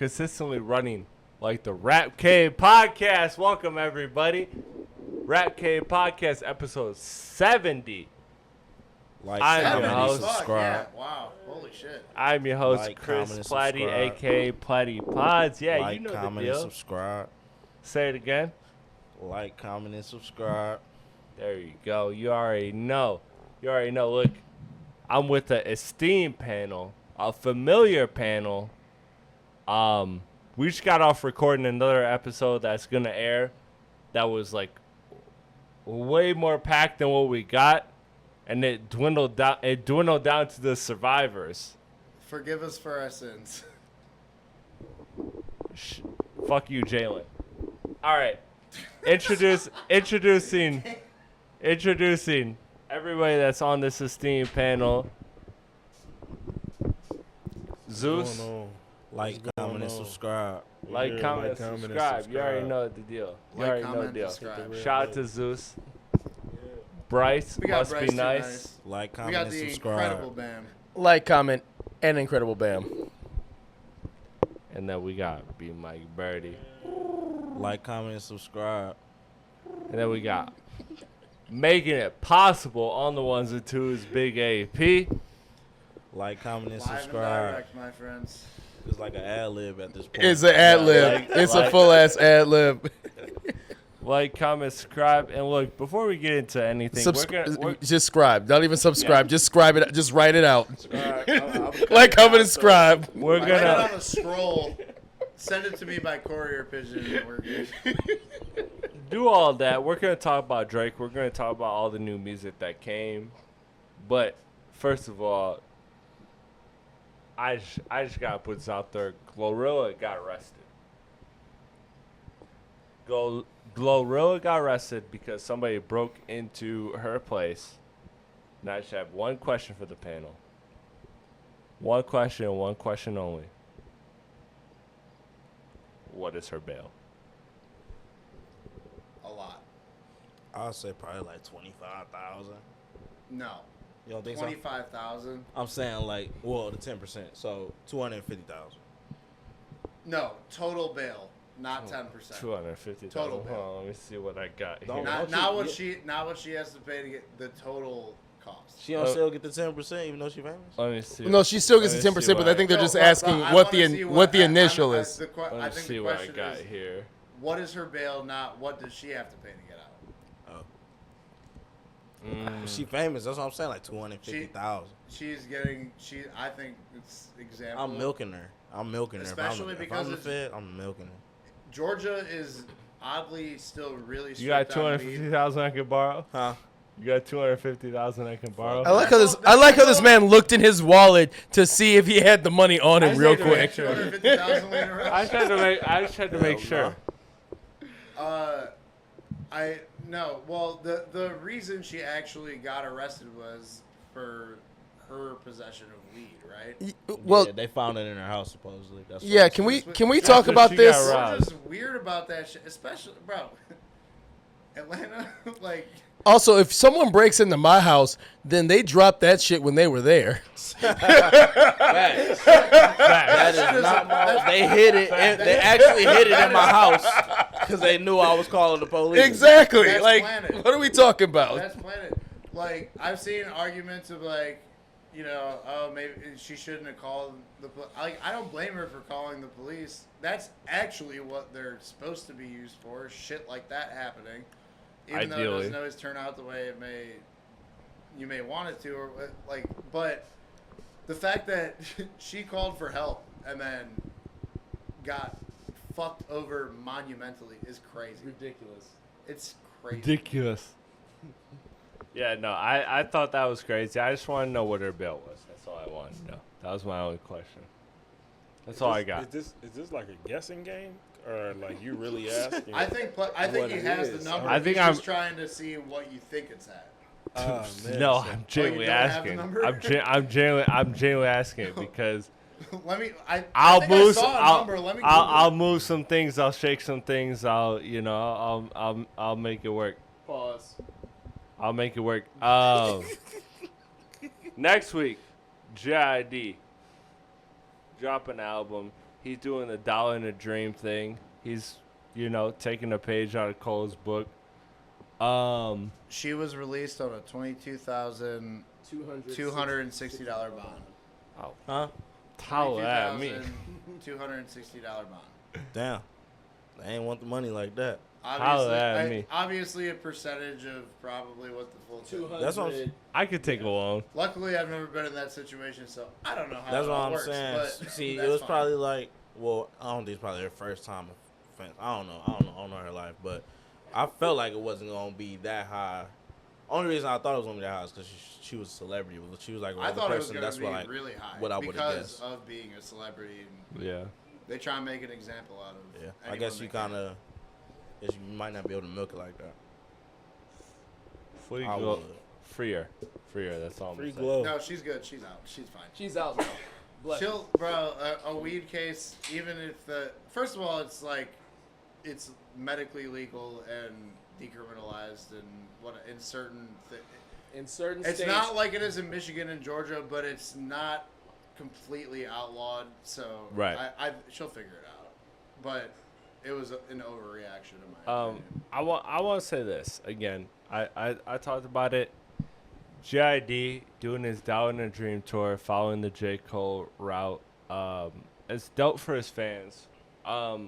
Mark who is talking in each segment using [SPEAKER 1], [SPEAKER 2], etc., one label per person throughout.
[SPEAKER 1] consistently running like the Rap Cave Podcast. Welcome, everybody. Rap Cave Podcast, episode 70. I'm your host.
[SPEAKER 2] Subscribe. Yeah. Wow. Holy shit.
[SPEAKER 1] I'm your host, Chris Platte, a.k.a. Platte Pods. Yeah,
[SPEAKER 3] like,
[SPEAKER 1] you know
[SPEAKER 3] comment,
[SPEAKER 1] the deal.
[SPEAKER 3] And subscribe.
[SPEAKER 1] Say it again.
[SPEAKER 3] Like, comment, and subscribe.
[SPEAKER 1] There you go. You already know. Look, I'm with an esteemed panel, a familiar panel. We just got off recording another episode that's going to air that was, like, way more packed than what we got. And it dwindled down to the survivors.
[SPEAKER 2] Forgive us for our sins.
[SPEAKER 1] Fuck you, Jalen. All right. Introducing everybody that's on this esteemed panel. Zeus.
[SPEAKER 3] Like, comment, and subscribe.
[SPEAKER 1] Like, comment, and subscribe. You already know the deal. Shout out to Zeus. Bryce, must
[SPEAKER 2] Bryce
[SPEAKER 1] be nice.
[SPEAKER 3] Like, comment,
[SPEAKER 2] we got
[SPEAKER 3] and
[SPEAKER 2] the
[SPEAKER 3] subscribe.
[SPEAKER 2] incredible Bam.
[SPEAKER 4] Like, comment, and incredible Bam.
[SPEAKER 1] And then we got B Mike Biirdie.
[SPEAKER 3] Like, comment, and subscribe.
[SPEAKER 1] And then we got making it possible on the ones and twos, Big AP.
[SPEAKER 3] Like, comment, and
[SPEAKER 2] Live
[SPEAKER 3] subscribe.
[SPEAKER 2] and direct, my friends.
[SPEAKER 3] It's like an ad lib at this point.
[SPEAKER 4] It's an ad lib. It's a full ass ad lib.
[SPEAKER 1] Like, comment, subscribe, and look. Before we get into anything,
[SPEAKER 4] just scribe. Don't even subscribe. Yeah. Just scribe it. Just write it out.
[SPEAKER 2] Like,
[SPEAKER 4] comment, and subscribe.
[SPEAKER 1] We're
[SPEAKER 2] gonna write it on a scroll. Send it to me by courier pigeon. We're good.
[SPEAKER 1] Do all that. We're gonna talk about Drake. We're gonna talk about all the new music that came. But first of all, I just gotta put this out there. Glorilla got arrested. Glorilla got arrested because somebody broke into her place. And I just have one question for the panel. One question and one question only. What is her bail?
[SPEAKER 2] A lot.
[SPEAKER 3] I'll say probably like 25,000.
[SPEAKER 2] No.
[SPEAKER 3] You don't think
[SPEAKER 2] 25,000?
[SPEAKER 3] I'm saying like, well, the 10%. So 250,000.
[SPEAKER 2] No, total bail. Not 10%.
[SPEAKER 1] 250,000.
[SPEAKER 2] Total bail.
[SPEAKER 1] Let me see what I got here.
[SPEAKER 2] Not what she has to pay to get the total cost.
[SPEAKER 3] She don't still get the 10% even though she's famous.
[SPEAKER 1] Let me see.
[SPEAKER 4] No, she still gets the 10%, but I think they're just asking what the initial is.
[SPEAKER 1] Let me see what I got here.
[SPEAKER 2] What is her bail? Not what does she have to pay to get out?
[SPEAKER 3] She famous. That's what I'm saying. Like 250,000.
[SPEAKER 2] She's getting. I think it's example.
[SPEAKER 3] I'm milking her.
[SPEAKER 2] Especially
[SPEAKER 3] if I'm the Fed, I'm milking her.
[SPEAKER 2] Georgia is oddly still really.
[SPEAKER 1] You got 250,000 I can borrow?
[SPEAKER 3] Huh?
[SPEAKER 1] You got 250,000 I can borrow?
[SPEAKER 4] I like how this man looked in his wallet to see if he had the money on him real quick.
[SPEAKER 2] 250,000 laying around.
[SPEAKER 1] I just had to make sure.
[SPEAKER 2] Well, the reason she actually got arrested was for her possession of weed, right?
[SPEAKER 4] Well,
[SPEAKER 3] yeah, they found it in her house supposedly. That's
[SPEAKER 4] can we talk about this?
[SPEAKER 2] Georgia's weird about that shit, especially, bro. Atlanta, like.
[SPEAKER 4] Also, if someone breaks into my house, then they dropped that shit when they were there.
[SPEAKER 3] Facts. That is not my. They hid it. They actually hid it in my house because they knew I was calling the police.
[SPEAKER 4] Exactly.
[SPEAKER 2] That's
[SPEAKER 4] like,
[SPEAKER 2] Planet.
[SPEAKER 4] what are we talking about?
[SPEAKER 2] That's Planet. Like, I've seen arguments of like, maybe she shouldn't have called the police. Like, I don't blame her for calling the police. That's actually what they're supposed to be used for. Shit like that happening. Even though it doesn't always turn out the way you may want it to, but the fact that she called for help and then got fucked over monumentally is crazy.
[SPEAKER 4] Ridiculous.
[SPEAKER 2] It's crazy.
[SPEAKER 1] Ridiculous. Yeah, no, I thought that was crazy. I just want to know what her bail was. That's all I wanted to know. That was my only question. That's all I got.
[SPEAKER 5] Is this like a guessing game? Or like you really asking?
[SPEAKER 2] I think he has the number.
[SPEAKER 1] I think
[SPEAKER 2] He's
[SPEAKER 1] I'm
[SPEAKER 2] just trying to see what you think it's at.
[SPEAKER 1] No, I'm genuinely asking. I'm genuinely asking it because I'll move some things. I'll shake some things. I'll make it work.
[SPEAKER 2] Pause.
[SPEAKER 1] I'll make it work. Next week, JID drop an album. He's doing the dollar and a dream thing. He's, taking a page out of Cole's book.
[SPEAKER 2] She was released on a $22,260 bond.
[SPEAKER 1] Oh,
[SPEAKER 3] Huh?
[SPEAKER 1] holla at me.
[SPEAKER 2] $260 bond.
[SPEAKER 3] Damn. I ain't want the money like that.
[SPEAKER 1] Holla at me.
[SPEAKER 2] Obviously, a percentage of probably what the full
[SPEAKER 4] 200.
[SPEAKER 3] That's what I'm,
[SPEAKER 1] I could take a loan.
[SPEAKER 2] Luckily, I've never been in that situation, so I don't know how
[SPEAKER 3] that's
[SPEAKER 2] it
[SPEAKER 3] what
[SPEAKER 2] all
[SPEAKER 3] I'm
[SPEAKER 2] works.
[SPEAKER 3] saying.
[SPEAKER 2] But
[SPEAKER 3] See,
[SPEAKER 2] that's
[SPEAKER 3] it was
[SPEAKER 2] fine.
[SPEAKER 3] probably like, well, I don't think it's probably her first time offense. I don't know her life, but I felt like it wasn't gonna be that high. Only reason I thought it was gonna be that high is because she was a celebrity. She was like a
[SPEAKER 2] I thought
[SPEAKER 3] person.
[SPEAKER 2] it was
[SPEAKER 3] That's
[SPEAKER 2] going to
[SPEAKER 3] what
[SPEAKER 2] be really high
[SPEAKER 3] what I would've
[SPEAKER 2] because
[SPEAKER 3] guessed.
[SPEAKER 2] of being a celebrity. And
[SPEAKER 1] Yeah.
[SPEAKER 2] they try and make an example out of.
[SPEAKER 3] Yeah, I
[SPEAKER 2] anyone
[SPEAKER 3] guess
[SPEAKER 2] they
[SPEAKER 3] you
[SPEAKER 2] can.
[SPEAKER 3] kind of, you might not be able to milk it like that.
[SPEAKER 1] Free
[SPEAKER 3] I
[SPEAKER 1] glow.
[SPEAKER 3] would.
[SPEAKER 1] Freer. That's all I'm
[SPEAKER 5] Free
[SPEAKER 1] saying.
[SPEAKER 5] glow.
[SPEAKER 2] No, she's good. She's out. She's fine.
[SPEAKER 4] She's out now. Bless her.
[SPEAKER 2] Chill, bro. A weed case, even if first of all, it's like, it's medically legal and decriminalized and in certain.
[SPEAKER 4] In certain
[SPEAKER 2] It's
[SPEAKER 4] states.
[SPEAKER 2] not like it is in Michigan and Georgia, but it's not completely outlawed. So
[SPEAKER 1] Right.
[SPEAKER 2] she'll figure it out. But it was an overreaction in my opinion.
[SPEAKER 1] I want to say this again. I talked about it. JID doing his Dollar and a Dream tour, following the J. Cole route. It's dope for his fans. A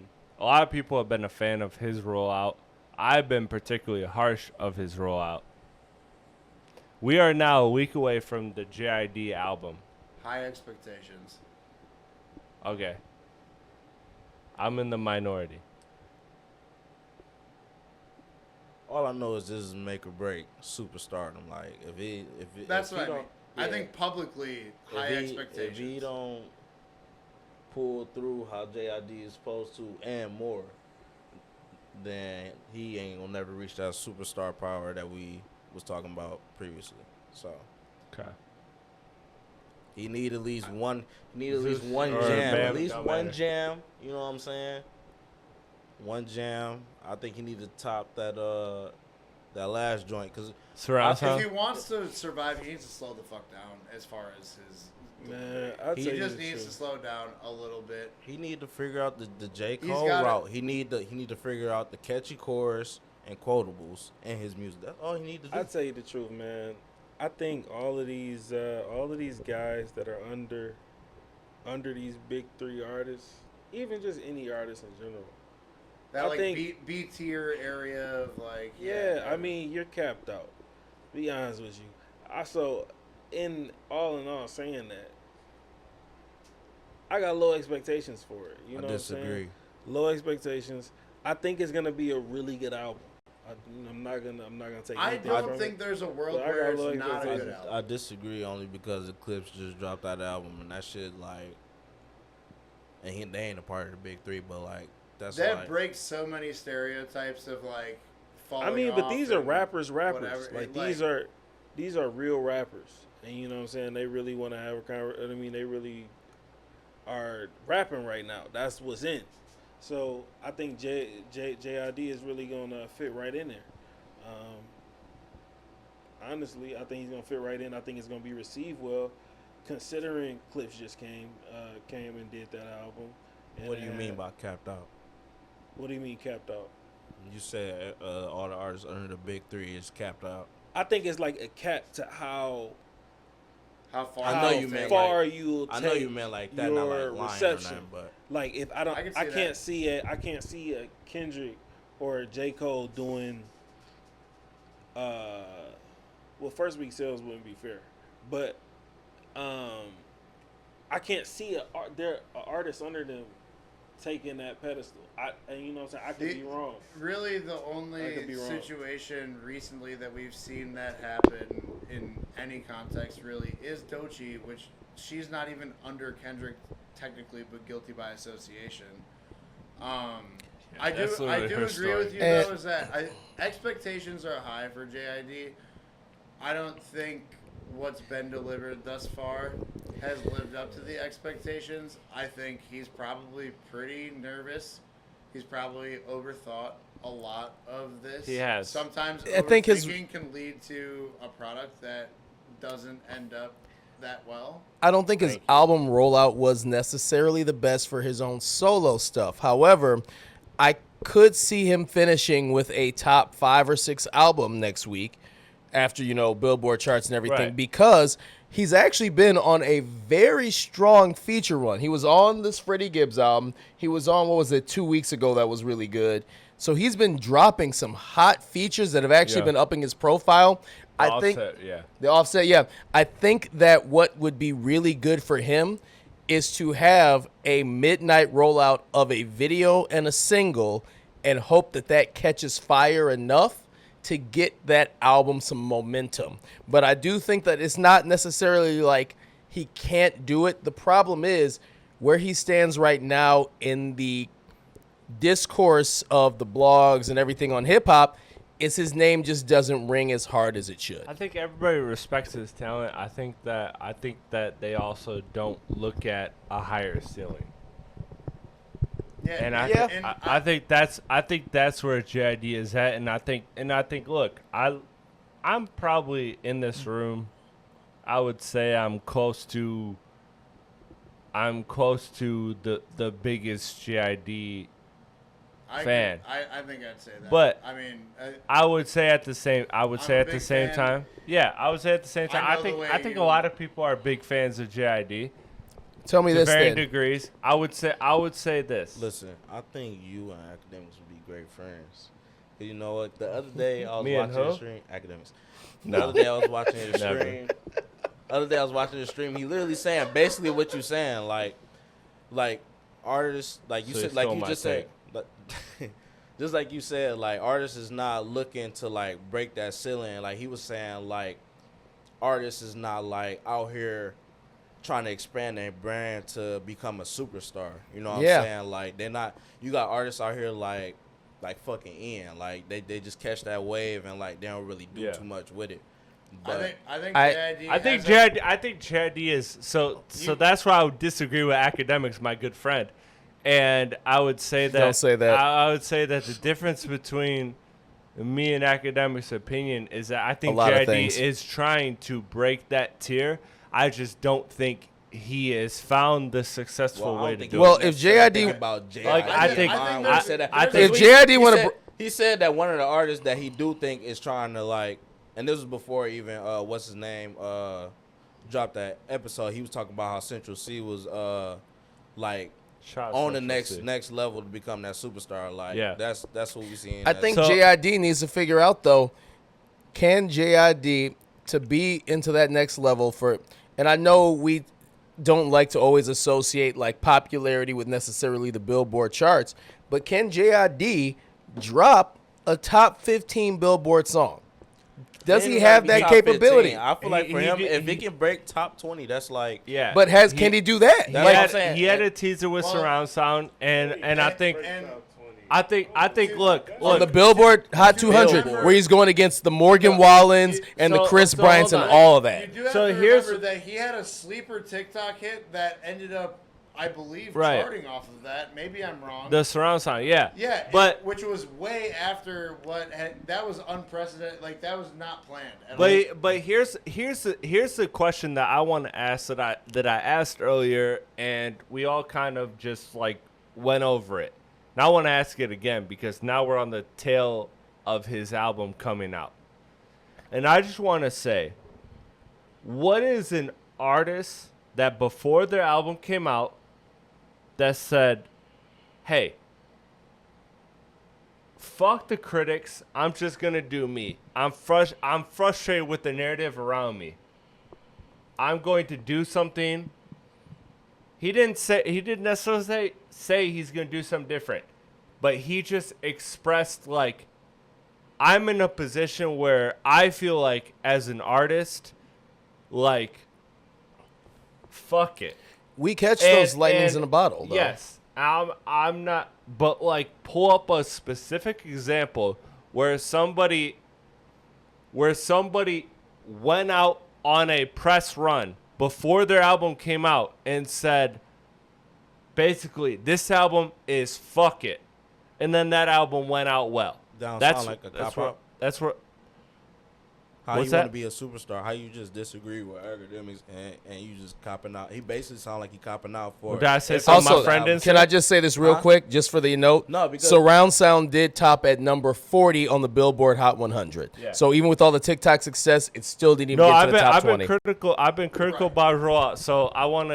[SPEAKER 1] lot of people have been a fan of his rollout. I've been particularly harsh of his rollout. We are now a week away from the JID album.
[SPEAKER 2] High expectations.
[SPEAKER 1] Okay. I'm in the minority.
[SPEAKER 3] All I know is this is make or break superstardom. Like if
[SPEAKER 2] That's
[SPEAKER 3] if
[SPEAKER 2] what
[SPEAKER 3] he
[SPEAKER 2] I mean.
[SPEAKER 3] don't-
[SPEAKER 2] I think publicly, high expectations.
[SPEAKER 3] If he don't pull through how JID is supposed to and more, then he ain't gonna never reach that superstar power that we was talking about previously. So
[SPEAKER 1] Okay.
[SPEAKER 3] he need at least one. He need at least one
[SPEAKER 1] Or
[SPEAKER 3] jam.
[SPEAKER 1] Bam,
[SPEAKER 3] At least
[SPEAKER 1] don't
[SPEAKER 3] one
[SPEAKER 1] matter.
[SPEAKER 3] jam. You know what I'm saying? One jam. I think he need to top that that last joint because
[SPEAKER 1] Surround
[SPEAKER 2] If
[SPEAKER 1] sound.
[SPEAKER 2] he wants to survive, he needs to slow the fuck down as far as his.
[SPEAKER 5] Man, I'll
[SPEAKER 3] He
[SPEAKER 5] tell
[SPEAKER 2] He
[SPEAKER 5] you
[SPEAKER 2] just
[SPEAKER 5] the
[SPEAKER 2] needs to
[SPEAKER 5] truth.
[SPEAKER 2] slow down a little bit.
[SPEAKER 3] he need to figure out the J.
[SPEAKER 2] He's
[SPEAKER 3] Cole
[SPEAKER 2] gotta-
[SPEAKER 3] route. He need to figure out the catchy chorus and quotables in his music. That's all he need to do.
[SPEAKER 5] I'll tell you the truth, man. I think all of these guys that are under these big three artists, even just any artist in general.
[SPEAKER 2] That
[SPEAKER 5] I
[SPEAKER 2] like
[SPEAKER 5] think-
[SPEAKER 2] B tier area of like.
[SPEAKER 5] Yeah, I mean, you're capped out. Be honest with you. Also, in all, saying that, I got low expectations for it. You know
[SPEAKER 3] I
[SPEAKER 5] what I'm saying?
[SPEAKER 3] disagree.
[SPEAKER 5] Low expectations. I think it's gonna be a really good album. I'm not gonna take.
[SPEAKER 2] I
[SPEAKER 5] anything
[SPEAKER 2] don't
[SPEAKER 5] from
[SPEAKER 2] think
[SPEAKER 5] it.
[SPEAKER 2] there's a world
[SPEAKER 5] But I
[SPEAKER 2] where
[SPEAKER 5] got low
[SPEAKER 2] it's not a good
[SPEAKER 5] expectations.
[SPEAKER 2] album.
[SPEAKER 3] I disagree only because Eclipse just dropped that album and that shit like, and they ain't a part of the big three, but like that's
[SPEAKER 2] That
[SPEAKER 3] like,
[SPEAKER 2] breaks so many stereotypes of like.
[SPEAKER 5] I mean, but
[SPEAKER 2] off
[SPEAKER 5] these are
[SPEAKER 2] and
[SPEAKER 5] rappers.
[SPEAKER 2] whatever.
[SPEAKER 5] Like
[SPEAKER 2] It,
[SPEAKER 5] these are real rappers, and you know what I'm saying. They really want to have a conversation. I mean, they really are rapping right now. That's what's in. So I think JID is really gonna fit right in there. Honestly, I think he's gonna fit right in. I think it's gonna be received well, considering Clips just came and did that album. And
[SPEAKER 3] what do you mean by capped out?
[SPEAKER 5] What do you mean capped out?
[SPEAKER 3] You said all the artists under the big three is capped out.
[SPEAKER 5] I think it's like a cap to how
[SPEAKER 2] how far?
[SPEAKER 3] I know you meant
[SPEAKER 5] far
[SPEAKER 3] like-
[SPEAKER 5] you'll
[SPEAKER 3] I
[SPEAKER 5] take
[SPEAKER 3] know you meant like that, not
[SPEAKER 5] your
[SPEAKER 3] like lying
[SPEAKER 5] reception.
[SPEAKER 3] or nothing, but
[SPEAKER 5] Like if I
[SPEAKER 2] I can see
[SPEAKER 5] can't
[SPEAKER 2] that.
[SPEAKER 5] see it. I can't see a Kendrick or a J. Cole doing. Well, first week sales wouldn't be fair, but I can't see a artist under them taking that pedestal. And you know what I'm saying? I could be wrong.
[SPEAKER 2] Really, the
[SPEAKER 5] I could
[SPEAKER 2] only
[SPEAKER 5] be wrong.
[SPEAKER 2] situation recently that we've seen that happen in any context really is Doechii, which she's not even under Kendrick technically, but guilty by association. I do
[SPEAKER 1] that's literally her
[SPEAKER 2] agree
[SPEAKER 1] story.
[SPEAKER 2] with you though, is that expectations are high for JID. I don't think what's been delivered thus far has lived up to the expectations. I think he's probably pretty nervous. He's probably overthought a lot of this.
[SPEAKER 1] He has.
[SPEAKER 2] Sometimes
[SPEAKER 4] I think his-
[SPEAKER 2] overthinking can lead to a product that doesn't end up that well.
[SPEAKER 4] I don't think his
[SPEAKER 1] Thank you.
[SPEAKER 4] album rollout was necessarily the best for his own solo stuff. However, I could see him finishing with a top 5 or 6 album next week after, Billboard charts and everything,
[SPEAKER 1] Right.
[SPEAKER 4] because he's actually been on a very strong feature run. He was on this Freddie Gibbs album. He was on, 2 weeks ago that was really good. So he's been dropping some hot features that have actually
[SPEAKER 1] Yeah.
[SPEAKER 4] been upping his profile. I think
[SPEAKER 1] Offset, yeah.
[SPEAKER 4] the Offset, yeah. I think that what would be really good for him is to have a midnight rollout of a video and a single and hope that catches fire enough to get that album some momentum. But I do think that it's not necessarily like he can't do it. The problem is where he stands right now in the discourse of the blogs and everything on hip-hop is his name just doesn't ring as hard as it should.
[SPEAKER 1] I think everybody respects his talent. I think that they also don't look at a higher ceiling.
[SPEAKER 2] Yeah,
[SPEAKER 1] And
[SPEAKER 2] and
[SPEAKER 1] I think that's where JID is at, and I think look, I'm probably in this room. I would say I'm close to the biggest JID fan.
[SPEAKER 2] I think I'd say that.
[SPEAKER 1] But
[SPEAKER 2] I mean,
[SPEAKER 1] I would say at the same
[SPEAKER 2] a big fan.
[SPEAKER 1] time. Yeah, I would say at the same time.
[SPEAKER 2] I
[SPEAKER 1] I
[SPEAKER 2] know
[SPEAKER 1] think
[SPEAKER 2] the way
[SPEAKER 1] I think a
[SPEAKER 2] you-
[SPEAKER 1] lot of people are big fans of JID
[SPEAKER 4] Tell me
[SPEAKER 1] to
[SPEAKER 4] this
[SPEAKER 1] varying
[SPEAKER 4] then.
[SPEAKER 1] degrees. I would say this.
[SPEAKER 3] Listen, I think you and Academics would be great friends. 'Cause you know what? The other day I was
[SPEAKER 1] Me and
[SPEAKER 3] watching the
[SPEAKER 1] who?
[SPEAKER 3] stream. Academics.
[SPEAKER 1] No.
[SPEAKER 3] The other day I was watching the
[SPEAKER 1] Never.
[SPEAKER 3] stream. He literally saying basically what you saying, like artists, like you
[SPEAKER 1] So you
[SPEAKER 3] said, like
[SPEAKER 1] stole
[SPEAKER 3] you
[SPEAKER 1] my
[SPEAKER 3] just said, like, just like you said, like artists is not looking to like break that ceiling. Like he was saying, like artists is not like out here trying to expand their brand to become a superstar. You know what
[SPEAKER 4] Yeah.
[SPEAKER 3] I'm saying? Like they're not. You got artists out here like fucking Ian. Like they just catch that wave and like they don't really do
[SPEAKER 1] Yeah.
[SPEAKER 3] too much with it.
[SPEAKER 2] I
[SPEAKER 3] But
[SPEAKER 2] think
[SPEAKER 1] I think
[SPEAKER 2] has a-
[SPEAKER 1] JID is so that's why I would disagree with Academics, my good friend. And I would say that
[SPEAKER 4] Don't say that.
[SPEAKER 1] I would say that the difference between me and Academics' opinion is that I think
[SPEAKER 4] lot of
[SPEAKER 1] JID
[SPEAKER 4] things.
[SPEAKER 1] is trying to break that tier. I just don't think he has found the successful
[SPEAKER 3] I
[SPEAKER 1] way
[SPEAKER 3] don't
[SPEAKER 1] to
[SPEAKER 3] think
[SPEAKER 1] do
[SPEAKER 3] he
[SPEAKER 4] Well,
[SPEAKER 3] was
[SPEAKER 4] if
[SPEAKER 3] necessarily
[SPEAKER 4] JID
[SPEAKER 3] thinking about JID,
[SPEAKER 1] Like, I think-
[SPEAKER 3] when
[SPEAKER 2] I-
[SPEAKER 3] he said that.
[SPEAKER 1] I
[SPEAKER 4] If
[SPEAKER 1] think-
[SPEAKER 4] JID
[SPEAKER 3] He
[SPEAKER 4] want
[SPEAKER 3] said-
[SPEAKER 4] to,
[SPEAKER 3] he said that one of the artists that he do think is trying to like, and this was before even what's his name dropped that episode. He was talking about how Central Cee was like
[SPEAKER 1] Shout out
[SPEAKER 3] on the
[SPEAKER 1] Central Cee.
[SPEAKER 3] next level to become that superstar. Like
[SPEAKER 1] Yeah.
[SPEAKER 3] that's what we see.
[SPEAKER 4] I think
[SPEAKER 1] So-
[SPEAKER 4] JID needs to figure out though, can JID to be into that next level for, and I know we don't like to always associate like popularity with necessarily the Billboard charts, but can JID drop a top 15 Billboard song? Does he have that capability?
[SPEAKER 3] I feel like for
[SPEAKER 1] He-
[SPEAKER 3] him,
[SPEAKER 1] he-
[SPEAKER 3] if he can break top 20, that's like
[SPEAKER 1] Yeah.
[SPEAKER 4] But can he do that?
[SPEAKER 1] He
[SPEAKER 3] That's what I'm
[SPEAKER 1] had,
[SPEAKER 3] saying.
[SPEAKER 1] he had a teaser with
[SPEAKER 2] Well-
[SPEAKER 1] surround sound, and I think
[SPEAKER 2] and-
[SPEAKER 1] look
[SPEAKER 4] on the Billboard Hot 200,
[SPEAKER 2] remember-
[SPEAKER 4] where he's going against the Morgan Wallens and the
[SPEAKER 1] so-
[SPEAKER 4] Chris
[SPEAKER 1] so
[SPEAKER 4] Bryants
[SPEAKER 1] hold
[SPEAKER 4] and
[SPEAKER 1] on.
[SPEAKER 4] all of that.
[SPEAKER 2] You do have
[SPEAKER 1] So
[SPEAKER 2] to
[SPEAKER 1] here's-
[SPEAKER 2] remember that he had a sleeper TikTok hit that ended up, I believe,
[SPEAKER 1] Right.
[SPEAKER 2] charting off of that. Maybe I'm wrong.
[SPEAKER 1] the surround sound, yeah.
[SPEAKER 2] Yeah,
[SPEAKER 1] but
[SPEAKER 2] which was way after that was unprecedented. Like that was not planned. at all.
[SPEAKER 1] but here's the question that I want to ask that I asked earlier, and we all kind of just like went over it. Now I want to ask it again because now we're on the tail of his album coming out, and I just want to say, what is an artist that before their album came out that said, hey, fuck the critics, I'm just gonna do me. I'm frustrated with the narrative around me. I'm going to do something. He didn't necessarily say he's gonna do something different, but he just expressed like, I'm in a position where I feel like as an artist, like, fuck it.
[SPEAKER 4] We catch
[SPEAKER 1] And-
[SPEAKER 4] those lightnings
[SPEAKER 1] and
[SPEAKER 4] in a bottle, though.
[SPEAKER 1] Yes, I'm not. But like, pull up a specific example where somebody went out on a press run before their album came out and said, basically, this album is fuck it, and then that album went out well.
[SPEAKER 3] Down
[SPEAKER 1] That's
[SPEAKER 3] sound like a
[SPEAKER 1] that's
[SPEAKER 3] cop
[SPEAKER 1] where
[SPEAKER 3] out.
[SPEAKER 1] that's where.
[SPEAKER 3] How
[SPEAKER 1] What's
[SPEAKER 3] you want
[SPEAKER 1] that?
[SPEAKER 3] to be a superstar? How you just disagree with academics and you just copping out? He basically sound like he copping out for.
[SPEAKER 1] Did I say something
[SPEAKER 4] Also,
[SPEAKER 1] my friend didn't
[SPEAKER 4] can
[SPEAKER 1] say?
[SPEAKER 4] I just say this real
[SPEAKER 3] Huh?
[SPEAKER 4] quick, just for the note?
[SPEAKER 3] No, because-
[SPEAKER 4] Surround Sound did top at number 40 on the Billboard Hot 100.
[SPEAKER 1] Yeah.
[SPEAKER 4] So even with all the TikTok success, it still didn't even
[SPEAKER 1] No,
[SPEAKER 4] get to
[SPEAKER 1] I've
[SPEAKER 4] the
[SPEAKER 1] been
[SPEAKER 4] top
[SPEAKER 1] I've
[SPEAKER 4] 20.
[SPEAKER 1] been critical. I've been critical
[SPEAKER 2] Right.
[SPEAKER 1] about rollout. So I want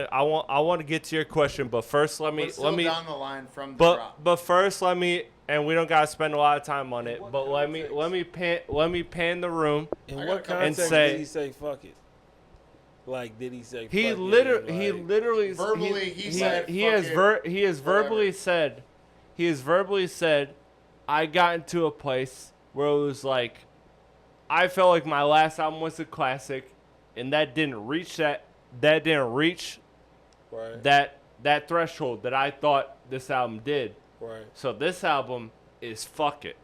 [SPEAKER 1] to get to your question, but first let
[SPEAKER 2] We're
[SPEAKER 1] me
[SPEAKER 2] still down the line from the drop.
[SPEAKER 1] but first let me, and we don't gotta spend a lot of time on it. But let me pan the room.
[SPEAKER 5] In
[SPEAKER 2] I
[SPEAKER 5] what
[SPEAKER 2] gotta
[SPEAKER 1] and
[SPEAKER 5] context
[SPEAKER 1] say-
[SPEAKER 5] did he say fuck it? Like, did he say fuck
[SPEAKER 1] He
[SPEAKER 5] it?
[SPEAKER 1] literally
[SPEAKER 2] Verbally, he said,
[SPEAKER 1] he
[SPEAKER 2] "Fuck
[SPEAKER 1] has
[SPEAKER 2] it,"
[SPEAKER 1] he has verbally said I got into a place where it was like I felt like my last album was a classic, and that didn't reach
[SPEAKER 5] right.
[SPEAKER 1] that threshold that I thought this album did.
[SPEAKER 5] Right.
[SPEAKER 1] So this album is fuck it.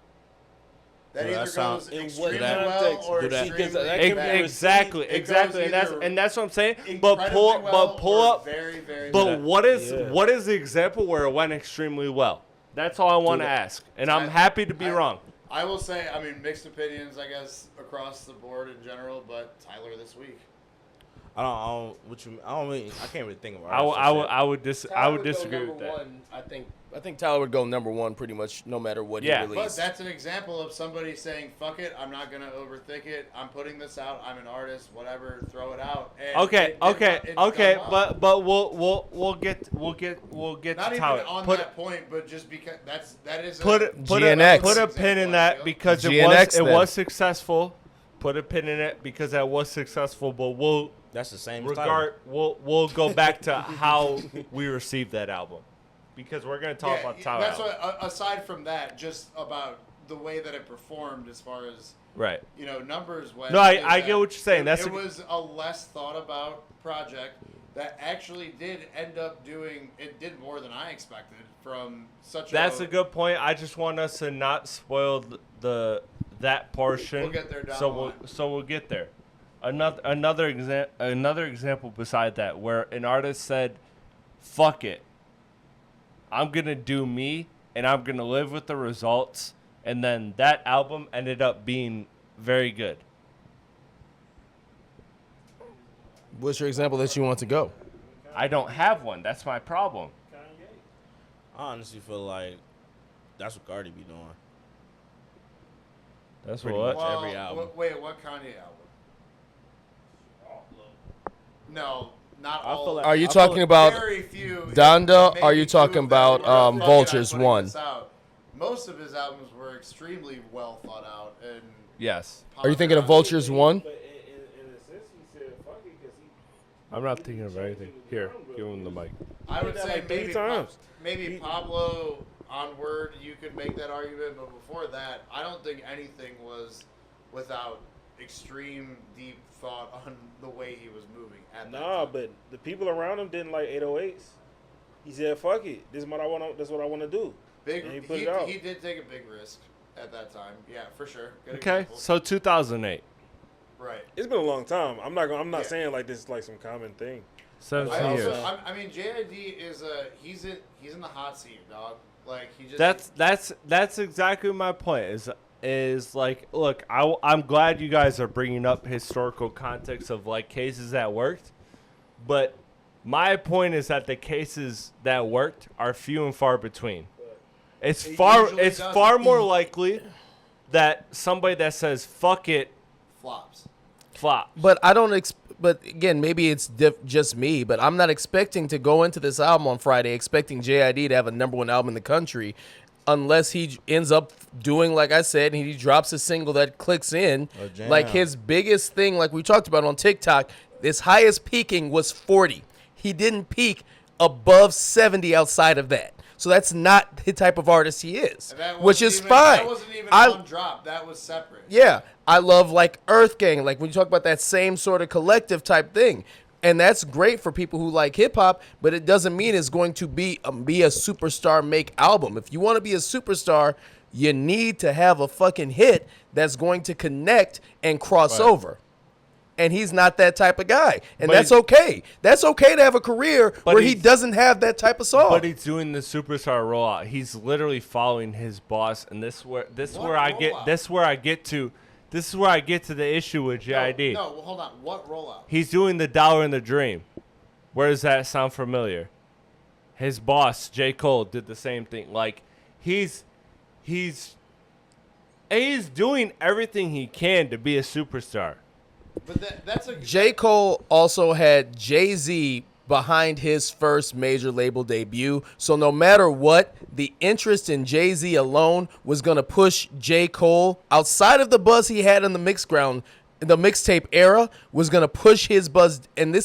[SPEAKER 2] That
[SPEAKER 3] So
[SPEAKER 2] either
[SPEAKER 3] that sound-
[SPEAKER 2] goes
[SPEAKER 5] in what
[SPEAKER 2] extremely
[SPEAKER 5] context
[SPEAKER 2] well or
[SPEAKER 3] do that-
[SPEAKER 2] extremely
[SPEAKER 5] Because that
[SPEAKER 2] bad.
[SPEAKER 5] could be
[SPEAKER 1] Exactly,
[SPEAKER 2] It
[SPEAKER 1] exactly,
[SPEAKER 2] goes
[SPEAKER 1] and that's
[SPEAKER 2] either
[SPEAKER 1] what I'm saying. But
[SPEAKER 2] incredibly
[SPEAKER 1] pull
[SPEAKER 2] well or
[SPEAKER 1] up.
[SPEAKER 2] very, very
[SPEAKER 1] But
[SPEAKER 2] bad.
[SPEAKER 1] what is
[SPEAKER 5] Yeah.
[SPEAKER 1] what is the example where it went extremely well? That's all I want to ask, and I'm happy to be wrong.
[SPEAKER 2] I will say, I mean, mixed opinions, I guess, across the board in general, but Tyler this week.
[SPEAKER 3] I don't. What you? I don't mean. I can't really think about.
[SPEAKER 1] I would
[SPEAKER 4] Tyler go
[SPEAKER 1] disagree
[SPEAKER 4] number
[SPEAKER 1] with that.
[SPEAKER 4] one, I think Tyler would go number one pretty much no matter what
[SPEAKER 1] Yeah.
[SPEAKER 4] he
[SPEAKER 2] But
[SPEAKER 4] released.
[SPEAKER 2] that's an example of somebody saying, fuck it, I'm not going to overthink it. I'm putting this out. I'm an artist, whatever, throw it out. And
[SPEAKER 1] Okay,
[SPEAKER 2] it's done well.
[SPEAKER 1] but we'll get
[SPEAKER 2] Not
[SPEAKER 1] to
[SPEAKER 2] even
[SPEAKER 1] Tyler.
[SPEAKER 2] on
[SPEAKER 1] Put
[SPEAKER 2] that point, but just because that is
[SPEAKER 1] put
[SPEAKER 2] a,
[SPEAKER 1] it
[SPEAKER 4] GNX.
[SPEAKER 1] put a pin in that because it
[SPEAKER 4] GNX then.
[SPEAKER 1] was successful. Put a pin in it because that was successful. But we'll
[SPEAKER 3] That's the same. as Tyler.
[SPEAKER 1] we'll go back to how we received that album because we're gonna talk about Tyler.
[SPEAKER 2] That's
[SPEAKER 1] album.
[SPEAKER 2] what, aside from that, just about the way that it performed as far as
[SPEAKER 1] Right.
[SPEAKER 2] numbers went.
[SPEAKER 1] No, I
[SPEAKER 2] is
[SPEAKER 1] get
[SPEAKER 2] that
[SPEAKER 1] what you're saying.
[SPEAKER 2] It was a less thought about project that actually did end up doing. It did more than I expected from such.
[SPEAKER 1] That's a good point. I just want us to not spoil that portion.
[SPEAKER 2] We'll get there down
[SPEAKER 1] so
[SPEAKER 2] the line.
[SPEAKER 1] we'll get there. Another example beside that where an artist said, "Fuck it, I'm gonna do me, and I'm gonna live with the results," and then that album ended up being very good.
[SPEAKER 4] What's your example that you want to go?
[SPEAKER 1] I don't have one. That's my problem.
[SPEAKER 3] I honestly feel like that's what Cardi be doing.
[SPEAKER 1] That's
[SPEAKER 3] Pretty
[SPEAKER 1] what.
[SPEAKER 3] much. every album.
[SPEAKER 2] Wait, what Kanye album? No, not
[SPEAKER 3] I
[SPEAKER 2] all.
[SPEAKER 3] feel like-
[SPEAKER 4] Are you
[SPEAKER 3] I feel
[SPEAKER 4] talking
[SPEAKER 3] like
[SPEAKER 4] about
[SPEAKER 2] very few.
[SPEAKER 4] Donda?
[SPEAKER 2] maybe
[SPEAKER 4] Are you
[SPEAKER 2] two
[SPEAKER 4] talking
[SPEAKER 2] of them
[SPEAKER 4] about
[SPEAKER 2] were, "Fuck it, I'm
[SPEAKER 4] Vultures
[SPEAKER 2] putting
[SPEAKER 4] 1?
[SPEAKER 2] this out." Most of his albums were extremely well thought out and.
[SPEAKER 1] Yes.
[SPEAKER 4] Are you thinking of Vultures 1?
[SPEAKER 5] But in a sense, he said fuck it because he.
[SPEAKER 1] I'm not thinking of anything. Here, give him the mic.
[SPEAKER 2] I would
[SPEAKER 5] did that
[SPEAKER 2] say
[SPEAKER 5] like 3
[SPEAKER 2] maybe
[SPEAKER 5] times.
[SPEAKER 2] maybe Pablo onward you could make that argument, but before that, I don't think anything was without extreme deep thought on the way he was moving at that
[SPEAKER 5] Nah,
[SPEAKER 2] time.
[SPEAKER 5] but the people around him didn't like 808s. He said, "Fuck it, this is what I want. That's what I want to do."
[SPEAKER 2] Big,
[SPEAKER 5] and he put it out.
[SPEAKER 2] he did take a big risk at that time. Yeah, for sure. Good
[SPEAKER 1] Okay,
[SPEAKER 2] example.
[SPEAKER 1] so 2008.
[SPEAKER 2] Right.
[SPEAKER 5] It's been a long time. I'm not
[SPEAKER 2] Yeah.
[SPEAKER 5] saying like this is like some common thing.
[SPEAKER 1] 17
[SPEAKER 2] I
[SPEAKER 1] years.
[SPEAKER 2] also, I mean, JID is he's in the hot seat, dog. Like he just
[SPEAKER 1] That's exactly my point. Is like, look, I'm glad you guys are bringing up historical context of like cases that worked, but my point is that the cases that worked are few and far between. It's
[SPEAKER 2] It
[SPEAKER 1] far
[SPEAKER 2] usually
[SPEAKER 1] it's
[SPEAKER 2] doesn't.
[SPEAKER 1] far more likely that somebody that says fuck it
[SPEAKER 2] flops.
[SPEAKER 1] flops.
[SPEAKER 4] But I don't. But again, maybe it's just me. But I'm not expecting to go into this album on Friday expecting JID to have a #1 album in the country, unless he ends up doing like I said, and he drops a single that clicks in.
[SPEAKER 3] A jam.
[SPEAKER 4] Like his biggest thing, like we talked about on TikTok, his highest peaking was 40. He didn't peak above 70 outside of that. So that's not the type of artist he is,
[SPEAKER 2] And that
[SPEAKER 4] which
[SPEAKER 2] wasn't
[SPEAKER 4] is
[SPEAKER 2] even,
[SPEAKER 4] fine.
[SPEAKER 2] That wasn't even
[SPEAKER 4] I-
[SPEAKER 2] one drop. That was separate.
[SPEAKER 4] Yeah, I love like Earth Gang, like when you talk about that same sort of collective type thing. And that's great for people who like hip hop, but it doesn't mean it's going to be a superstar make album. If you want to be a superstar, you need to have a fucking hit that's going to connect and cross
[SPEAKER 1] Right.
[SPEAKER 4] over. And he's not that type of guy. And
[SPEAKER 1] But
[SPEAKER 4] that's
[SPEAKER 1] he's-
[SPEAKER 4] okay. That's okay to have a career
[SPEAKER 1] But
[SPEAKER 4] where he
[SPEAKER 1] he's-
[SPEAKER 4] doesn't have that type of song.
[SPEAKER 1] But he's doing the superstar rollout. He's literally following his boss, and this where
[SPEAKER 2] What
[SPEAKER 1] I get
[SPEAKER 2] rollout?
[SPEAKER 1] this where I get to This is where I get to the issue with JID.
[SPEAKER 2] No, well, hold on. What rollout?
[SPEAKER 1] He's doing the Dollar in the Dream. Where does that sound familiar? His boss, J. Cole, did the same thing. Like, he's doing everything he can to be a superstar.
[SPEAKER 2] But that's a
[SPEAKER 4] J. Cole also had Jay-Z behind his first major label debut. So no matter what, the interest in Jay-Z alone was going to push J. Cole outside of the buzz he had in the mixtape era, was going to push his buzz. And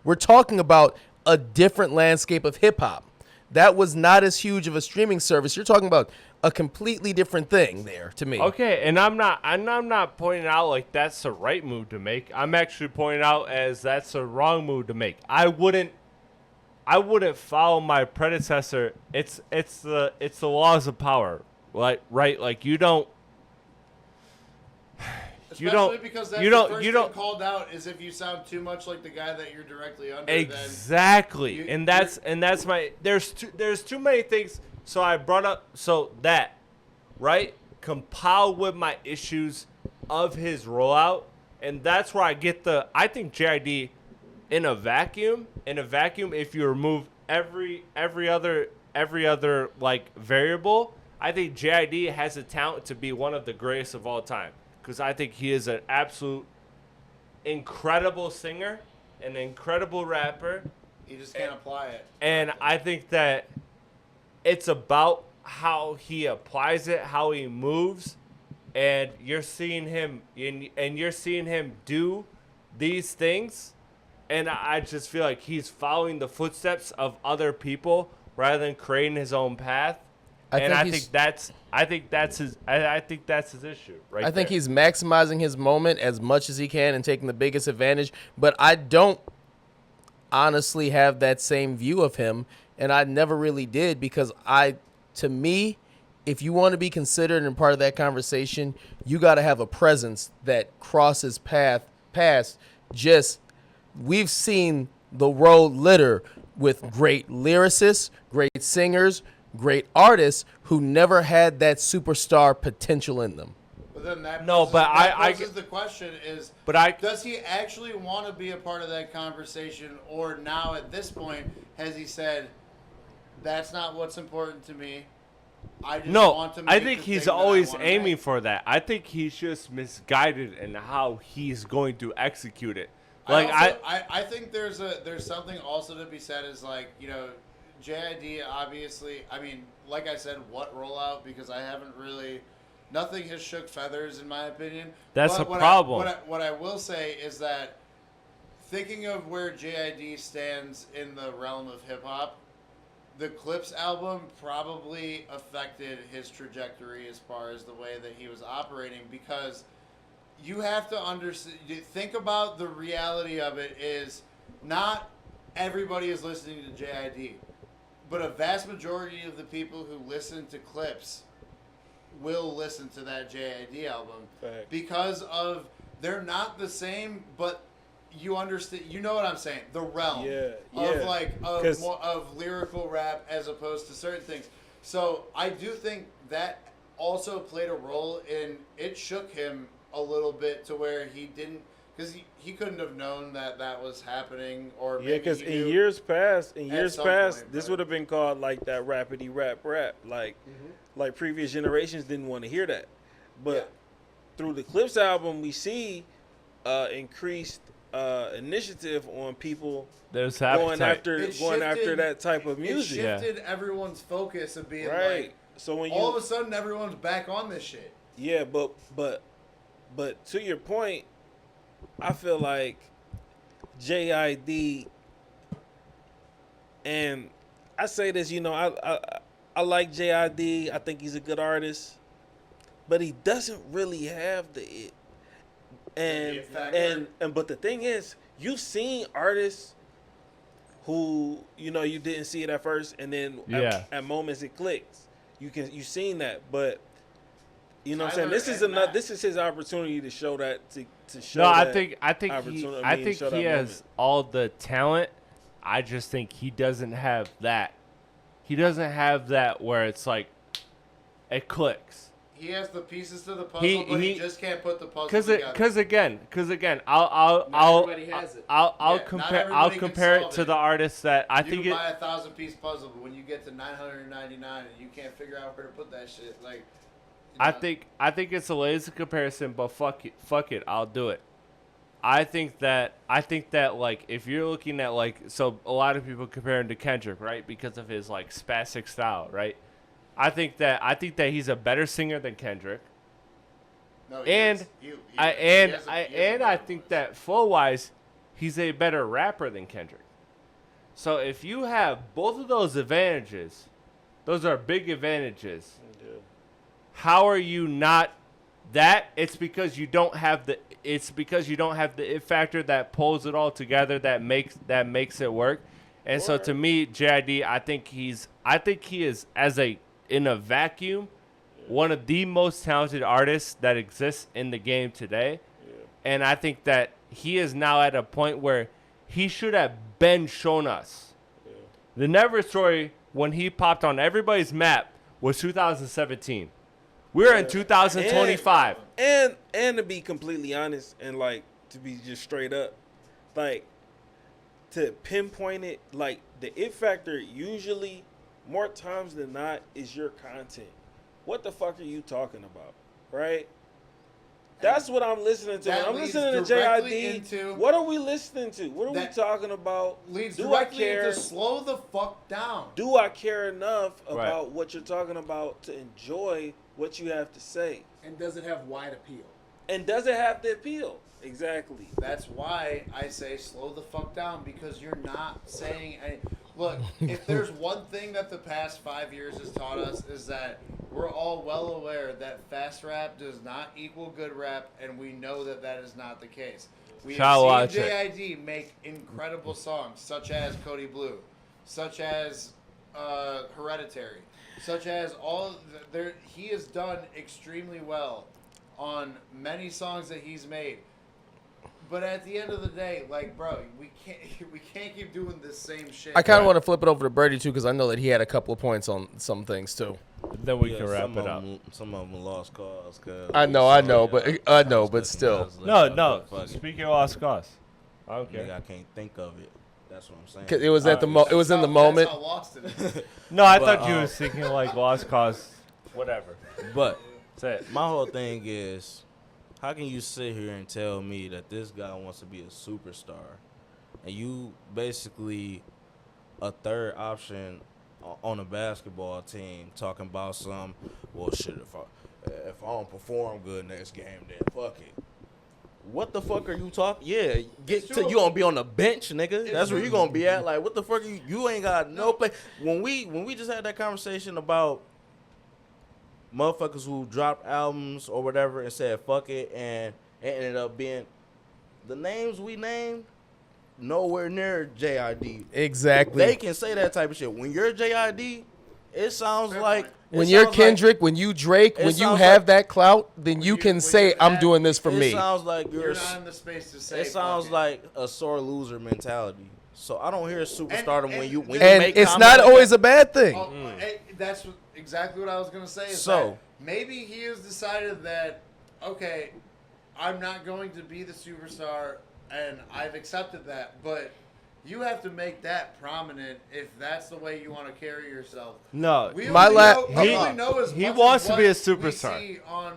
[SPEAKER 4] we're talking about a different landscape of hip hop. That was not as huge of a streaming service. You're talking about a completely different thing there to me.
[SPEAKER 1] Okay, and I'm not pointing out like that's the right move to make. I'm actually pointing out as that's the wrong move to make. I wouldn't follow my predecessor. It's the laws of power. Like, right? Like
[SPEAKER 2] Especially because that's the first thing called out is if you sound too much like the guy that you're directly under.
[SPEAKER 1] Exactly, and that's my. There's too many things. So I brought up that, right, compiled with my issues of his rollout, and that's where I get I think JID in a vacuum, if you remove every other like variable, I think JID has the talent to be one of the greatest of all time. Because I think he is an absolute incredible singer, an incredible rapper.
[SPEAKER 2] You just can't apply it.
[SPEAKER 1] And I think that it's about how he applies it, how he moves, and you're seeing him do these things, and I just feel like he's following the footsteps of other people rather than creating his own path. I think that's his issue, right?
[SPEAKER 4] I think he's maximizing his moment as much as he can and taking the biggest advantage. But I don't honestly have that same view of him, and I never really did because to me, if you want to be considered and part of that conversation, you got to have a presence that crosses past just. We've seen the road litter with great lyricists, great singers, great artists who never had that superstar potential in them.
[SPEAKER 2] But then that poses the question is, does he actually want to be a part of that conversation, or now at this point has he said, that's not what's important to me? I just want to make
[SPEAKER 1] I think he's always aiming for that. I think he's just misguided in how he's going to execute it. Like
[SPEAKER 2] I think there's something also to be said is like, you know, JID obviously, I mean, like I said, what rollout? Because I haven't really, nothing has shook feathers in my opinion.
[SPEAKER 1] That's a problem.
[SPEAKER 2] What I will say is that thinking of where JID stands in the realm of hip hop, the Clips album probably affected his trajectory as far as the way that he was operating, because you have to understand, think about the reality of it is not everybody is listening to JID. But a vast majority of the people who listen to Clips will listen to that JID album.
[SPEAKER 5] Fact.
[SPEAKER 2] Because of, they're not the same, but you understand, you know what I'm saying, the realm of lyrical rap as opposed to certain things. So I do think that also played a role in, it shook him a little bit to where he didn't, because he couldn't have known that was happening, or maybe
[SPEAKER 5] because in years past, this would have been called like that rapidy rap, like previous generations didn't want to hear that, but through the Clips album, we see increased initiative on people going after that type of music.
[SPEAKER 2] It shifted everyone's focus of being like,
[SPEAKER 5] so when
[SPEAKER 2] all of a sudden everyone's back on this shit.
[SPEAKER 5] Yeah, but to your point, I feel like JID, and I say this, you know, I like JID. I think he's a good artist, but he doesn't really have the it. And but the thing is, you've seen artists who, you know, you didn't see it at first, and then at moments it clicks. You've seen that, but you know what I'm saying? This is his opportunity to show that to show.
[SPEAKER 1] No,
[SPEAKER 5] that
[SPEAKER 1] I think he has all the talent. I just think he doesn't have that. He doesn't have that where it's like it clicks.
[SPEAKER 2] He has the pieces to the puzzle, but he just can't put the puzzle together.
[SPEAKER 1] Because again, I'll
[SPEAKER 4] everybody has it.
[SPEAKER 1] I'll
[SPEAKER 2] Yeah,
[SPEAKER 1] compare
[SPEAKER 2] can
[SPEAKER 1] it to
[SPEAKER 2] solve
[SPEAKER 1] the artists that I
[SPEAKER 2] you
[SPEAKER 1] think
[SPEAKER 2] can
[SPEAKER 1] it.
[SPEAKER 2] buy a 1,000-piece puzzle, but when you get to 999 and you can't figure out where to put that shit, like.
[SPEAKER 1] I think it's a lazy comparison, but fuck it, I'll do it. I think that like if you're looking at like so a lot of people compare him to Kendrick, right? Because of his like spastic style, right? I think that he's a better singer than Kendrick.
[SPEAKER 2] No,
[SPEAKER 1] I think that flow wise, he's a better rapper than Kendrick. So if you have both of those advantages, those are big advantages.
[SPEAKER 5] Yeah.
[SPEAKER 1] How are you not that? It's because you don't have the it factor that pulls it all together that makes it work. And so to me, JID, I think he is in a vacuum, one of the most talented artists that exists in the game today.
[SPEAKER 5] Yeah.
[SPEAKER 1] And I think that he is now at a point where he should have been shown us.
[SPEAKER 5] Yeah.
[SPEAKER 1] The Never story when he popped on everybody's map was 2017. We're in 2025.
[SPEAKER 5] And to be completely honest and like to be just straight up, like to pinpoint it, like the it factor usually more times than not is your content. What the fuck are you talking about, right? That's what I'm listening to.
[SPEAKER 2] That
[SPEAKER 5] I'm
[SPEAKER 2] leads
[SPEAKER 5] listening to
[SPEAKER 2] directly
[SPEAKER 5] JID.
[SPEAKER 2] into-
[SPEAKER 5] What are we listening to? What are we
[SPEAKER 2] That
[SPEAKER 5] talking about?
[SPEAKER 2] leads
[SPEAKER 5] Do I
[SPEAKER 2] directly
[SPEAKER 5] care?
[SPEAKER 2] into slow the fuck down.
[SPEAKER 5] Do I care enough
[SPEAKER 1] Right.
[SPEAKER 5] about what you're talking about to enjoy what you have to say?
[SPEAKER 4] And does it have wide appeal?
[SPEAKER 5] And does it have the appeal? Exactly.
[SPEAKER 2] That's why I say slow the fuck down, because you're not saying any. Look, if there's one thing that the past 5 years has taught us is that we're all well aware that fast rap does not equal good rap, and we know that that is not the case. We
[SPEAKER 1] Shout
[SPEAKER 2] have seen
[SPEAKER 1] out
[SPEAKER 2] JID make incredible songs, such as Cody Blue, such as Hereditary, such as he has done extremely well on many songs that he's made. But at the end of the day, like, bro, we can't keep doing this same shit.
[SPEAKER 4] I kind of want to flip it over to Biirdie too, because I know that he had a couple of points on some things too.
[SPEAKER 1] Then we can wrap
[SPEAKER 3] some
[SPEAKER 1] it
[SPEAKER 3] of
[SPEAKER 1] up.
[SPEAKER 3] Some of them lost cause.
[SPEAKER 4] I know, but still.
[SPEAKER 1] No. Speaking of lost cause, I don't care.
[SPEAKER 3] Nigga, I can't think of it. That's what I'm saying.
[SPEAKER 4] 'Cause it was at it was in the moment.
[SPEAKER 2] That's how lost it is.
[SPEAKER 1] No, I
[SPEAKER 3] But,
[SPEAKER 1] thought you was thinking like lost cause, whatever.
[SPEAKER 3] But
[SPEAKER 1] Say it.
[SPEAKER 3] my whole thing is, how can you sit here and tell me that this guy wants to be a superstar, and you basically a third option on a basketball team talking about some, well, shit, if I don't perform good next game, then fuck it. What the fuck are you talking? Yeah, you gonna be on the bench, nigga. That's where you gonna be at. Like, what the fuck? You ain't got no play. When we just had that conversation about motherfuckers who dropped albums or whatever and said fuck it, and it ended up being the names we named nowhere near JID.
[SPEAKER 4] Exactly.
[SPEAKER 3] They can say that type of shit. When you're JID, it sounds like
[SPEAKER 4] When you're Kendrick, when you Drake, when you
[SPEAKER 3] sounds
[SPEAKER 4] have
[SPEAKER 3] like-
[SPEAKER 4] that clout, then you
[SPEAKER 2] you-
[SPEAKER 4] can
[SPEAKER 2] when
[SPEAKER 4] say,
[SPEAKER 2] you
[SPEAKER 4] I'm
[SPEAKER 2] have-
[SPEAKER 4] doing this for
[SPEAKER 3] it
[SPEAKER 4] me.
[SPEAKER 3] sounds like
[SPEAKER 2] You're not in the space to say.
[SPEAKER 3] it sounds
[SPEAKER 2] fuck
[SPEAKER 3] like a sore loser mentality. So I don't hear superstardom
[SPEAKER 2] And-
[SPEAKER 3] when you
[SPEAKER 4] And
[SPEAKER 3] make
[SPEAKER 4] it's
[SPEAKER 3] comments
[SPEAKER 4] not
[SPEAKER 3] like
[SPEAKER 4] always
[SPEAKER 3] that.
[SPEAKER 4] a bad thing.
[SPEAKER 2] That's exactly what I was gonna say. Is
[SPEAKER 3] So-
[SPEAKER 2] that maybe he has decided that, okay, I'm not going to be the superstar, and I've accepted that, but you have to make that prominent if that's the way you want to carry yourself.
[SPEAKER 1] No,
[SPEAKER 2] We
[SPEAKER 4] My
[SPEAKER 2] only
[SPEAKER 4] la-
[SPEAKER 2] know,
[SPEAKER 1] he-
[SPEAKER 2] we only know as
[SPEAKER 1] he
[SPEAKER 2] much
[SPEAKER 1] wants
[SPEAKER 2] as
[SPEAKER 1] to be a
[SPEAKER 2] what
[SPEAKER 1] superstar.
[SPEAKER 2] we see on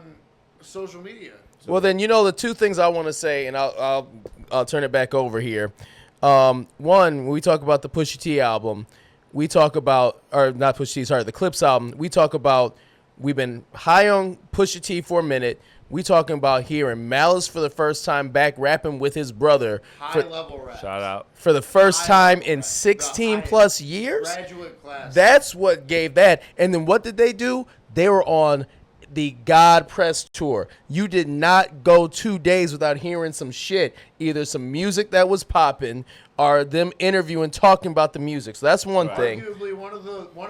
[SPEAKER 2] social media.
[SPEAKER 4] Well, then, the two things I want to say, and I'll turn it back over here. One, when we talk about the Pusha T album, we talk about, or not Pusha T, sorry, the Clips album, we talk about, we've been high on Pusha T for a minute. We talking about hearing Malice for the first time back rapping with his brother
[SPEAKER 2] High level rap.
[SPEAKER 1] shout out.
[SPEAKER 4] for the first
[SPEAKER 2] High
[SPEAKER 4] time
[SPEAKER 2] level
[SPEAKER 4] in
[SPEAKER 2] rap.
[SPEAKER 4] 16
[SPEAKER 2] The
[SPEAKER 4] plus
[SPEAKER 2] highest
[SPEAKER 4] years.
[SPEAKER 2] Graduate class.
[SPEAKER 4] That's what gave that. And then what did they do? They were on the God Press tour. You did not go 2 days without hearing some shit, either some music that was popping or them interviewing, talking about the music. So that's one thing.
[SPEAKER 2] Arguably one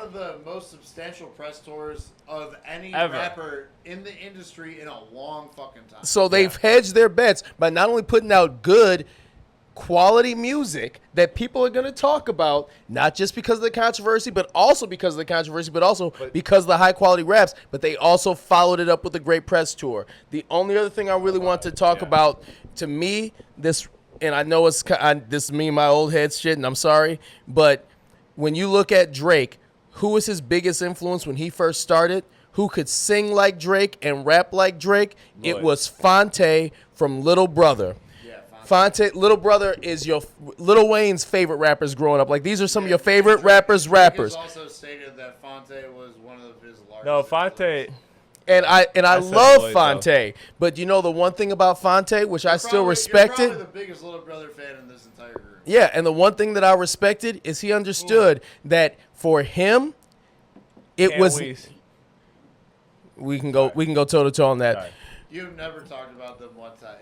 [SPEAKER 2] of the most substantial press tours of any
[SPEAKER 1] Ever.
[SPEAKER 2] rapper in the industry in a long fucking time.
[SPEAKER 4] So they've hedged their bets by not only putting out good quality music that people are going to talk about, not just because of the controversy, but also because of the controversy, but also because of the high quality raps. But they also followed it up with a great press tour. The only other thing I really want to talk about, to me, this, and I know this is me and my old head shit, and I'm sorry, but when you look at Drake, who was his biggest influence when he first started? Who could sing like Drake and rap like Drake? It was Fonte from Little Brother. Fonte, Little Brother is Lil Wayne's favorite rappers growing up. Like, these are some of your favorite rappers.
[SPEAKER 2] Drake has also stated that Fonte was one of his largest.
[SPEAKER 1] No, Fonte.
[SPEAKER 4] And I
[SPEAKER 1] That's
[SPEAKER 4] love
[SPEAKER 1] Lloyd,
[SPEAKER 4] Fonte, but you know the one thing about Fonte, which I still respected.
[SPEAKER 2] You're probably the biggest Little Brother fan in this entire group.
[SPEAKER 4] Yeah, and the one thing that I respected is he understood that for him, it was. We can go toe to toe on that.
[SPEAKER 1] Sorry.
[SPEAKER 2] You've never talked about them one time.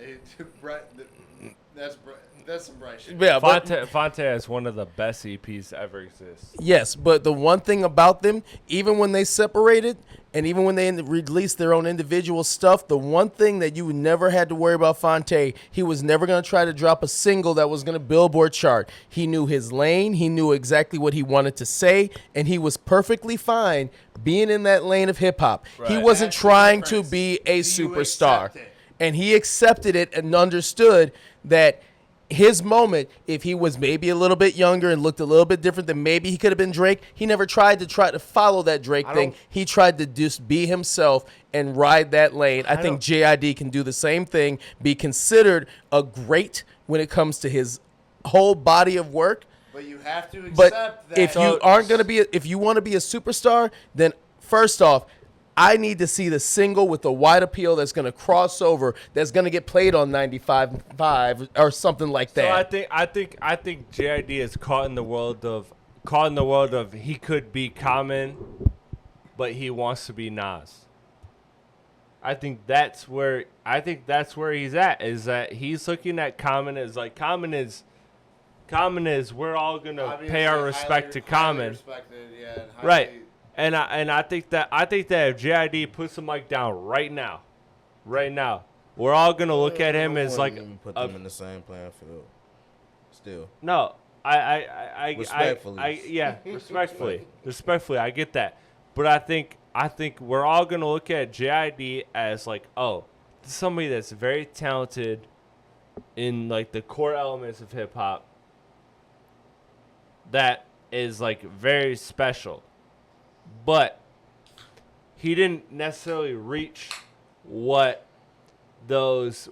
[SPEAKER 2] That's some bright shit.
[SPEAKER 4] Yeah, but
[SPEAKER 1] Fonte has one of the best EPs ever exist.
[SPEAKER 4] yes, but the one thing about them, even when they separated and even when they released their own individual stuff, the one thing that you never had to worry about Fonte, he was never going to try to drop a single that was going to Billboard chart. He knew his lane. He knew exactly what he wanted to say, and he was perfectly fine being in that lane of hip-hop. He
[SPEAKER 1] Right.
[SPEAKER 4] wasn't
[SPEAKER 2] That's the
[SPEAKER 4] trying to
[SPEAKER 2] difference.
[SPEAKER 4] be a
[SPEAKER 2] Do you
[SPEAKER 4] superstar.
[SPEAKER 2] accept it?
[SPEAKER 4] And he accepted it and understood that his moment, if he was maybe a little bit younger and looked a little bit different, than maybe he could have been Drake. He never tried to follow that Drake thing. He tried to just be himself and ride that lane. I think JID can do the same thing, be considered a great when it comes to his whole body of work.
[SPEAKER 2] But you have to accept
[SPEAKER 4] But
[SPEAKER 2] that.
[SPEAKER 4] if you aren't going to be, if you want to be a superstar, then first off, I need to see the single with the wide appeal that's going to cross over, that's going to get played on 95.5 or something like
[SPEAKER 1] So
[SPEAKER 4] that.
[SPEAKER 1] I think JID is caught in the world of he could be Common, but he wants to be Nas. I think that's where he's at, is that he's looking at Common as like Common is we're all gonna
[SPEAKER 2] obviously
[SPEAKER 1] pay our respect to
[SPEAKER 2] highly
[SPEAKER 1] Common.
[SPEAKER 2] respected, yeah, and
[SPEAKER 1] Right.
[SPEAKER 2] highly-
[SPEAKER 1] And I think that if JID puts the mic down right now, we're all gonna look at him as like
[SPEAKER 3] even put them in the same playing field. Still,
[SPEAKER 1] no. I
[SPEAKER 3] Respectfully.
[SPEAKER 1] yeah, respectfully, I get that, but I think we're all gonna look at JID as like, oh, this is somebody that's very talented in like the core elements of hip hop. That is like very special. But he didn't necessarily reach what those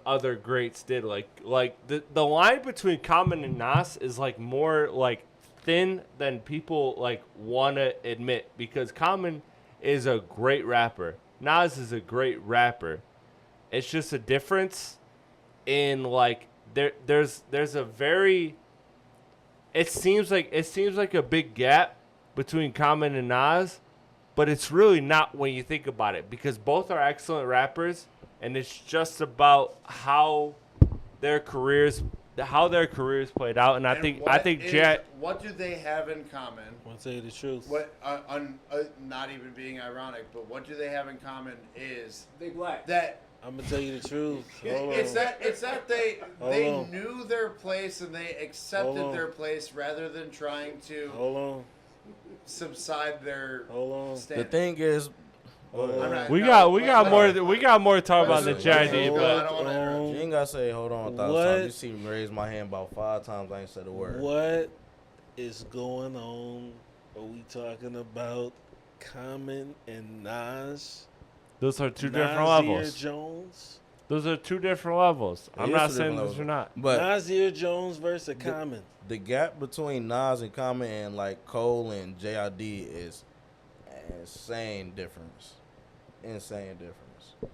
[SPEAKER 1] other greats did. Like the line between Common and Nas is like more like thin than people like want to admit, because Common is a great rapper. Nas is a great rapper. It's just a difference in like there's a very it seems like a big gap between Common and Nas, but it's really not when you think about it, because both are excellent rappers, and it's just about how their careers played out. And I think
[SPEAKER 2] what do they have in common?
[SPEAKER 5] I want to tell you the truth.
[SPEAKER 2] What not even being ironic, but what do they have in common is
[SPEAKER 6] Big Black.
[SPEAKER 2] that
[SPEAKER 5] I'm gonna tell you the truth. Hold
[SPEAKER 2] it's
[SPEAKER 5] on.
[SPEAKER 2] that they
[SPEAKER 5] Hold on.
[SPEAKER 2] knew their place and they accepted
[SPEAKER 5] Hold on.
[SPEAKER 2] their place rather than trying to
[SPEAKER 5] Hold on.
[SPEAKER 2] subside their
[SPEAKER 5] Hold on.
[SPEAKER 3] the
[SPEAKER 2] stand.
[SPEAKER 3] thing is,
[SPEAKER 5] Hold
[SPEAKER 2] I'm
[SPEAKER 5] on.
[SPEAKER 2] not-
[SPEAKER 1] we
[SPEAKER 2] no,
[SPEAKER 1] got
[SPEAKER 2] let-
[SPEAKER 1] more to talk about than
[SPEAKER 2] Listen,
[SPEAKER 1] JID,
[SPEAKER 2] hold
[SPEAKER 1] but
[SPEAKER 2] on. I don't wanna interrupt
[SPEAKER 3] you ain't gotta say hold on 1,000
[SPEAKER 5] What?
[SPEAKER 3] times. You see me raise my hand about 5 times. I ain't said a word.
[SPEAKER 5] What is going on? Are we talking about Common and Nas?
[SPEAKER 1] those are two different
[SPEAKER 5] Nasir
[SPEAKER 1] levels.
[SPEAKER 5] Jones?
[SPEAKER 1] Those are two different levels. I'm
[SPEAKER 3] It
[SPEAKER 1] not
[SPEAKER 3] is two
[SPEAKER 1] saying
[SPEAKER 3] different
[SPEAKER 1] those are
[SPEAKER 3] levels.
[SPEAKER 1] not.
[SPEAKER 3] But
[SPEAKER 5] Nasir Jones versus Common.
[SPEAKER 3] the gap between Nas and Common and like Cole and JID is insane difference. Insane difference.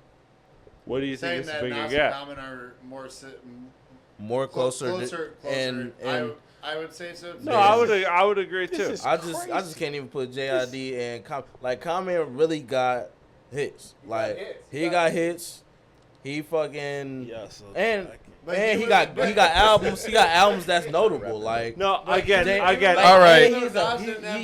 [SPEAKER 1] What do you
[SPEAKER 2] saying
[SPEAKER 1] think is
[SPEAKER 2] that
[SPEAKER 1] a bigger
[SPEAKER 2] Nas
[SPEAKER 1] gap?
[SPEAKER 2] and Common are more
[SPEAKER 3] More closer. And
[SPEAKER 2] I would say so.
[SPEAKER 1] No, I would agree too.
[SPEAKER 5] is
[SPEAKER 3] I just can't even put JID and Common. Like Common really got hits. Like he got hits. He fucking
[SPEAKER 5] Yeah, so
[SPEAKER 3] and
[SPEAKER 2] But
[SPEAKER 3] and
[SPEAKER 2] he
[SPEAKER 3] he got
[SPEAKER 2] was-
[SPEAKER 3] he got albums. He got albums that's notable. Like
[SPEAKER 1] No, again.
[SPEAKER 3] like,
[SPEAKER 4] All right.
[SPEAKER 3] He's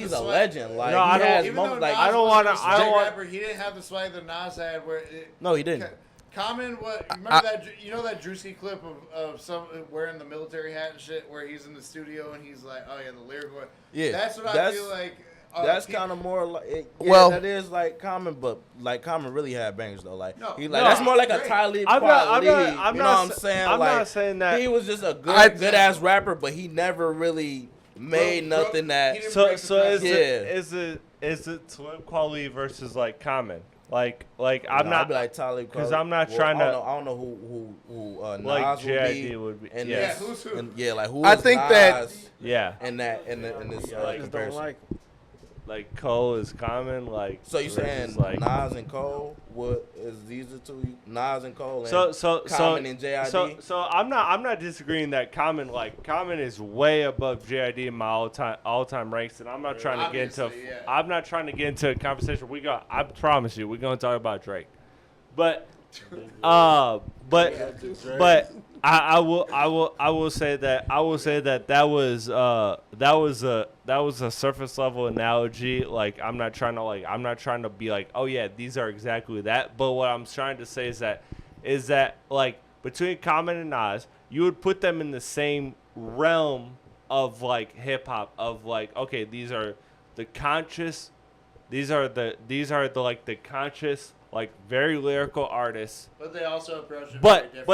[SPEAKER 3] he's a legend. Like
[SPEAKER 1] No, I
[SPEAKER 3] he
[SPEAKER 1] don't-
[SPEAKER 3] has
[SPEAKER 2] Even
[SPEAKER 3] moments
[SPEAKER 2] though
[SPEAKER 3] like
[SPEAKER 2] Nas
[SPEAKER 1] I don't
[SPEAKER 2] was
[SPEAKER 1] wanna-
[SPEAKER 2] just a
[SPEAKER 1] I don't
[SPEAKER 2] big
[SPEAKER 1] want-
[SPEAKER 2] rapper, he didn't have the swag that Nas had. Where
[SPEAKER 3] no, he didn't.
[SPEAKER 2] Common, what remember that? You know that juicy clip of some wearing the military hat and shit, where he's in the studio and he's like, "Oh yeah, the lyrical."
[SPEAKER 3] Yeah,
[SPEAKER 2] that's what I feel like.
[SPEAKER 3] That's kind of more like, that is like Common, but like Common really had bangers though. Like that's more like a Talib Kweli. You know what I'm saying?
[SPEAKER 1] I'm
[SPEAKER 3] like,
[SPEAKER 1] not saying that
[SPEAKER 3] he was just a good ass rapper, but he never really made nothing that.
[SPEAKER 1] So is it Talib Kweli versus like Common? Like I'm not,
[SPEAKER 3] I'd be like Talib
[SPEAKER 1] because I'm not trying to.
[SPEAKER 3] I don't know who
[SPEAKER 1] like
[SPEAKER 3] Nas
[SPEAKER 1] JID would be.
[SPEAKER 3] And
[SPEAKER 2] yeah, who's who?
[SPEAKER 3] And like who?
[SPEAKER 4] I
[SPEAKER 3] is
[SPEAKER 4] think
[SPEAKER 3] Nas
[SPEAKER 4] that
[SPEAKER 3] in this
[SPEAKER 5] I just don't
[SPEAKER 3] comparison.
[SPEAKER 5] like him.
[SPEAKER 1] Like Cole is Common. Like
[SPEAKER 3] So you saying
[SPEAKER 1] like
[SPEAKER 3] Nas and Cole? What is these the two? Nas and Cole. And
[SPEAKER 1] so
[SPEAKER 3] Common and JID.
[SPEAKER 1] So I'm not disagreeing that Common is way above JID in my all time ranks, and I'm not trying to get into I'm not trying to get into a conversation. I promise you we're gonna talk about Drake, but I will say that that was a surface level analogy. Like I'm not trying to be like, oh yeah, these are exactly that. But what I'm trying to say is that like between Common and Nas, you would put them in the same realm of like hip hop, of like, okay, these are the conscious, these are the like the conscious, like very lyrical artists.
[SPEAKER 2] But they also approach it very different.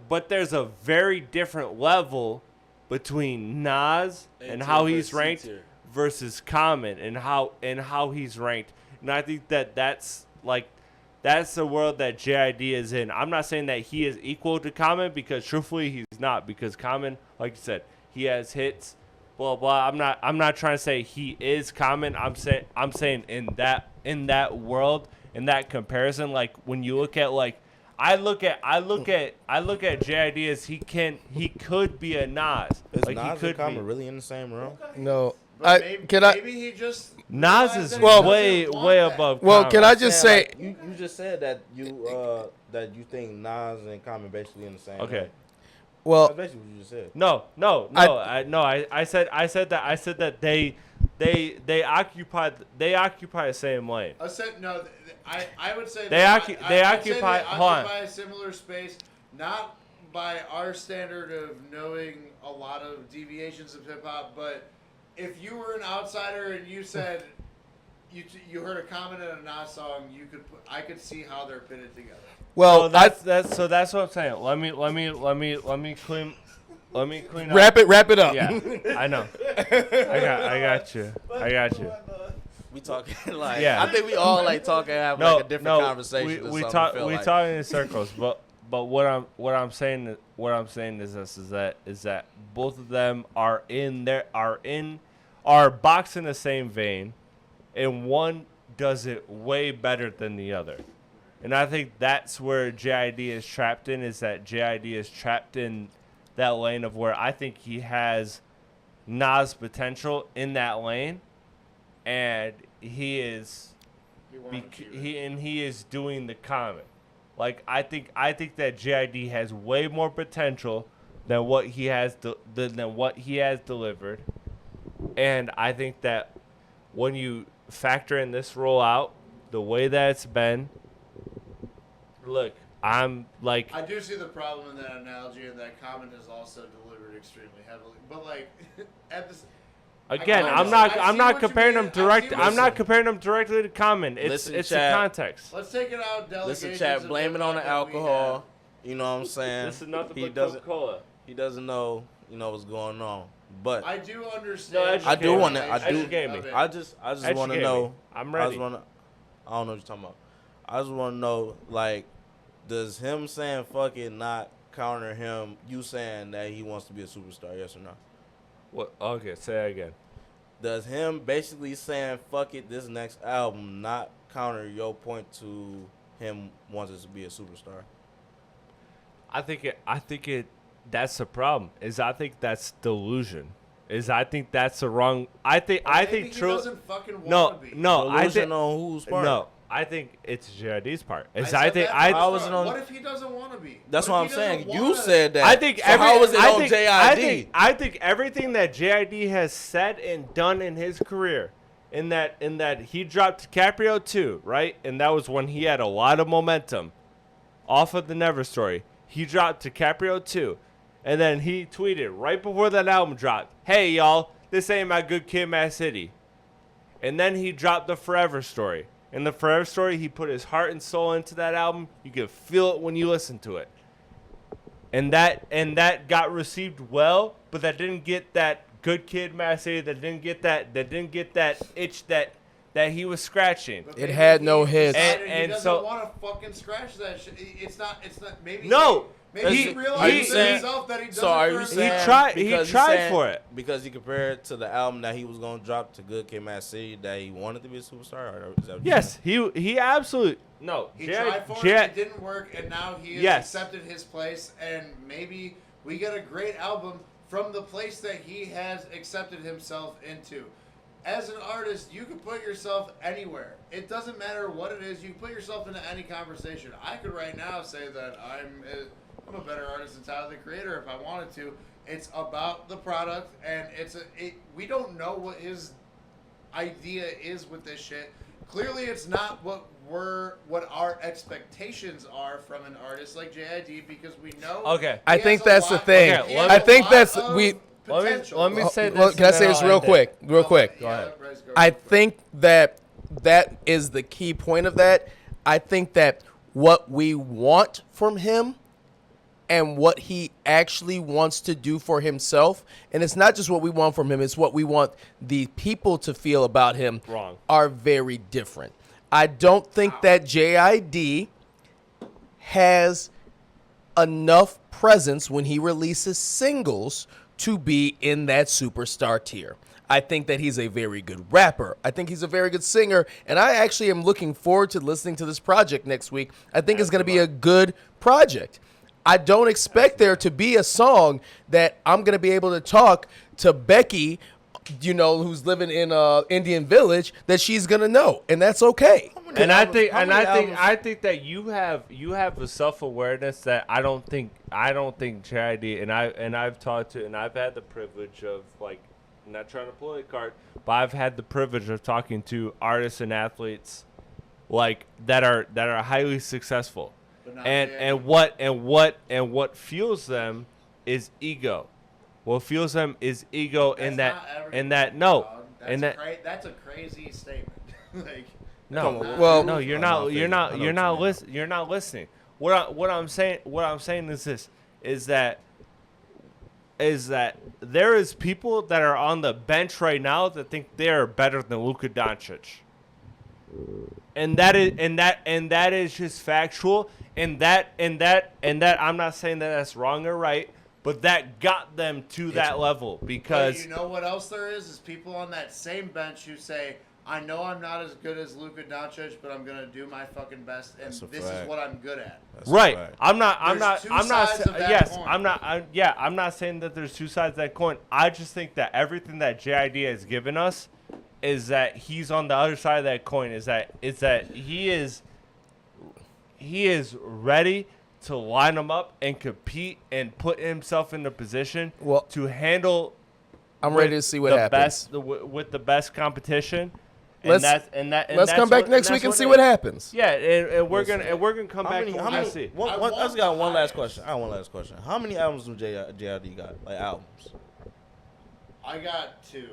[SPEAKER 1] But there's a very different level between Nas and how he's ranked versus Common and how he's ranked. And I think that's the world that JID is in. I'm not saying that he is equal to Common, because truthfully he's not, because Common, like you said, he has hits, blah blah. I'm not trying to say he is Common. I'm saying in that world, in that comparison, like when you look at like I look at JID as he could be a Nas.
[SPEAKER 3] Is
[SPEAKER 1] like
[SPEAKER 3] Nas
[SPEAKER 1] he could
[SPEAKER 3] and Common
[SPEAKER 1] be.
[SPEAKER 3] really in the same room?
[SPEAKER 4] No.
[SPEAKER 2] But maybe he just
[SPEAKER 1] Nas is way above.
[SPEAKER 4] Well,
[SPEAKER 1] Common.
[SPEAKER 4] can I just say?
[SPEAKER 3] Like, you just said that you think Nas and Common basically in the same.
[SPEAKER 1] Okay.
[SPEAKER 3] room.
[SPEAKER 4] Well,
[SPEAKER 3] That's basically what you just said.
[SPEAKER 1] No. I said that they occupy the same lane.
[SPEAKER 2] I said no. I would say
[SPEAKER 1] They
[SPEAKER 2] I'd
[SPEAKER 1] occupy-
[SPEAKER 2] say
[SPEAKER 1] they
[SPEAKER 2] they
[SPEAKER 1] occupy- hold on.
[SPEAKER 2] occupy a similar space, not by our standard of knowing a lot of deviations of hip hop, but if you were an outsider and you said you heard a comment in a Nas song, I could see how they're pitted together.
[SPEAKER 4] well,
[SPEAKER 1] that's what I'm saying. Let me clean up.
[SPEAKER 4] wrap it up.
[SPEAKER 1] Yeah, I know. I got you.
[SPEAKER 3] We talking like
[SPEAKER 1] Yeah.
[SPEAKER 3] I think we all like talking have
[SPEAKER 1] No,
[SPEAKER 3] like a different conversation.
[SPEAKER 1] We
[SPEAKER 3] or
[SPEAKER 1] talk
[SPEAKER 3] something,
[SPEAKER 1] we
[SPEAKER 3] like.
[SPEAKER 1] talking in circles, but what I'm saying is this is that both of them are boxed in the same vein, and one does it way better than the other. And I think that's where JID is trapped in, is that JID is trapped in that lane of where I think he has Nas potential in that lane, and he is doing the Common. Like I think that JID has way more potential than what he has delivered, and I think that when you factor in this rollout, the way that it's been, look, I'm like,
[SPEAKER 2] I do see the problem in that analogy, and that Common is also delivered extremely heavily. But like at this.
[SPEAKER 1] again,
[SPEAKER 2] I
[SPEAKER 1] I'm
[SPEAKER 2] see
[SPEAKER 1] not
[SPEAKER 2] what
[SPEAKER 1] comparing
[SPEAKER 2] you
[SPEAKER 1] them
[SPEAKER 2] mean.
[SPEAKER 1] direct.
[SPEAKER 2] I see what
[SPEAKER 1] I'm not comparing them directly to Common. It's
[SPEAKER 3] Listen,
[SPEAKER 1] the
[SPEAKER 3] chat.
[SPEAKER 1] context.
[SPEAKER 2] Let's take it out.
[SPEAKER 3] Listen, chat, blame it on the alcohol. You know what I'm saying?
[SPEAKER 1] This is nothing
[SPEAKER 3] He
[SPEAKER 1] but
[SPEAKER 3] doesn't.
[SPEAKER 1] Coca-Cola.
[SPEAKER 3] He doesn't know. What's going on. But
[SPEAKER 2] I do understand.
[SPEAKER 1] No,
[SPEAKER 3] I do want to. I do.
[SPEAKER 1] Educate me.
[SPEAKER 3] I just want to
[SPEAKER 1] Educate
[SPEAKER 3] know.
[SPEAKER 1] me. I'm
[SPEAKER 3] I
[SPEAKER 1] ready.
[SPEAKER 3] just want to. I don't know what you're talking about. I just want to know, like, does him saying "fuck it" not counter him? You saying that he wants to be a superstar? Yes or no?
[SPEAKER 1] What? Okay, say that again.
[SPEAKER 3] Does him basically saying "fuck it" this next album not counter your point to him wanting to be a superstar?
[SPEAKER 1] I think it. That's the problem. I think that's delusion. I think that's the wrong. I think
[SPEAKER 2] He
[SPEAKER 1] true.
[SPEAKER 2] doesn't fucking want
[SPEAKER 1] No,
[SPEAKER 2] to be.
[SPEAKER 1] no. I
[SPEAKER 3] Delusion
[SPEAKER 1] think
[SPEAKER 3] on whose part?
[SPEAKER 1] no. I think it's JID's part.
[SPEAKER 2] I
[SPEAKER 1] I
[SPEAKER 2] said
[SPEAKER 1] think
[SPEAKER 2] that
[SPEAKER 1] I.
[SPEAKER 2] from the
[SPEAKER 3] How was
[SPEAKER 2] start.
[SPEAKER 3] it on-
[SPEAKER 2] What if he doesn't want to be?
[SPEAKER 3] That's what I'm
[SPEAKER 2] if he doesn't
[SPEAKER 3] saying. You
[SPEAKER 2] wanna-
[SPEAKER 3] said that.
[SPEAKER 1] I think
[SPEAKER 3] so how was it on JID?
[SPEAKER 1] I think everything that JID has said and done in his career, in that he dropped DiCaprio too, right? And that was when he had a lot of momentum. off of the Never Story. He dropped DiCaprio 2. And then he tweeted right before that album dropped, "Hey, y'all, this ain't my Good Kid, Mad City." And then he dropped the Forever Story. In the Forever Story, he put his heart and soul into that album. You can feel it when you listen to it. And that got received well, but that didn't get that Good Kid, Mad City. That didn't get that itch that he was scratching.
[SPEAKER 2] But
[SPEAKER 4] It
[SPEAKER 2] maybe
[SPEAKER 4] had
[SPEAKER 2] he
[SPEAKER 4] no hits.
[SPEAKER 2] decided
[SPEAKER 1] And
[SPEAKER 2] he doesn't
[SPEAKER 1] so-
[SPEAKER 2] want to fucking scratch that shit. It's not. Maybe.
[SPEAKER 1] No.
[SPEAKER 2] Maybe
[SPEAKER 1] He-
[SPEAKER 2] he
[SPEAKER 3] Are
[SPEAKER 2] realizes
[SPEAKER 3] you
[SPEAKER 2] in
[SPEAKER 3] saying-
[SPEAKER 2] himself that he doesn't.
[SPEAKER 3] So are you
[SPEAKER 2] for
[SPEAKER 3] saying
[SPEAKER 2] himself.
[SPEAKER 1] He
[SPEAKER 3] because
[SPEAKER 1] tried
[SPEAKER 3] saying-
[SPEAKER 1] for it.
[SPEAKER 3] because he compared to the album that he was gonna drop to Good Kid, Mad City that he wanted to be a superstar? Or is that what
[SPEAKER 1] Yes, he absolutely no.
[SPEAKER 2] He
[SPEAKER 1] J-
[SPEAKER 2] tried for
[SPEAKER 1] J-
[SPEAKER 2] it, it didn't work, and now he has
[SPEAKER 1] Yes.
[SPEAKER 2] accepted his place, and maybe we get a great album from the place that he has accepted himself into. As an artist, you can put yourself anywhere. It doesn't matter what it is. You can put yourself into any conversation. I could right now say that I'm a better artist and Tyler the Creator if I wanted to. It's about the product, and we don't know what his idea is with this shit. Clearly, it's not what our expectations are from an artist like JID, because we know.
[SPEAKER 1] Okay.
[SPEAKER 4] I
[SPEAKER 2] he
[SPEAKER 4] think
[SPEAKER 2] has a
[SPEAKER 4] that's the
[SPEAKER 2] lot-
[SPEAKER 4] thing.
[SPEAKER 2] he has
[SPEAKER 4] I
[SPEAKER 2] a
[SPEAKER 4] think
[SPEAKER 2] lot
[SPEAKER 4] that's
[SPEAKER 2] of
[SPEAKER 4] we.
[SPEAKER 2] potential.
[SPEAKER 1] Let me say this.
[SPEAKER 4] Well, can I
[SPEAKER 1] and
[SPEAKER 4] say
[SPEAKER 1] then
[SPEAKER 4] this
[SPEAKER 1] I'll
[SPEAKER 4] real
[SPEAKER 1] end it.
[SPEAKER 4] quick? Real quick.
[SPEAKER 2] Yeah, let Bryce go
[SPEAKER 4] I
[SPEAKER 2] real quick.
[SPEAKER 4] think that is the key point of that. I think that what we want from him and what he actually wants to do for himself, and it's not just what we want from him, it's what we want the people to feel about him,
[SPEAKER 1] Wrong.
[SPEAKER 4] are very different. I don't think that JID has enough presence when he releases singles to be in that superstar tier. I think that he's a very good rapper. I think he's a very good singer. And I actually am looking forward to listening to this project next week. I think it's going to be a good project. I don't expect there to be a song that I'm going to be able to talk to Becky, who's living in Indian Village, that she's going to know. And that's okay.
[SPEAKER 1] And I think that you have a self-awareness that I don't think JID and I've talked to, and I've had the privilege of, like, I'm not trying to play a card, but I've had the privilege of talking to artists and athletes like that are highly successful.
[SPEAKER 2] But not
[SPEAKER 1] And
[SPEAKER 2] JID.
[SPEAKER 1] what fuels them is ego. What fuels them is ego in
[SPEAKER 2] That's
[SPEAKER 1] that
[SPEAKER 2] not everything,
[SPEAKER 1] in that no.
[SPEAKER 2] dog.
[SPEAKER 1] And that
[SPEAKER 2] That's a crazy statement. Like,
[SPEAKER 1] no.
[SPEAKER 3] Come on,
[SPEAKER 4] well-
[SPEAKER 1] no, you're not
[SPEAKER 3] I know what you
[SPEAKER 1] you're not listening. What I'm saying is this is that there is people that are on the bench right now that think they are better than Luka Doncic. And that is just factual, and that I'm not saying that that's wrong or right, but that got them to that level
[SPEAKER 2] but
[SPEAKER 1] because
[SPEAKER 2] you know what else there is people on that same bench who say, I know I'm not as good as Luka Doncic, but I'm gonna do my fucking best, and
[SPEAKER 3] That's a
[SPEAKER 2] this is
[SPEAKER 3] fact.
[SPEAKER 2] what I'm good at.
[SPEAKER 3] That's a
[SPEAKER 1] right.
[SPEAKER 3] fact.
[SPEAKER 1] I'm not
[SPEAKER 2] There's two sides of that
[SPEAKER 1] yes,
[SPEAKER 2] coin.
[SPEAKER 1] I'm not saying that there's two sides of that coin. I just think that everything that JID has given us is that he's on the other side of that coin, is that he is ready to line them up and compete and put himself in the position to handle
[SPEAKER 4] I'm ready to see what happens.
[SPEAKER 1] with the best competition.
[SPEAKER 4] Let's come back next week and see what happens.
[SPEAKER 1] Yeah, and we're gonna come back and we're
[SPEAKER 3] How
[SPEAKER 1] gonna
[SPEAKER 3] many?
[SPEAKER 1] see.
[SPEAKER 3] I just got one last question. I got one last question. How many albums do JID got? Like albums?
[SPEAKER 2] I got two.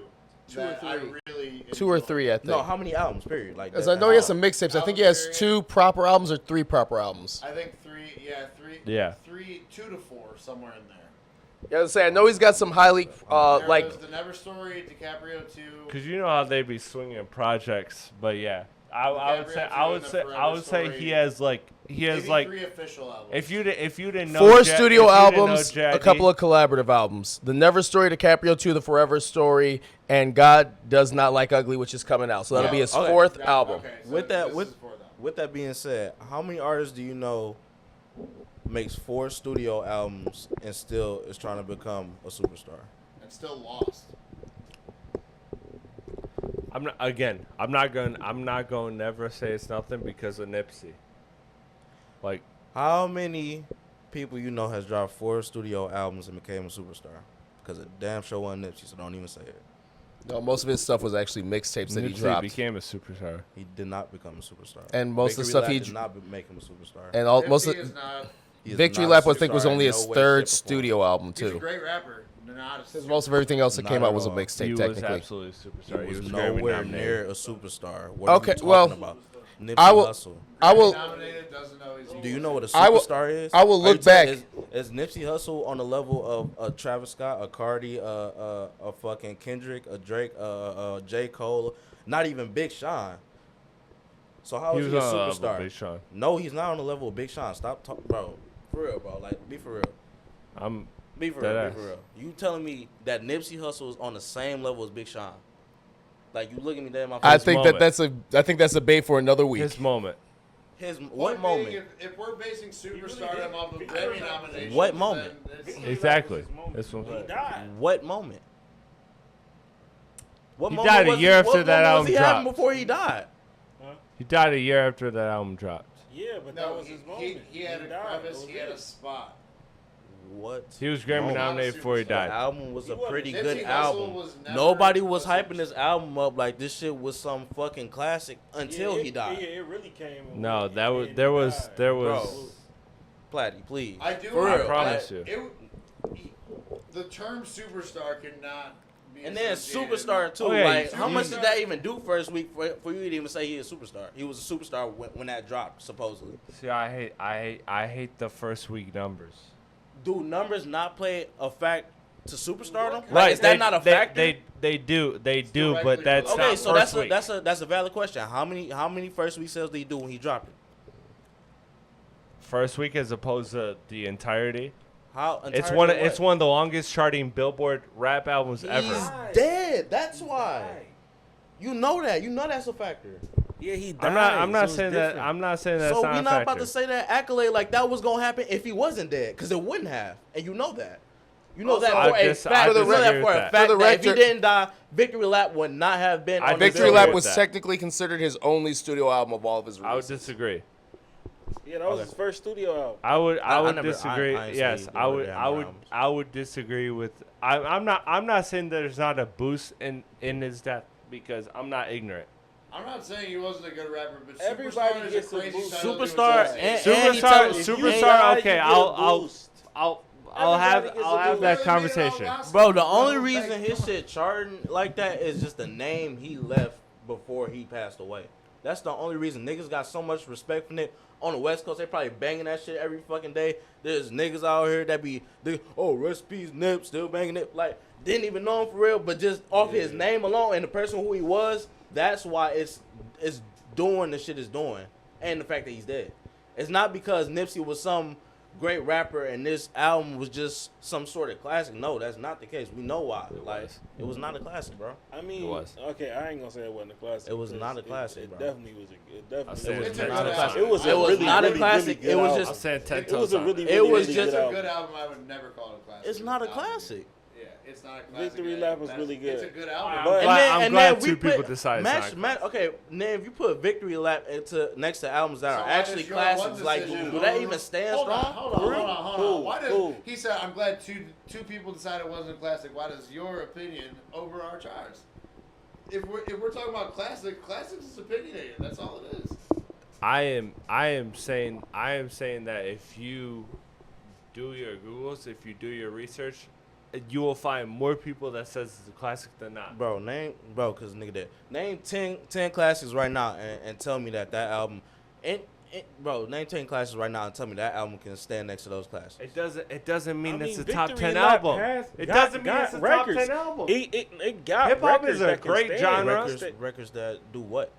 [SPEAKER 5] Two or
[SPEAKER 2] that I
[SPEAKER 5] three.
[SPEAKER 2] really
[SPEAKER 4] 2 or
[SPEAKER 2] enjoy.
[SPEAKER 4] 3, I think.
[SPEAKER 3] No, how many albums? Period. Like
[SPEAKER 4] Because
[SPEAKER 3] that-
[SPEAKER 4] I know he has some mixtapes. I think he has
[SPEAKER 2] Album
[SPEAKER 4] 2 proper albums or 3 proper albums.
[SPEAKER 2] I think three. Yeah, three.
[SPEAKER 1] Yeah.
[SPEAKER 2] 2 to 4, somewhere in there.
[SPEAKER 4] Yeah, I was saying, I know he's got some highly,
[SPEAKER 2] There
[SPEAKER 4] like,
[SPEAKER 2] was the Never Story, DiCaprio 2.
[SPEAKER 1] Cause you know how they be swinging projects, but yeah, I would say he has
[SPEAKER 2] Maybe
[SPEAKER 1] like
[SPEAKER 2] 3 official albums.
[SPEAKER 1] if you didn't know
[SPEAKER 4] 4
[SPEAKER 1] J-
[SPEAKER 4] studio
[SPEAKER 1] if you didn't know
[SPEAKER 4] albums, a
[SPEAKER 1] JID,
[SPEAKER 4] couple of collaborative albums. The Never Story, DiCaprio 2, The Forever Story, and God Does Not Like Ugly, which is coming out. So that'll be his
[SPEAKER 3] Okay.
[SPEAKER 4] 4th
[SPEAKER 2] Yeah,
[SPEAKER 4] album.
[SPEAKER 2] Okay, so
[SPEAKER 3] With that,
[SPEAKER 2] this is for them.
[SPEAKER 3] with that being said, how many artists do you know makes 4 studio albums and still is trying to become a superstar?
[SPEAKER 2] And still lost.
[SPEAKER 1] I'm not going to never say it's nothing because of Nipsey. Like
[SPEAKER 3] How many people you know has dropped 4 studio albums and became a superstar? Because it damn sure wasn't Nipsey, so don't even say it.
[SPEAKER 4] No, most of his stuff was actually mixtapes that he
[SPEAKER 1] Nipsey
[SPEAKER 4] dropped.
[SPEAKER 1] became a superstar.
[SPEAKER 3] He did not become a superstar.
[SPEAKER 4] And most of the
[SPEAKER 3] Victory
[SPEAKER 4] stuff
[SPEAKER 3] Lap
[SPEAKER 4] he
[SPEAKER 3] did not make him a superstar.
[SPEAKER 4] and all most
[SPEAKER 2] Nipsey
[SPEAKER 4] of
[SPEAKER 2] is not.
[SPEAKER 3] He is
[SPEAKER 4] Victory
[SPEAKER 3] not
[SPEAKER 4] Lap
[SPEAKER 3] a
[SPEAKER 4] I think was
[SPEAKER 3] superstar
[SPEAKER 4] only
[SPEAKER 3] in
[SPEAKER 4] his
[SPEAKER 3] no way,
[SPEAKER 4] third
[SPEAKER 3] shape, or form.
[SPEAKER 4] studio album
[SPEAKER 2] He's a
[SPEAKER 4] too.
[SPEAKER 2] great rapper. Not a
[SPEAKER 4] Because most of everything else that
[SPEAKER 3] Not
[SPEAKER 4] came
[SPEAKER 3] at
[SPEAKER 4] out was a
[SPEAKER 3] all.
[SPEAKER 1] He
[SPEAKER 4] mixtape
[SPEAKER 1] was
[SPEAKER 4] technically.
[SPEAKER 1] absolutely a superstar.
[SPEAKER 3] He was
[SPEAKER 1] Grammy
[SPEAKER 3] nowhere
[SPEAKER 1] nominated.
[SPEAKER 3] near a superstar. What are
[SPEAKER 4] Okay,
[SPEAKER 3] you talking
[SPEAKER 4] well,
[SPEAKER 3] about? Nipsey
[SPEAKER 4] I will-
[SPEAKER 3] Hussle.
[SPEAKER 4] I will
[SPEAKER 2] Nominated, doesn't know he's
[SPEAKER 3] Do you know what a
[SPEAKER 4] I will-
[SPEAKER 3] superstar is?
[SPEAKER 4] I will
[SPEAKER 3] Are you
[SPEAKER 4] look back.
[SPEAKER 3] Is Nipsey Hussle on the level of a Travis Scott, a Cardi, a fucking Kendrick, a Drake, J. Cole, not even Big Sean? So how is he a
[SPEAKER 1] on the level of
[SPEAKER 3] superstar?
[SPEAKER 1] Big Sean.
[SPEAKER 3] No, he's not on the level of Big Sean. Stop talking, bro. For real, bro. Like, be for real. Be for real.
[SPEAKER 1] Deadass.
[SPEAKER 3] Be for real. You telling me that Nipsey Hussle is on the same level as Big Sean? Like, you looking me dead in my face?
[SPEAKER 4] I think
[SPEAKER 1] moment.
[SPEAKER 4] I think that's a bait for another week.
[SPEAKER 1] His moment.
[SPEAKER 3] What moment?
[SPEAKER 2] If we're basing superstardom off of Grammy nominations,
[SPEAKER 3] What moment?
[SPEAKER 2] then it's-
[SPEAKER 1] Exactly. That's what I'm
[SPEAKER 5] He
[SPEAKER 1] saying.
[SPEAKER 5] died.
[SPEAKER 3] What moment? What
[SPEAKER 1] He
[SPEAKER 3] moment
[SPEAKER 1] died a
[SPEAKER 3] was
[SPEAKER 1] year after
[SPEAKER 3] what
[SPEAKER 1] that
[SPEAKER 3] moment
[SPEAKER 1] album
[SPEAKER 3] was he having
[SPEAKER 1] dropped.
[SPEAKER 3] before he died?
[SPEAKER 1] He died a year after that album dropped.
[SPEAKER 5] Yeah, but that
[SPEAKER 2] No,
[SPEAKER 5] was his moment.
[SPEAKER 2] he had a
[SPEAKER 5] died.
[SPEAKER 2] crevice,
[SPEAKER 5] That
[SPEAKER 2] he had a
[SPEAKER 5] was it.
[SPEAKER 2] spot.
[SPEAKER 3] What?
[SPEAKER 1] He was Grammy
[SPEAKER 3] moment?
[SPEAKER 1] nominated before he
[SPEAKER 3] The
[SPEAKER 1] died.
[SPEAKER 3] album was a
[SPEAKER 5] wasn't-
[SPEAKER 3] pretty
[SPEAKER 2] Nipsey
[SPEAKER 3] good
[SPEAKER 2] Hussle
[SPEAKER 3] album.
[SPEAKER 2] was never
[SPEAKER 3] Nobody was
[SPEAKER 2] close.
[SPEAKER 3] hyping this album up like this shit was some fucking classic until
[SPEAKER 5] Yeah,
[SPEAKER 3] he died.
[SPEAKER 5] Yeah, it really came.
[SPEAKER 1] No,
[SPEAKER 5] when
[SPEAKER 1] that
[SPEAKER 5] he
[SPEAKER 1] was
[SPEAKER 5] died.
[SPEAKER 1] there was
[SPEAKER 3] Bro. Platty, please.
[SPEAKER 2] I do.
[SPEAKER 3] For
[SPEAKER 1] I
[SPEAKER 3] real.
[SPEAKER 1] promise you.
[SPEAKER 2] The term superstar cannot be.
[SPEAKER 3] And then
[SPEAKER 2] associated-
[SPEAKER 3] superstar too.
[SPEAKER 1] Oh, yeah,
[SPEAKER 3] like,
[SPEAKER 1] you-
[SPEAKER 3] how much
[SPEAKER 2] superstar-
[SPEAKER 3] did that even do first week for you to even say he is a superstar? He was a superstar when that dropped, supposedly.
[SPEAKER 1] See, I hate the first week numbers.
[SPEAKER 3] Do numbers not play a fact to superstardom? Like,
[SPEAKER 1] Right?
[SPEAKER 3] is that not a factor?
[SPEAKER 1] They do,
[SPEAKER 2] directly
[SPEAKER 1] but that's
[SPEAKER 2] related.
[SPEAKER 3] okay,
[SPEAKER 1] not
[SPEAKER 3] so
[SPEAKER 1] first week.
[SPEAKER 3] that's a valid question. How many first week sales did he do when he dropped it?
[SPEAKER 1] First week as opposed to the entirety. It's
[SPEAKER 3] entirely
[SPEAKER 1] one
[SPEAKER 3] what?
[SPEAKER 1] it's one of the longest charting Billboard rap albums
[SPEAKER 3] He's
[SPEAKER 1] ever.
[SPEAKER 3] dead. That's why. You know that. You know that's a factor.
[SPEAKER 5] Yeah, he died.
[SPEAKER 1] I'm not
[SPEAKER 5] so it's
[SPEAKER 1] saying that.
[SPEAKER 5] different.
[SPEAKER 1] I'm not saying that's
[SPEAKER 3] So
[SPEAKER 1] not
[SPEAKER 3] we're
[SPEAKER 1] a
[SPEAKER 3] not
[SPEAKER 1] factor.
[SPEAKER 3] about to say that accolade like that was gonna happen if he wasn't dead, because it wouldn't have, and you know that. You know that
[SPEAKER 1] I
[SPEAKER 3] for a
[SPEAKER 1] dis-
[SPEAKER 3] fact.
[SPEAKER 1] I
[SPEAKER 3] You know
[SPEAKER 1] disagree
[SPEAKER 3] that
[SPEAKER 1] with
[SPEAKER 3] for a
[SPEAKER 1] that.
[SPEAKER 3] fact
[SPEAKER 4] For the
[SPEAKER 3] that if he
[SPEAKER 4] record-
[SPEAKER 3] didn't die, Victory Lap would not have been
[SPEAKER 1] I
[SPEAKER 3] on the
[SPEAKER 1] disagree
[SPEAKER 4] Victory
[SPEAKER 3] Billboard.
[SPEAKER 4] Lap
[SPEAKER 1] with
[SPEAKER 4] was
[SPEAKER 1] that.
[SPEAKER 4] technically considered his only studio album of all of his
[SPEAKER 1] I would
[SPEAKER 4] releases.
[SPEAKER 1] disagree.
[SPEAKER 5] Yeah, that was his first studio album.
[SPEAKER 1] I would
[SPEAKER 3] never-
[SPEAKER 1] disagree.
[SPEAKER 3] I ain't
[SPEAKER 1] Yes,
[SPEAKER 3] say
[SPEAKER 1] I
[SPEAKER 3] no
[SPEAKER 1] would
[SPEAKER 3] damn
[SPEAKER 1] I would
[SPEAKER 3] albums.
[SPEAKER 1] I would disagree with. I'm not saying there's not a boost in his death because I'm not ignorant.
[SPEAKER 2] I'm not saying he wasn't a good rapper, but
[SPEAKER 5] Everybody
[SPEAKER 2] superstar is
[SPEAKER 5] gets
[SPEAKER 2] a
[SPEAKER 5] a
[SPEAKER 2] crazy
[SPEAKER 5] boost.
[SPEAKER 2] title to
[SPEAKER 3] Superstar
[SPEAKER 2] associate.
[SPEAKER 3] and he tell me-
[SPEAKER 1] Superstar. Okay, I'll have
[SPEAKER 5] Everybody gets a
[SPEAKER 1] that
[SPEAKER 2] Really
[SPEAKER 1] conversation.
[SPEAKER 2] made it all gospel,
[SPEAKER 3] Bro, the only
[SPEAKER 2] Like,
[SPEAKER 3] reason his
[SPEAKER 2] come on.
[SPEAKER 3] shit charting like that is just the name he left before he passed away. That's the only reason. Niggas got so much respect for it. On the West Coast, they probably banging that shit every fucking day. There's niggas out here that be, recipes, Nip, still banging it. Like, didn't even know him for real, but just off his name alone and the person who he was, that's why it's doing the shit it's doing. And the fact that he's dead. It's not because Nipsey was some great rapper and this album was just some sort of classic. No, that's not the case. We know why. It was not a classic, bro.
[SPEAKER 5] I mean,
[SPEAKER 1] It was.
[SPEAKER 5] okay, I ain't gonna say it wasn't a classic.
[SPEAKER 3] It was
[SPEAKER 5] because
[SPEAKER 3] not a classic,
[SPEAKER 5] It
[SPEAKER 3] bro.
[SPEAKER 5] definitely was. It
[SPEAKER 1] I'll say
[SPEAKER 5] definitely
[SPEAKER 1] it's
[SPEAKER 5] was.
[SPEAKER 2] a
[SPEAKER 1] not
[SPEAKER 2] good
[SPEAKER 1] a classic.
[SPEAKER 2] album.
[SPEAKER 5] It was.
[SPEAKER 3] It was
[SPEAKER 5] really,
[SPEAKER 3] not a
[SPEAKER 5] really,
[SPEAKER 3] classic.
[SPEAKER 5] Really
[SPEAKER 3] It was
[SPEAKER 5] good
[SPEAKER 3] just-
[SPEAKER 1] I'm saying 10
[SPEAKER 5] album. It was a
[SPEAKER 1] toes
[SPEAKER 5] really,
[SPEAKER 1] on it.
[SPEAKER 3] It
[SPEAKER 5] really,
[SPEAKER 3] was
[SPEAKER 5] really
[SPEAKER 3] just-
[SPEAKER 2] It's
[SPEAKER 5] good
[SPEAKER 2] a
[SPEAKER 5] album.
[SPEAKER 2] good album. I would never call it a classic.
[SPEAKER 3] It's not a
[SPEAKER 2] Album.
[SPEAKER 3] classic.
[SPEAKER 2] Yeah, it's not a classic.
[SPEAKER 5] Victory
[SPEAKER 2] Yeah,
[SPEAKER 5] Lap was really good.
[SPEAKER 2] It's a good album.
[SPEAKER 1] I'm
[SPEAKER 5] But-
[SPEAKER 1] glad,
[SPEAKER 3] and
[SPEAKER 1] I'm
[SPEAKER 3] then
[SPEAKER 1] glad
[SPEAKER 3] we
[SPEAKER 1] two people
[SPEAKER 3] put-
[SPEAKER 1] decided it's not.
[SPEAKER 3] Okay, now if you put Victory Lap next to albums that
[SPEAKER 2] So
[SPEAKER 3] are
[SPEAKER 2] why
[SPEAKER 3] actually
[SPEAKER 2] does your one
[SPEAKER 3] classics, like,
[SPEAKER 2] decision
[SPEAKER 3] do that
[SPEAKER 2] over-
[SPEAKER 3] even stand
[SPEAKER 2] Hold on,
[SPEAKER 3] strong?
[SPEAKER 2] hold on.
[SPEAKER 5] Cool,
[SPEAKER 2] Why does
[SPEAKER 5] cool.
[SPEAKER 2] he said? I'm glad two people decided it wasn't a classic. Why does your opinion over our charts? If we're talking about classics is opinionated. That's all it is.
[SPEAKER 1] I am saying that if you do your Googles, if you do your research, you will find more people that says it's a classic than not.
[SPEAKER 3] Bro, cause nigga dead. Name 10 classics right now and tell me that album, bro, name 10 classics right now and tell me that album can stand next to those classics.
[SPEAKER 1] It doesn't mean
[SPEAKER 5] I
[SPEAKER 1] it's
[SPEAKER 5] mean,
[SPEAKER 1] a top
[SPEAKER 5] Victory
[SPEAKER 1] 10
[SPEAKER 5] Lap
[SPEAKER 1] album.
[SPEAKER 5] has-
[SPEAKER 1] It
[SPEAKER 5] got-
[SPEAKER 1] doesn't mean
[SPEAKER 5] got
[SPEAKER 1] it's a
[SPEAKER 5] records.
[SPEAKER 1] top 10 album.
[SPEAKER 5] It got
[SPEAKER 1] Hip-hop
[SPEAKER 5] records
[SPEAKER 1] is a
[SPEAKER 5] that can
[SPEAKER 1] great
[SPEAKER 5] stand.
[SPEAKER 1] genre.
[SPEAKER 3] Records that do what?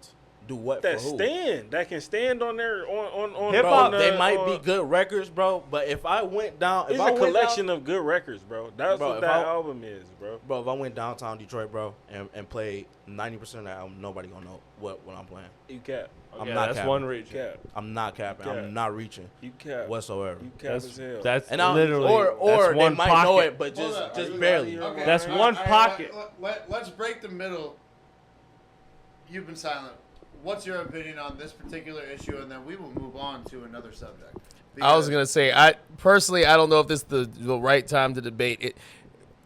[SPEAKER 3] Do what
[SPEAKER 5] That
[SPEAKER 3] for who?
[SPEAKER 5] stand. That can stand on there on
[SPEAKER 1] Hip-hop,
[SPEAKER 3] Bro, they might be good records, bro. But if I went down,
[SPEAKER 5] It's a collection of good records, bro. That's
[SPEAKER 3] Bro,
[SPEAKER 5] what
[SPEAKER 3] if
[SPEAKER 5] that
[SPEAKER 3] I-
[SPEAKER 5] album is, bro.
[SPEAKER 3] bro, if I went downtown Detroit, bro, and played 90% of that album, nobody gonna know what I'm playing.
[SPEAKER 5] You cap.
[SPEAKER 3] I'm
[SPEAKER 1] Yeah,
[SPEAKER 3] not
[SPEAKER 1] that's
[SPEAKER 3] capping.
[SPEAKER 1] one
[SPEAKER 5] You
[SPEAKER 1] region.
[SPEAKER 5] cap.
[SPEAKER 3] I'm not capping.
[SPEAKER 5] Yeah.
[SPEAKER 3] I'm not reaching
[SPEAKER 5] You cap.
[SPEAKER 3] whatsoever.
[SPEAKER 5] You cap as hell.
[SPEAKER 1] That's
[SPEAKER 3] And I,
[SPEAKER 1] literally
[SPEAKER 3] or
[SPEAKER 1] that's
[SPEAKER 3] they
[SPEAKER 1] one
[SPEAKER 3] might
[SPEAKER 1] pocket.
[SPEAKER 3] know it, but
[SPEAKER 2] Hold up,
[SPEAKER 3] just
[SPEAKER 2] are you
[SPEAKER 3] barely.
[SPEAKER 5] lying?
[SPEAKER 2] Okay,
[SPEAKER 1] That's one pocket.
[SPEAKER 2] Let's break the middle. You've been silent. What's your opinion on this particular issue, and then we will move on to another subject.
[SPEAKER 4] I was gonna say, I don't know if this is the right time to debate it.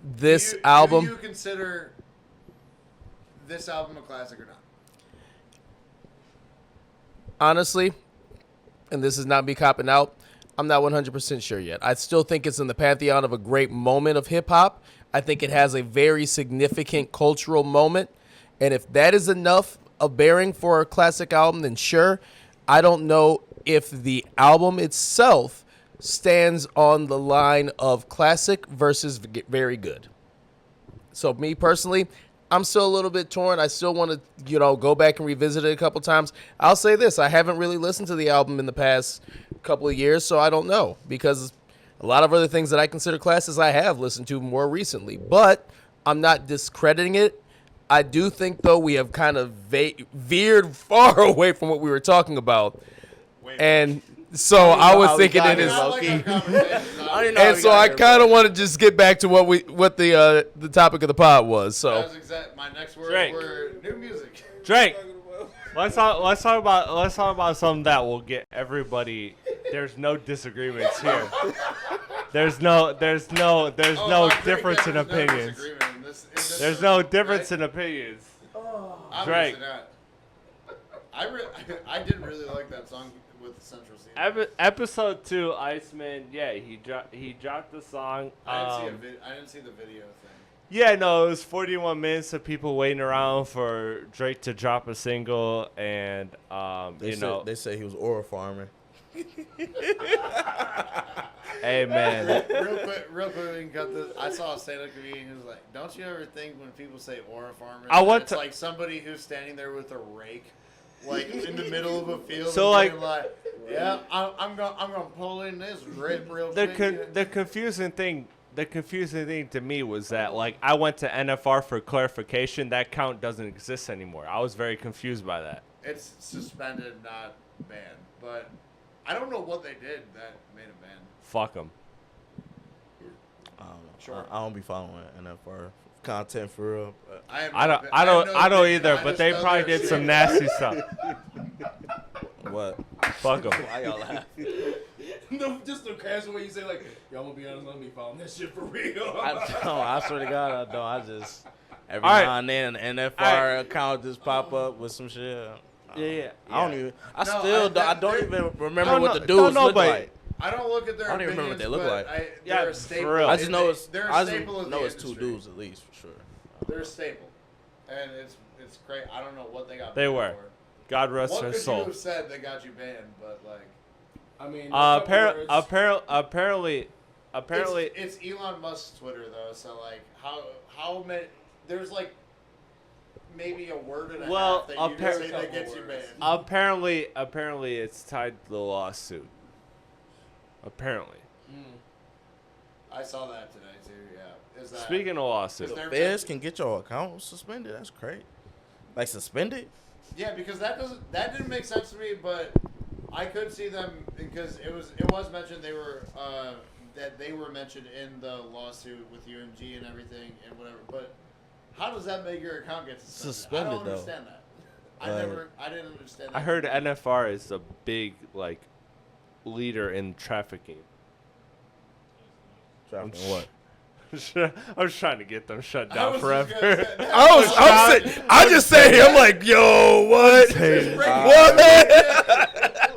[SPEAKER 4] This album,
[SPEAKER 2] Do you consider this album a classic or not?
[SPEAKER 4] Honestly, and this is not me copping out, I'm not 100% sure yet. I still think it's in the pantheon of a great moment of hip-hop. I think it has a very significant cultural moment. And if that is enough of bearing for a classic album, then sure. I don't know if the album itself stands on the line of classic versus very good. So me personally, I'm still a little bit torn. I still want to, go back and revisit it a couple times. I'll say this. I haven't really listened to the album in the past couple of years, so I don't know. Because a lot of other things that I consider classics I have listened to more recently. But I'm not discrediting it. I do think, though, we have kind of veered far away from what we were talking about. And so I was thinking it is. And so I kind of want to just get back to what the topic of the pod was. So
[SPEAKER 2] That was my next words were new music.
[SPEAKER 1] Drake. Let's talk about something that will get everybody. There's no disagreements here. There's no difference in opinions. There's no difference in opinions. Drake.
[SPEAKER 2] I did really like that song with Central Cee.
[SPEAKER 1] Episode 2, Iceman. Yeah, he dropped the song.
[SPEAKER 2] I didn't see the video thing.
[SPEAKER 1] Yeah, no, it was 41 minutes of people waiting around for Drake to drop a single, and
[SPEAKER 3] they say he was oil farming.
[SPEAKER 1] Hey man,
[SPEAKER 2] real quick, we can cut this. I saw a stand-up comedian who was like, "Don't you ever think when people say aura farmer, it's like somebody who's standing there with a rake, like in the middle of a field,
[SPEAKER 1] so
[SPEAKER 2] and like, yeah, I'm gonna pull in this rip real quick."
[SPEAKER 1] The confusing thing to me was that, like, I went to NFR for clarification. That count doesn't exist anymore. I was very confused by that.
[SPEAKER 2] It's suspended, not banned, but I don't know what they did that made it banned.
[SPEAKER 1] Fuck them.
[SPEAKER 3] I don't know. Sure. I don't be following NFR content for real.
[SPEAKER 1] I don't either. But they probably did some nasty stuff.
[SPEAKER 3] What?
[SPEAKER 1] Fuck them.
[SPEAKER 3] Why y'all laugh?
[SPEAKER 4] No, just the casual way you say, like, yo, I'm gonna be honest, let me following that shit for real.
[SPEAKER 3] I swear to God, I don't. I just every
[SPEAKER 1] All right.
[SPEAKER 3] now and then an NFR account just pop up with some shit.
[SPEAKER 1] Yeah.
[SPEAKER 3] I don't even remember what the dudes look like.
[SPEAKER 2] I don't look at their.
[SPEAKER 3] I don't even remember what they look like.
[SPEAKER 2] They're a staple.
[SPEAKER 1] for real.
[SPEAKER 3] I just know it's.
[SPEAKER 2] They're a
[SPEAKER 3] I
[SPEAKER 2] staple
[SPEAKER 3] just
[SPEAKER 2] of
[SPEAKER 3] know
[SPEAKER 2] the
[SPEAKER 3] it's two
[SPEAKER 2] industry.
[SPEAKER 3] dudes at least for sure.
[SPEAKER 2] They're a staple, and it's great. I don't know what they got.
[SPEAKER 1] They
[SPEAKER 2] banned
[SPEAKER 1] were.
[SPEAKER 2] For.
[SPEAKER 1] God rest
[SPEAKER 2] What
[SPEAKER 1] her
[SPEAKER 2] could you
[SPEAKER 1] soul.
[SPEAKER 2] have said that got you banned? But like,
[SPEAKER 4] I mean,
[SPEAKER 1] apparently,
[SPEAKER 2] it's Elon Musk's Twitter though. So like, how many? There's like maybe a word and a half that you can say that gets you banned.
[SPEAKER 1] apparently, it's tied to the lawsuit. Apparently.
[SPEAKER 2] I saw that today too. Yeah. Is that
[SPEAKER 1] Speaking of lawsuit,
[SPEAKER 2] there
[SPEAKER 3] Feds can get your account suspended. That's great. Like suspended?
[SPEAKER 2] Yeah, because that didn't make sense to me, but I could see them because it was mentioned they were that they were mentioned in the lawsuit with UMG and everything and whatever. But how does that make your account get suspended? I don't understand that. I didn't understand that.
[SPEAKER 1] I heard NFR is a big leader in trafficking.
[SPEAKER 3] Trafficking what?
[SPEAKER 1] I was trying to get them shut down forever.
[SPEAKER 4] I just said I'm like, yo, what? What?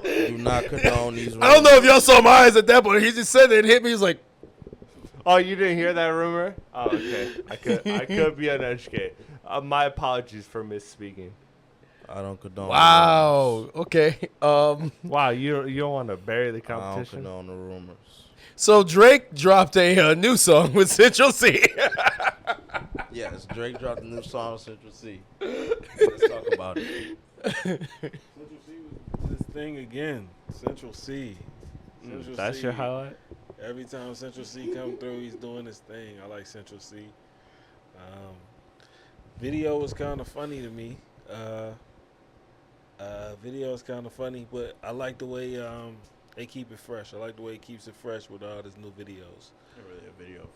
[SPEAKER 3] Do not condone these.
[SPEAKER 4] I don't know if y'all saw my eyes at that point. He just said it and hit me. He's like,
[SPEAKER 1] oh, you didn't hear that rumor? Oh, okay. I could be uneducated. My apologies for misspeaking.
[SPEAKER 3] I don't condone.
[SPEAKER 4] wow. Okay.
[SPEAKER 1] Wow, you don't want to bury the
[SPEAKER 3] I don't
[SPEAKER 1] competition?
[SPEAKER 3] condone the rumors.
[SPEAKER 4] So Drake dropped a new song with Central Cee.
[SPEAKER 3] Yes, Drake dropped a new song with Central Cee. Let's talk about it.
[SPEAKER 5] Central Cee was this thing again. Central Cee. Central
[SPEAKER 1] That's
[SPEAKER 5] Cee.
[SPEAKER 1] your highlight?
[SPEAKER 5] Every time Central Cee come through, he's doing his thing. I like Central Cee. Video was kind of funny to me. Video is kind of funny, but I like the way they keep it fresh. I like the way he keeps it fresh with all his new videos.
[SPEAKER 3] Not really a video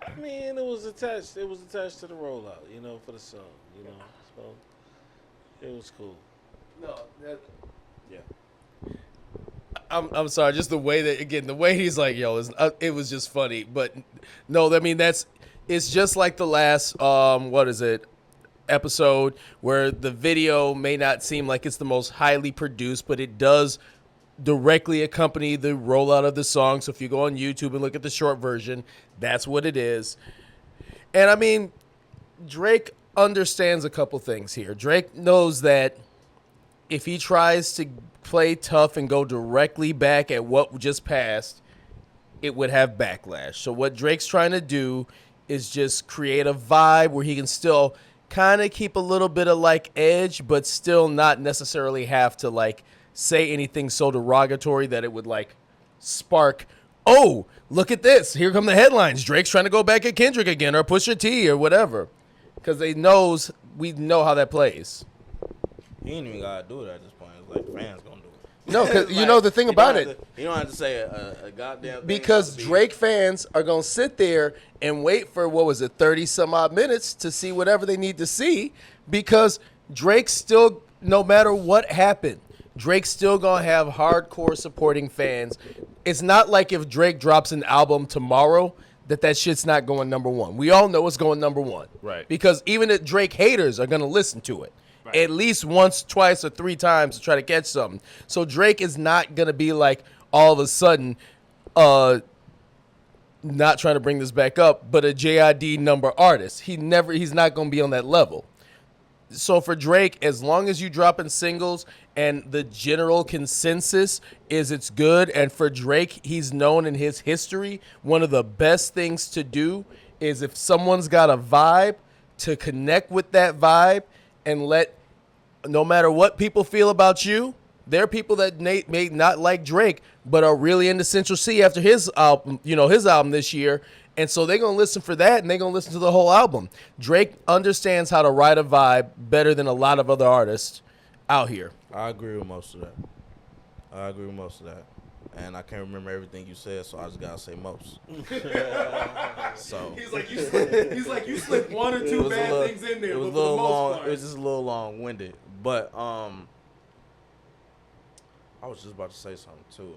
[SPEAKER 5] I mean, it was attached. It was attached to the rollout, for the song, So it was cool.
[SPEAKER 4] No,
[SPEAKER 3] Yeah.
[SPEAKER 4] I'm sorry. Just the way that the way he's like, yo, it was just funny. But no, I mean It's just like the last episode where the video may not seem like it's the most highly produced, but it does directly accompany the rollout of the song. So if you go on YouTube and look at the short version, that's what it is. And I mean, Drake understands a couple things here. Drake knows that if he tries to play tough and go directly back at what just passed, it would have backlash. So what Drake's trying to do is just create a vibe where he can still kind of keep a little bit of like edge, but still not necessarily have to like say anything so derogatory that it would like spark, oh, look at this, here come the headlines, Drake's trying to go back at Kendrick again or Pusha T or whatever, because we know how that plays.
[SPEAKER 3] He ain't even gotta do it at this point. It's like the fans gonna do it.
[SPEAKER 4] No, because you know the thing about it,
[SPEAKER 3] you don't have to say a goddamn thing.
[SPEAKER 4] because Drake fans are gonna sit there and wait for 30 some odd minutes to see whatever they need to see, because Drake still, no matter what happened, Drake's still gonna have hardcore supporting fans. It's not like if Drake drops an album tomorrow that shit's not going number one. We all know it's going number one.
[SPEAKER 1] Right.
[SPEAKER 4] Because even the Drake haters are gonna listen to it. Right. At least once, twice, or three times to try to catch something. So Drake is not gonna be like all of a sudden not trying to bring this back up, but a JID number artist. He's not gonna be on that level. So for Drake, as long as you drop in singles and the general consensus is it's good, and for Drake, he's known in his history, one of the best things to do is if someone's got a vibe, to connect with that vibe and let, no matter what people feel about you, there are people that may not like Drake, but are really into Central Cee after his album this year. And so they're going to listen for that, and they're going to listen to the whole album. Drake understands how to write a vibe better than a lot of other artists out here.
[SPEAKER 3] I agree with most of that. And I can't remember everything you said, so I just got to say most. So
[SPEAKER 4] He's like, you slipped one or two bad things in there,
[SPEAKER 3] it was
[SPEAKER 4] but for the most part.
[SPEAKER 3] It was just a little long-winded. But I was just about to say something, too.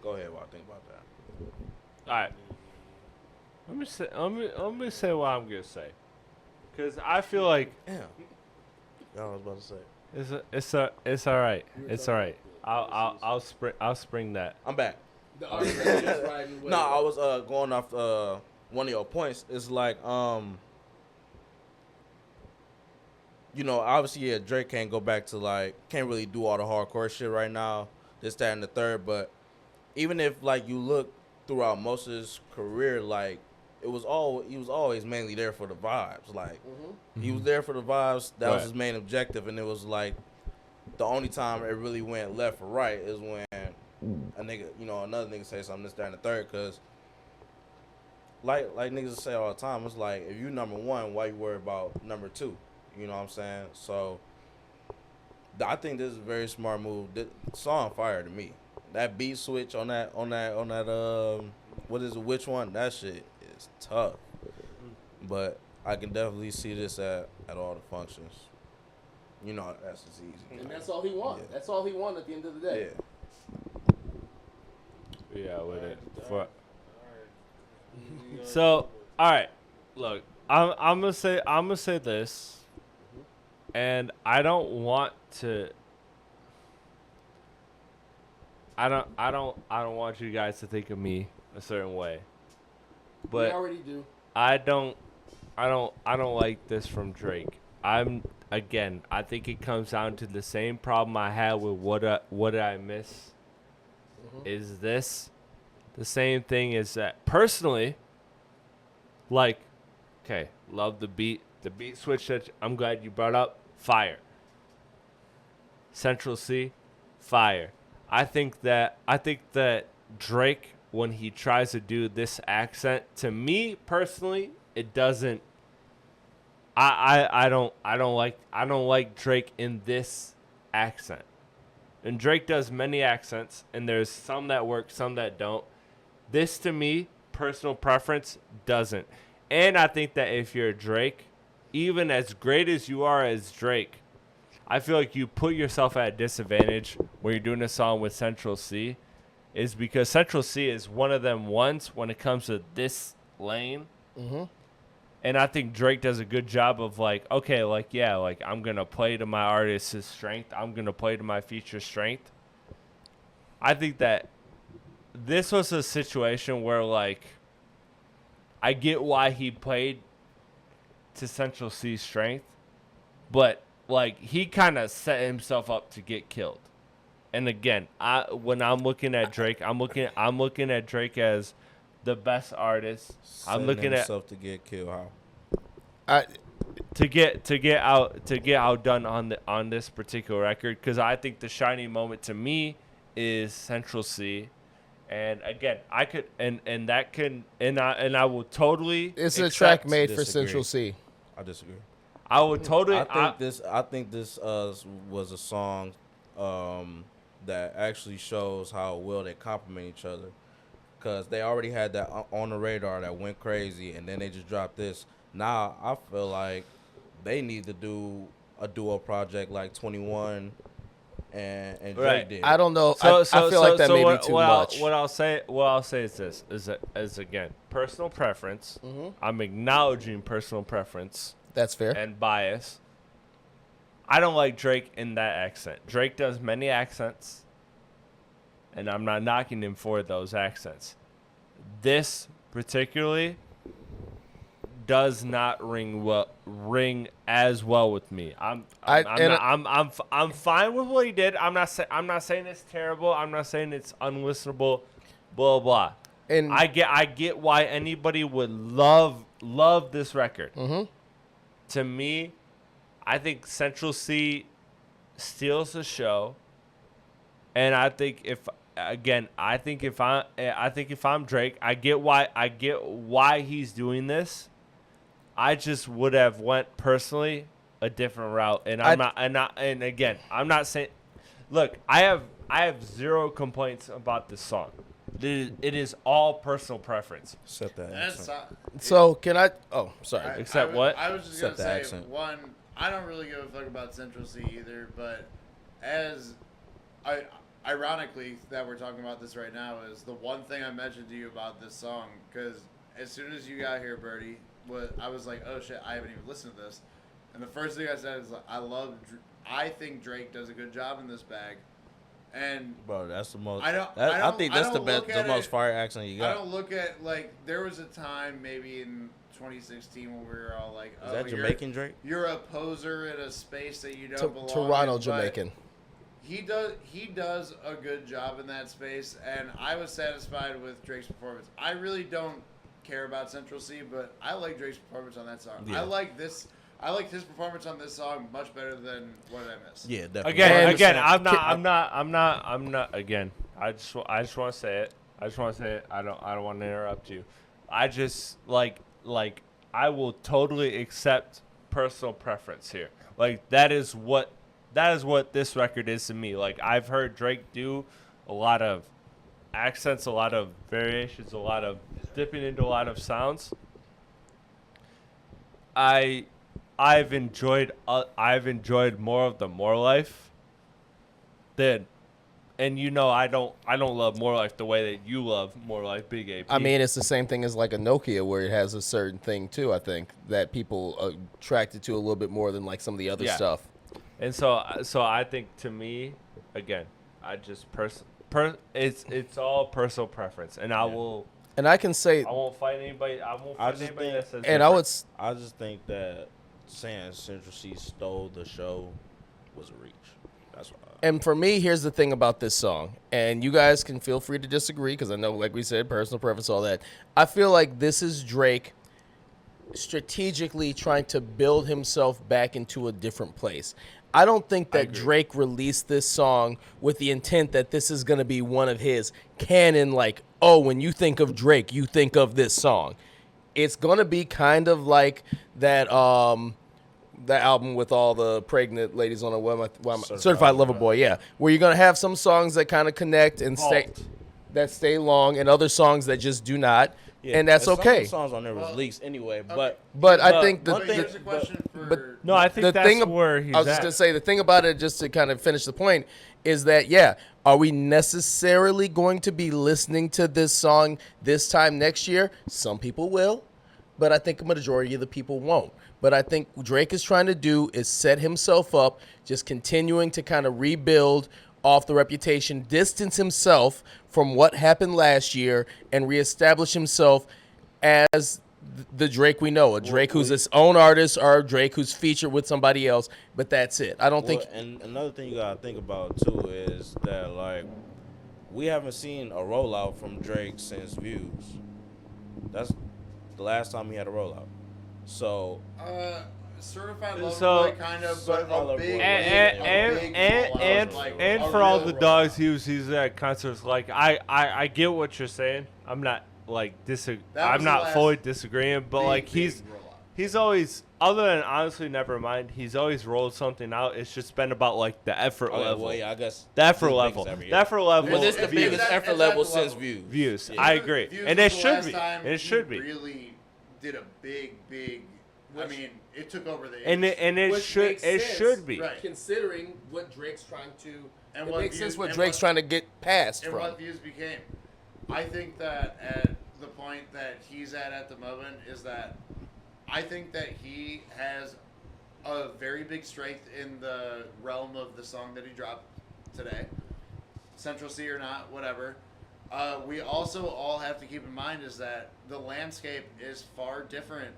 [SPEAKER 3] Go ahead while I think about that.
[SPEAKER 1] All right. Let me say what I'm gonna say, because I feel like
[SPEAKER 3] Damn. Y'all was about to say.
[SPEAKER 1] it's all right. It's all right. I'll spring that.
[SPEAKER 3] I'm back.
[SPEAKER 4] The artist is just riding away.
[SPEAKER 3] No, I was going off one of your points. It's like obviously Drake can't go back to can't really do all the hardcore shit right now, this, that, and the third, but even if you look throughout most of his career, he was always mainly there for the vibes. He was there for the vibes. That was his main objective, and it was the only time it really went left or right is when a nigga, another nigga say something, this, that, and the third. Cause like niggas say all the time, it's like if you number one, why you worry about number two? You know what I'm saying? So I think this is a very smart move. This song fire to me. That beat switch on that what is it, which one? That shit is tough. But I can definitely see this at all the functions. That's just easy.
[SPEAKER 4] And that's all he wants. Yeah. That's all he wants at the end of the day.
[SPEAKER 1] Yeah, with it. So, all right. Look, I'm gonna say this, and I don't want to. I don't want you guys to think of me a certain way. But
[SPEAKER 4] we already do.
[SPEAKER 1] I don't like this from Drake. I think it comes down to the same problem I had with what did I miss? Mm-hmm. Is this the same thing? Is that personally, okay, love the beat switch that I'm glad you brought up, fire. Central Cee, fire. I think that Drake, when he tries to do this accent, to me personally, it doesn't. I don't like Drake in this accent. And Drake does many accents, and there's some that work, some that don't. This, to me, personal preference, doesn't. And I think that if you're Drake, even as great as you are as Drake, I feel like you put yourself at a disadvantage when you're doing a song with Central Cee, is because Central Cee is one of them ones when it comes to this lane.
[SPEAKER 4] Mm-hmm.
[SPEAKER 1] And I think Drake does a good job of like, okay, like, yeah, like I'm going to play to my artist's strength. I'm going to play to my feature strength. I think that this was a situation where like I get why he played to Central Cee's strength, but like he kind of set himself up to get killed. And again, when I'm looking at Drake, I'm looking at Drake as the best artist. I'm
[SPEAKER 3] Setting
[SPEAKER 1] looking at
[SPEAKER 3] himself to get killed. How?
[SPEAKER 1] to get outdone on this particular record, because I think the shining moment to me is Central Cee. And again, I could and that can and I will totally.
[SPEAKER 4] It's a
[SPEAKER 1] accept-
[SPEAKER 4] track made for
[SPEAKER 3] disagree.
[SPEAKER 4] Central Cee.
[SPEAKER 3] I disagree.
[SPEAKER 1] I would totally.
[SPEAKER 3] I think this was a song that actually shows how well they complement each other, because they already had that on the radar that went crazy, and then they just dropped this. Now I feel like they need to do a duo project like 21 and Drake
[SPEAKER 1] Right.
[SPEAKER 3] did.
[SPEAKER 4] I don't know. I feel like that may be too much.
[SPEAKER 1] What I'll say is this: is again personal preference.
[SPEAKER 4] Mhm.
[SPEAKER 1] I'm acknowledging personal preference
[SPEAKER 4] That's fair.
[SPEAKER 1] and bias. I don't like Drake in that accent. Drake does many accents, and I'm not knocking him for those accents. This particularly does not ring as well with me. I'm fine with what he did. I'm not saying it's terrible. I'm not saying it's unlistenable. Blah blah.
[SPEAKER 4] And
[SPEAKER 1] I get why anybody would love this record.
[SPEAKER 4] Mm-hmm.
[SPEAKER 1] To me, I think Central Cee steals the show, and I think if I'm Drake, I get why he's doing this. I just would have went personally a different route, and I'm not saying. Look, I have zero complaints about this song. It is all personal preference.
[SPEAKER 3] Except that.
[SPEAKER 2] That's
[SPEAKER 3] accent.
[SPEAKER 4] so can I? Oh, sorry.
[SPEAKER 1] Except what?
[SPEAKER 2] I was just
[SPEAKER 3] Except
[SPEAKER 2] gonna
[SPEAKER 3] the
[SPEAKER 2] say
[SPEAKER 3] accent.
[SPEAKER 2] one. I don't really give a fuck about Central Cee either, but ironically that we're talking about this right now is the one thing I mentioned to you about this song, because as soon as you got here, Biirdie, I was like, oh shit, I haven't even listened to this, and the first thing I said is I think Drake does a good job in this bag. And
[SPEAKER 3] Bro, that's the most.
[SPEAKER 2] I
[SPEAKER 3] think that's the
[SPEAKER 2] don't
[SPEAKER 3] best,
[SPEAKER 2] look
[SPEAKER 3] the
[SPEAKER 2] at
[SPEAKER 3] most
[SPEAKER 2] it-
[SPEAKER 3] fire accent you
[SPEAKER 2] I
[SPEAKER 3] got.
[SPEAKER 2] don't look at, like, there was a time maybe in 2016 when we were all like,
[SPEAKER 3] Is
[SPEAKER 2] oh,
[SPEAKER 3] that Jamaican Drake?
[SPEAKER 2] You're a poser in a space that you don't belong
[SPEAKER 4] Toronto,
[SPEAKER 2] in.
[SPEAKER 4] Jamaican.
[SPEAKER 2] But he does a good job in that space, and I was satisfied with Drake's performance. I really don't care about Central Cee, but I like Drake's performance on that song.
[SPEAKER 3] Yeah.
[SPEAKER 2] I liked his performance on this song much better than What Did I Miss?
[SPEAKER 3] Yeah, definitely.
[SPEAKER 1] Again,
[SPEAKER 3] 100%.
[SPEAKER 1] I'm not. Again, I just want to say it. I don't want to interrupt you. I just like I will totally accept personal preference here. Like that is what this record is to me. Like I've heard Drake do a lot of accents, a lot of variations, a lot of dipping into a lot of sounds. I've enjoyed more of the More Life than, and I don't love More Life the way that you love More Life, Big AP.
[SPEAKER 4] I mean, it's the same thing as like a Nokia, where it has a certain thing too. I think that people are attracted to a little bit more than like some of the other
[SPEAKER 1] Yeah.
[SPEAKER 4] stuff.
[SPEAKER 1] And so I think to me, again, I just it's all personal preference, and I
[SPEAKER 4] And I can say,
[SPEAKER 1] won't fight anybody. I won't
[SPEAKER 3] I
[SPEAKER 1] fight
[SPEAKER 3] just
[SPEAKER 1] anybody
[SPEAKER 3] think-
[SPEAKER 1] that says
[SPEAKER 4] and I would,
[SPEAKER 3] I just think that saying Central Cee stole the show was a reach. That's why.
[SPEAKER 4] and for me, here's the thing about this song, and you guys can feel free to disagree because I know, like we said, personal preference, all that. I feel like this is Drake strategically trying to build himself back into a different place. I don't think that Drake released this song with the intent that this is going to be one of his canon, like, oh, when you think of Drake, you think of this song. It's going to be kind of like that that album with all the pregnant ladies on it. Certified Lover Boy, yeah. Where you're going to have some songs that kind of connect and stay long, and other songs that just do not.
[SPEAKER 3] Yeah,
[SPEAKER 4] and that's
[SPEAKER 3] some of
[SPEAKER 4] okay.
[SPEAKER 3] the songs on there was leaks anyway,
[SPEAKER 2] okay.
[SPEAKER 4] But I think
[SPEAKER 2] But here's a question for...
[SPEAKER 4] but
[SPEAKER 1] No, I think
[SPEAKER 4] the
[SPEAKER 1] that's
[SPEAKER 4] thing
[SPEAKER 1] where he's
[SPEAKER 4] I was just
[SPEAKER 1] at.
[SPEAKER 4] gonna say the thing about it, just to kind of finish the point, is that yeah, Are we necessarily going to be listening to this song this time next year? Some people will, but I think a majority of the people won't. But I think what Drake is trying to do is set himself up, just continuing to kind of rebuild off the reputation, distance himself from what happened last year, and reestablish himself as the Drake we know, a Drake who's his own artist or a Drake who's featured with somebody else, but that's it. I don't think...
[SPEAKER 3] And another thing you gotta think about too is that like we haven't seen a rollout from Drake since Views. That's the last time he had a rollout. So
[SPEAKER 2] Certified Lover
[SPEAKER 1] So-
[SPEAKER 2] Boy kind of,
[SPEAKER 3] Certified
[SPEAKER 2] but a
[SPEAKER 3] Lover
[SPEAKER 2] big,
[SPEAKER 3] Boy.
[SPEAKER 1] And for all the dogs he was at concerts, like I get what you're saying. I'm not like
[SPEAKER 2] That
[SPEAKER 1] I'm
[SPEAKER 2] was the
[SPEAKER 1] not
[SPEAKER 2] last
[SPEAKER 1] fully disagreeing, but like
[SPEAKER 2] big
[SPEAKER 1] he's
[SPEAKER 2] rollout.
[SPEAKER 1] always, other than honestly Nevermind, he's always rolled something out. It's just been about like the effort level.
[SPEAKER 3] well, yeah, I guess
[SPEAKER 1] The effort
[SPEAKER 3] it's the
[SPEAKER 1] level.
[SPEAKER 3] biggest every year.
[SPEAKER 1] The effort level.
[SPEAKER 4] Well, this is the
[SPEAKER 2] If
[SPEAKER 1] views.
[SPEAKER 4] biggest
[SPEAKER 2] that-
[SPEAKER 3] effort
[SPEAKER 2] if that's
[SPEAKER 3] level
[SPEAKER 2] the
[SPEAKER 3] since
[SPEAKER 2] level.
[SPEAKER 3] Views.
[SPEAKER 1] Views.
[SPEAKER 3] Yeah.
[SPEAKER 1] I agree,
[SPEAKER 2] Views
[SPEAKER 1] and
[SPEAKER 2] was
[SPEAKER 1] it
[SPEAKER 2] the
[SPEAKER 1] should
[SPEAKER 2] last
[SPEAKER 1] be.
[SPEAKER 2] time
[SPEAKER 1] And it
[SPEAKER 2] he
[SPEAKER 1] should be.
[SPEAKER 2] Really did a big. I mean, it took over the.
[SPEAKER 1] And it
[SPEAKER 4] Which
[SPEAKER 1] should
[SPEAKER 4] makes
[SPEAKER 1] it
[SPEAKER 4] sense.
[SPEAKER 1] should be.
[SPEAKER 2] Right.
[SPEAKER 4] Considering what Drake's trying to...
[SPEAKER 2] And
[SPEAKER 4] it
[SPEAKER 2] what
[SPEAKER 4] makes
[SPEAKER 2] views-
[SPEAKER 4] sense what
[SPEAKER 2] and
[SPEAKER 4] Drake's
[SPEAKER 2] what-
[SPEAKER 4] trying to get past
[SPEAKER 2] and
[SPEAKER 4] from.
[SPEAKER 2] what Views became. I think that at the point that he's at the moment is that I think that he has a very big strength in the realm of the song that he dropped today, Central Cee or not, whatever. We also all have to keep in mind is that the landscape is far different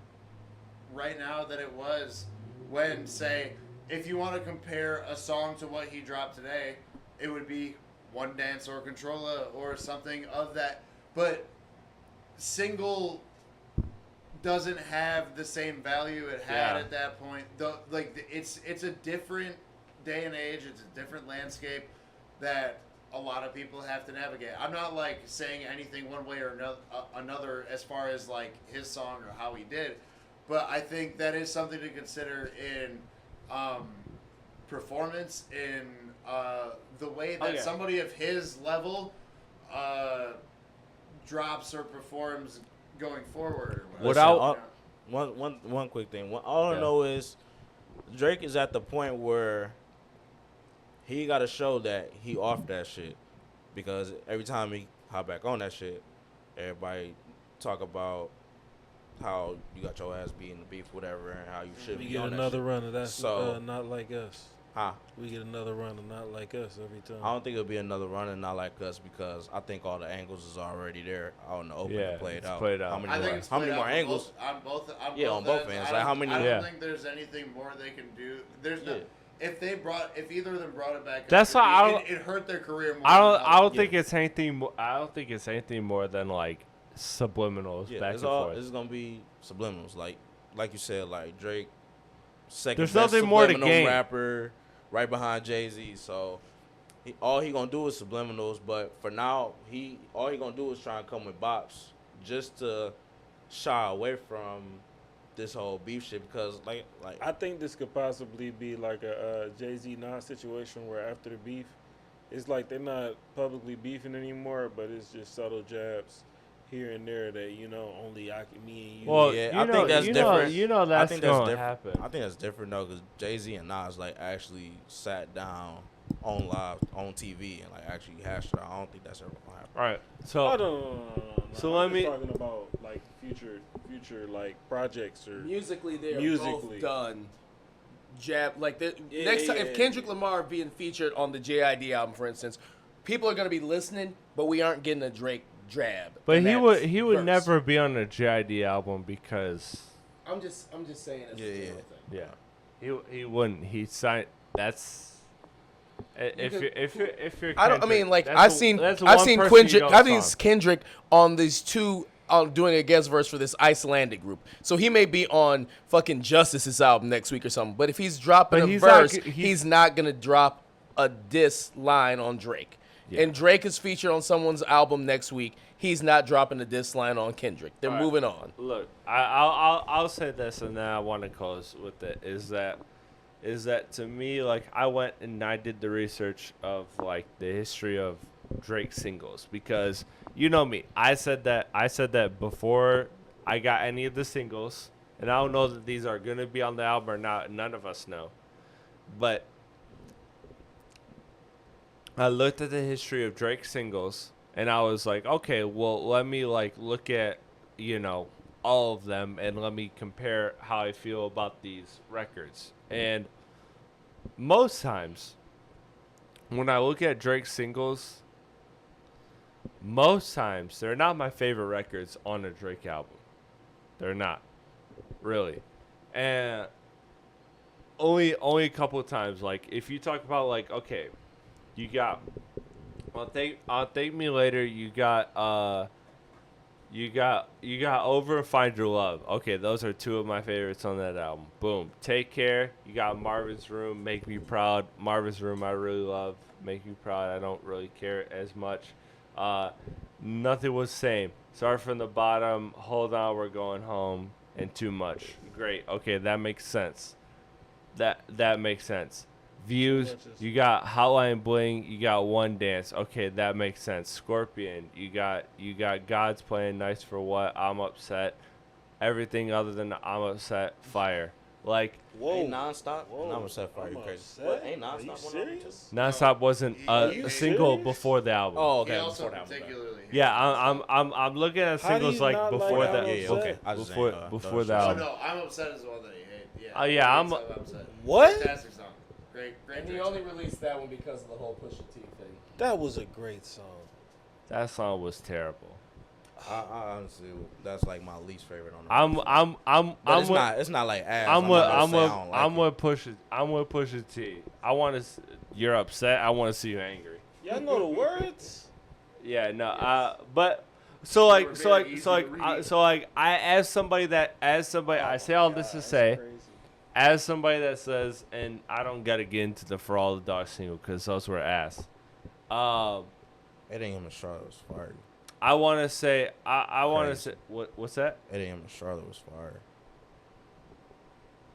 [SPEAKER 2] right now than it was when, say, if you want to compare a song to what he dropped today, it would be One Dance or Controlla or something of that. But single doesn't have the same value it had
[SPEAKER 1] Yeah.
[SPEAKER 2] at that point. It's a different day and age. It's a different landscape that a lot of people have to navigate. I'm not like saying anything one way or another as far as like his song or how he did, but I think that is something to consider in performance, in the way that
[SPEAKER 1] yeah.
[SPEAKER 2] somebody of his level drops or performs going forward. Or
[SPEAKER 1] Without-
[SPEAKER 3] Listen, one quick thing. All
[SPEAKER 1] Yeah.
[SPEAKER 3] I know is Drake is at the point where he got to show that he off that shit, because every time he hop back on that shit, everybody talk about how you got your ass beat in the beef, whatever, and how you should
[SPEAKER 5] We
[SPEAKER 3] be
[SPEAKER 5] get
[SPEAKER 3] on
[SPEAKER 5] another
[SPEAKER 3] that
[SPEAKER 5] run of that.
[SPEAKER 3] So-
[SPEAKER 5] Not Like Us.
[SPEAKER 3] shit. Huh?
[SPEAKER 5] We get another run of Not Like Us every time.
[SPEAKER 3] I don't think it'll be another run and Not Like Us, because I think all the angles is already there out in the open
[SPEAKER 1] Yeah,
[SPEAKER 3] to play it
[SPEAKER 1] it's
[SPEAKER 3] out.
[SPEAKER 1] played out.
[SPEAKER 3] How many
[SPEAKER 2] I think
[SPEAKER 3] more,
[SPEAKER 2] it's
[SPEAKER 3] how many
[SPEAKER 2] played
[SPEAKER 3] more
[SPEAKER 2] out
[SPEAKER 3] angles?
[SPEAKER 2] on both
[SPEAKER 3] Yeah, on both ends. Like, how many-
[SPEAKER 2] I don't
[SPEAKER 1] Yeah.
[SPEAKER 2] think there's anything more they can do. There's
[SPEAKER 3] Yeah.
[SPEAKER 2] no. If either of them brought it back,
[SPEAKER 1] That's why I don't-
[SPEAKER 2] it hurt their career more.
[SPEAKER 1] I don't
[SPEAKER 3] Yeah.
[SPEAKER 1] think it's anything. I don't think it's anything more than like subliminals
[SPEAKER 3] Yeah,
[SPEAKER 1] back
[SPEAKER 3] it's
[SPEAKER 1] and
[SPEAKER 3] all.
[SPEAKER 1] forth.
[SPEAKER 3] It's gonna be subliminals, like you said, like Drake, second
[SPEAKER 1] There's
[SPEAKER 3] best
[SPEAKER 1] nothing more to
[SPEAKER 3] subliminal
[SPEAKER 1] gain.
[SPEAKER 3] rapper, right behind Jay-Z. So all he gonna do is subliminals. But for now, all he gonna do is try and come with bops just to shy away from this whole beef shit, because like
[SPEAKER 5] I think this could possibly be like a Jay-Z Nas situation where after the beef, it's like they're not publicly beefing anymore, but it's just subtle jabs here and there that, you know, only me and you.
[SPEAKER 1] Well,
[SPEAKER 3] yeah,
[SPEAKER 1] you
[SPEAKER 3] I
[SPEAKER 1] know,
[SPEAKER 3] think that's
[SPEAKER 1] you
[SPEAKER 3] different.
[SPEAKER 1] know
[SPEAKER 3] I
[SPEAKER 1] that's
[SPEAKER 3] think that's
[SPEAKER 1] gonna
[SPEAKER 3] different.
[SPEAKER 1] happen.
[SPEAKER 3] I think that's different though, because Jay-Z and Nas like actually sat down on live on TV and like actually hashed it out. I don't think that's ever gonna happen.
[SPEAKER 1] All right,
[SPEAKER 5] Oh,
[SPEAKER 1] so
[SPEAKER 5] no.
[SPEAKER 1] So
[SPEAKER 5] I'm
[SPEAKER 1] let me-
[SPEAKER 5] just talking about like future like projects or
[SPEAKER 4] Musically, they're
[SPEAKER 5] Musically.
[SPEAKER 4] both done. Like
[SPEAKER 5] Yeah,
[SPEAKER 4] next time,
[SPEAKER 5] yeah,
[SPEAKER 4] if
[SPEAKER 5] yeah.
[SPEAKER 4] Kendrick Lamar being featured on the JID album, for instance, people are gonna be listening, but we aren't getting a Drake drab.
[SPEAKER 1] but
[SPEAKER 4] in
[SPEAKER 1] he
[SPEAKER 4] that
[SPEAKER 1] would
[SPEAKER 4] verse.
[SPEAKER 1] never be on a JID album because
[SPEAKER 4] I'm just saying. It's
[SPEAKER 3] Yeah,
[SPEAKER 4] a
[SPEAKER 3] yeah.
[SPEAKER 4] general thing.
[SPEAKER 1] yeah, he wouldn't. He signed. That's if
[SPEAKER 4] could-
[SPEAKER 1] you're.
[SPEAKER 4] I don't. I
[SPEAKER 1] Kendrick,
[SPEAKER 4] mean, like
[SPEAKER 1] that's
[SPEAKER 4] I've
[SPEAKER 1] the-
[SPEAKER 4] seen
[SPEAKER 1] that's the
[SPEAKER 4] I've
[SPEAKER 1] one
[SPEAKER 4] seen
[SPEAKER 1] person you
[SPEAKER 4] Kendrick.
[SPEAKER 1] know
[SPEAKER 4] I've seen
[SPEAKER 1] song.
[SPEAKER 4] Kendrick on these two doing a guest verse for this Icelandic group. So he may be on fucking Justice's album next week or something. But if he's dropping
[SPEAKER 1] But
[SPEAKER 4] a
[SPEAKER 1] he's not
[SPEAKER 4] verse,
[SPEAKER 1] g-
[SPEAKER 4] he's not gonna drop a diss line on Drake.
[SPEAKER 1] Yeah.
[SPEAKER 4] And Drake is featured on someone's album next week. He's not dropping a diss line on Kendrick. They're
[SPEAKER 1] All right.
[SPEAKER 4] moving on.
[SPEAKER 1] Look, I'll say this, and then I want to close with it. Is that to me, like, I went and I did the research of like the history of Drake singles, because you know me, I said that before I got any of the singles, and I don't know that these are gonna be on the album or not. None of us know, but I looked at the history of Drake singles, and I was like, okay, well, let me like look at, all of them, and let me compare how I feel about these records. And most times, when I look at Drake singles, most times they're not my favorite records on a Drake album. They're not, really. And only a couple of times. Like if you talk about like, okay, you got I'll Thank Me Later, you got Over and Find Your Love. Okay, those are two of my favorites on that album. Boom. Take Care, you got Marvin's Room, Make Me Proud. Marvin's Room I really love. Make Me Proud I don't really care as much. Nothing Was Same. Start From the Bottom, Hold On, We're Going Home, and Too Much. Great. Okay, that makes sense. That makes sense. Views, you got Hotline Bling, you got One Dance. Okay, that makes sense. Scorpion, you got God's Playing Nice for What, I'm Upset. Everything other than I'm Upset, Fire. Like,
[SPEAKER 3] Ain't nonstop. And I'm upset for you, crazy. What? Ain't nonstop one of them too?
[SPEAKER 1] Nonstop wasn't a single before the album.
[SPEAKER 4] Oh, okay.
[SPEAKER 2] He also
[SPEAKER 4] Before the album.
[SPEAKER 2] particularly.
[SPEAKER 1] Yeah, I'm looking at
[SPEAKER 5] How do
[SPEAKER 1] singles
[SPEAKER 5] you
[SPEAKER 1] like
[SPEAKER 5] not
[SPEAKER 1] before
[SPEAKER 5] like
[SPEAKER 1] the
[SPEAKER 5] I'm
[SPEAKER 3] Yeah,
[SPEAKER 5] Upset?
[SPEAKER 3] okay. I was
[SPEAKER 1] before
[SPEAKER 3] saying,
[SPEAKER 1] before the
[SPEAKER 2] Oh
[SPEAKER 1] album.
[SPEAKER 2] no, I'm Upset is the one that he hates. Yeah.
[SPEAKER 1] Oh, yeah, I'm-
[SPEAKER 2] Upset.
[SPEAKER 5] What?
[SPEAKER 2] Fantastic song. Great
[SPEAKER 4] And he
[SPEAKER 2] Drake
[SPEAKER 4] only
[SPEAKER 2] song.
[SPEAKER 4] released that one because of the whole Pusha T thing.
[SPEAKER 5] That was a great song.
[SPEAKER 1] That song was terrible.
[SPEAKER 3] I honestly, that's like my least favorite on the.
[SPEAKER 1] I'm
[SPEAKER 3] It's not like ass.
[SPEAKER 1] I'm
[SPEAKER 3] with.
[SPEAKER 1] with Pusha T. I want to. You're upset. I want to see you angry.
[SPEAKER 5] Y'all know the words?
[SPEAKER 1] Yeah, no. But
[SPEAKER 2] They were very easy to read.
[SPEAKER 1] I say all this to say,
[SPEAKER 5] Crazy.
[SPEAKER 1] as somebody that says, and I don't gotta get into the For All the Dogs single because those were ass.
[SPEAKER 3] It ain't him and Charlotte was fire.
[SPEAKER 1] I want to say, I want to
[SPEAKER 3] Crazy.
[SPEAKER 1] say, what's that?
[SPEAKER 3] It ain't him and Charlotte was fire.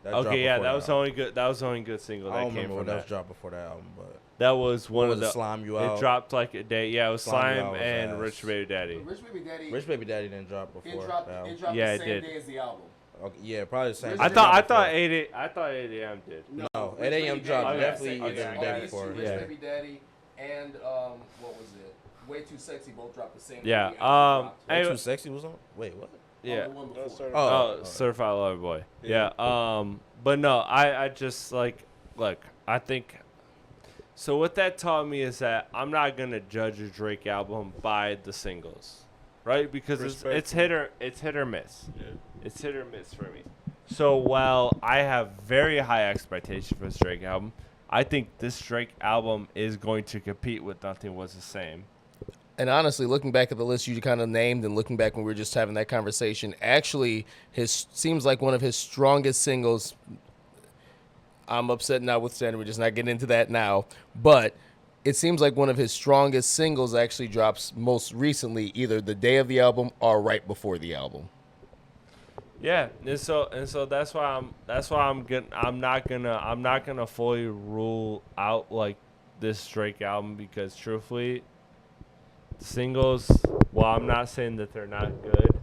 [SPEAKER 3] That dropped
[SPEAKER 1] Okay, yeah,
[SPEAKER 3] before
[SPEAKER 1] that was the
[SPEAKER 3] album.
[SPEAKER 1] only good. That was the only good single
[SPEAKER 3] I
[SPEAKER 1] that
[SPEAKER 3] don't
[SPEAKER 1] came
[SPEAKER 3] remember
[SPEAKER 1] from
[SPEAKER 3] what that
[SPEAKER 1] that.
[SPEAKER 3] was dropped before that album, but
[SPEAKER 1] That was one
[SPEAKER 3] what
[SPEAKER 1] of
[SPEAKER 3] was
[SPEAKER 1] the.
[SPEAKER 3] it, Slime You
[SPEAKER 1] It
[SPEAKER 3] Out?
[SPEAKER 1] dropped like a day. Yeah, it was
[SPEAKER 3] Slime You
[SPEAKER 1] Slime
[SPEAKER 3] Out was
[SPEAKER 1] and
[SPEAKER 3] ass.
[SPEAKER 1] Rich Baby Daddy.
[SPEAKER 4] Rich Baby Daddy.
[SPEAKER 3] Rich Baby Daddy didn't drop before that album.
[SPEAKER 1] Yeah,
[SPEAKER 4] the
[SPEAKER 1] it
[SPEAKER 4] same
[SPEAKER 1] did.
[SPEAKER 4] day as the album.
[SPEAKER 3] Okay, yeah, probably the same.
[SPEAKER 4] Rich
[SPEAKER 1] I
[SPEAKER 4] Baby
[SPEAKER 1] thought
[SPEAKER 3] before.
[SPEAKER 1] 8 AM did.
[SPEAKER 3] No,
[SPEAKER 4] Rich
[SPEAKER 3] 8 AM
[SPEAKER 4] Baby
[SPEAKER 3] dropped
[SPEAKER 4] Daddy.
[SPEAKER 3] definitely
[SPEAKER 1] Okay,
[SPEAKER 3] either
[SPEAKER 1] okay.
[SPEAKER 3] day
[SPEAKER 1] Yeah.
[SPEAKER 3] before.
[SPEAKER 4] Rich
[SPEAKER 1] Yeah.
[SPEAKER 4] Baby Daddy and what was it? Way Too Sexy both dropped the same
[SPEAKER 1] Yeah,
[SPEAKER 4] day. the album dropped.
[SPEAKER 3] Way
[SPEAKER 1] Anyway-
[SPEAKER 3] Too Sexy was on. Wait, what?
[SPEAKER 1] Yeah.
[SPEAKER 4] The one
[SPEAKER 5] No,
[SPEAKER 4] before.
[SPEAKER 5] sir.
[SPEAKER 1] Oh,
[SPEAKER 3] Oh.
[SPEAKER 1] Certified Lover Boy.
[SPEAKER 5] Yeah.
[SPEAKER 1] Yeah. But no, I just like, look, I think. So what that taught me is that I'm not gonna judge a Drake album by the singles, right? Because it's hit or miss.
[SPEAKER 5] Yeah.
[SPEAKER 1] It's hit or miss for me. So while I have very high expectations for this Drake album, I think this Drake album is going to compete with Nothing Was the Same.
[SPEAKER 4] And honestly, looking back at the list you kind of named and looking back when we were just having that conversation, actually, his seems like one of his strongest singles. I'm upset notwithstanding, we're just not getting into that now. But it seems like one of his strongest singles actually drops most recently, either the day of the album or right before the album.
[SPEAKER 1] Yeah, and so that's why I'm not gonna fully rule out like this Drake album because truthfully, singles. Well, I'm not saying that they're not good,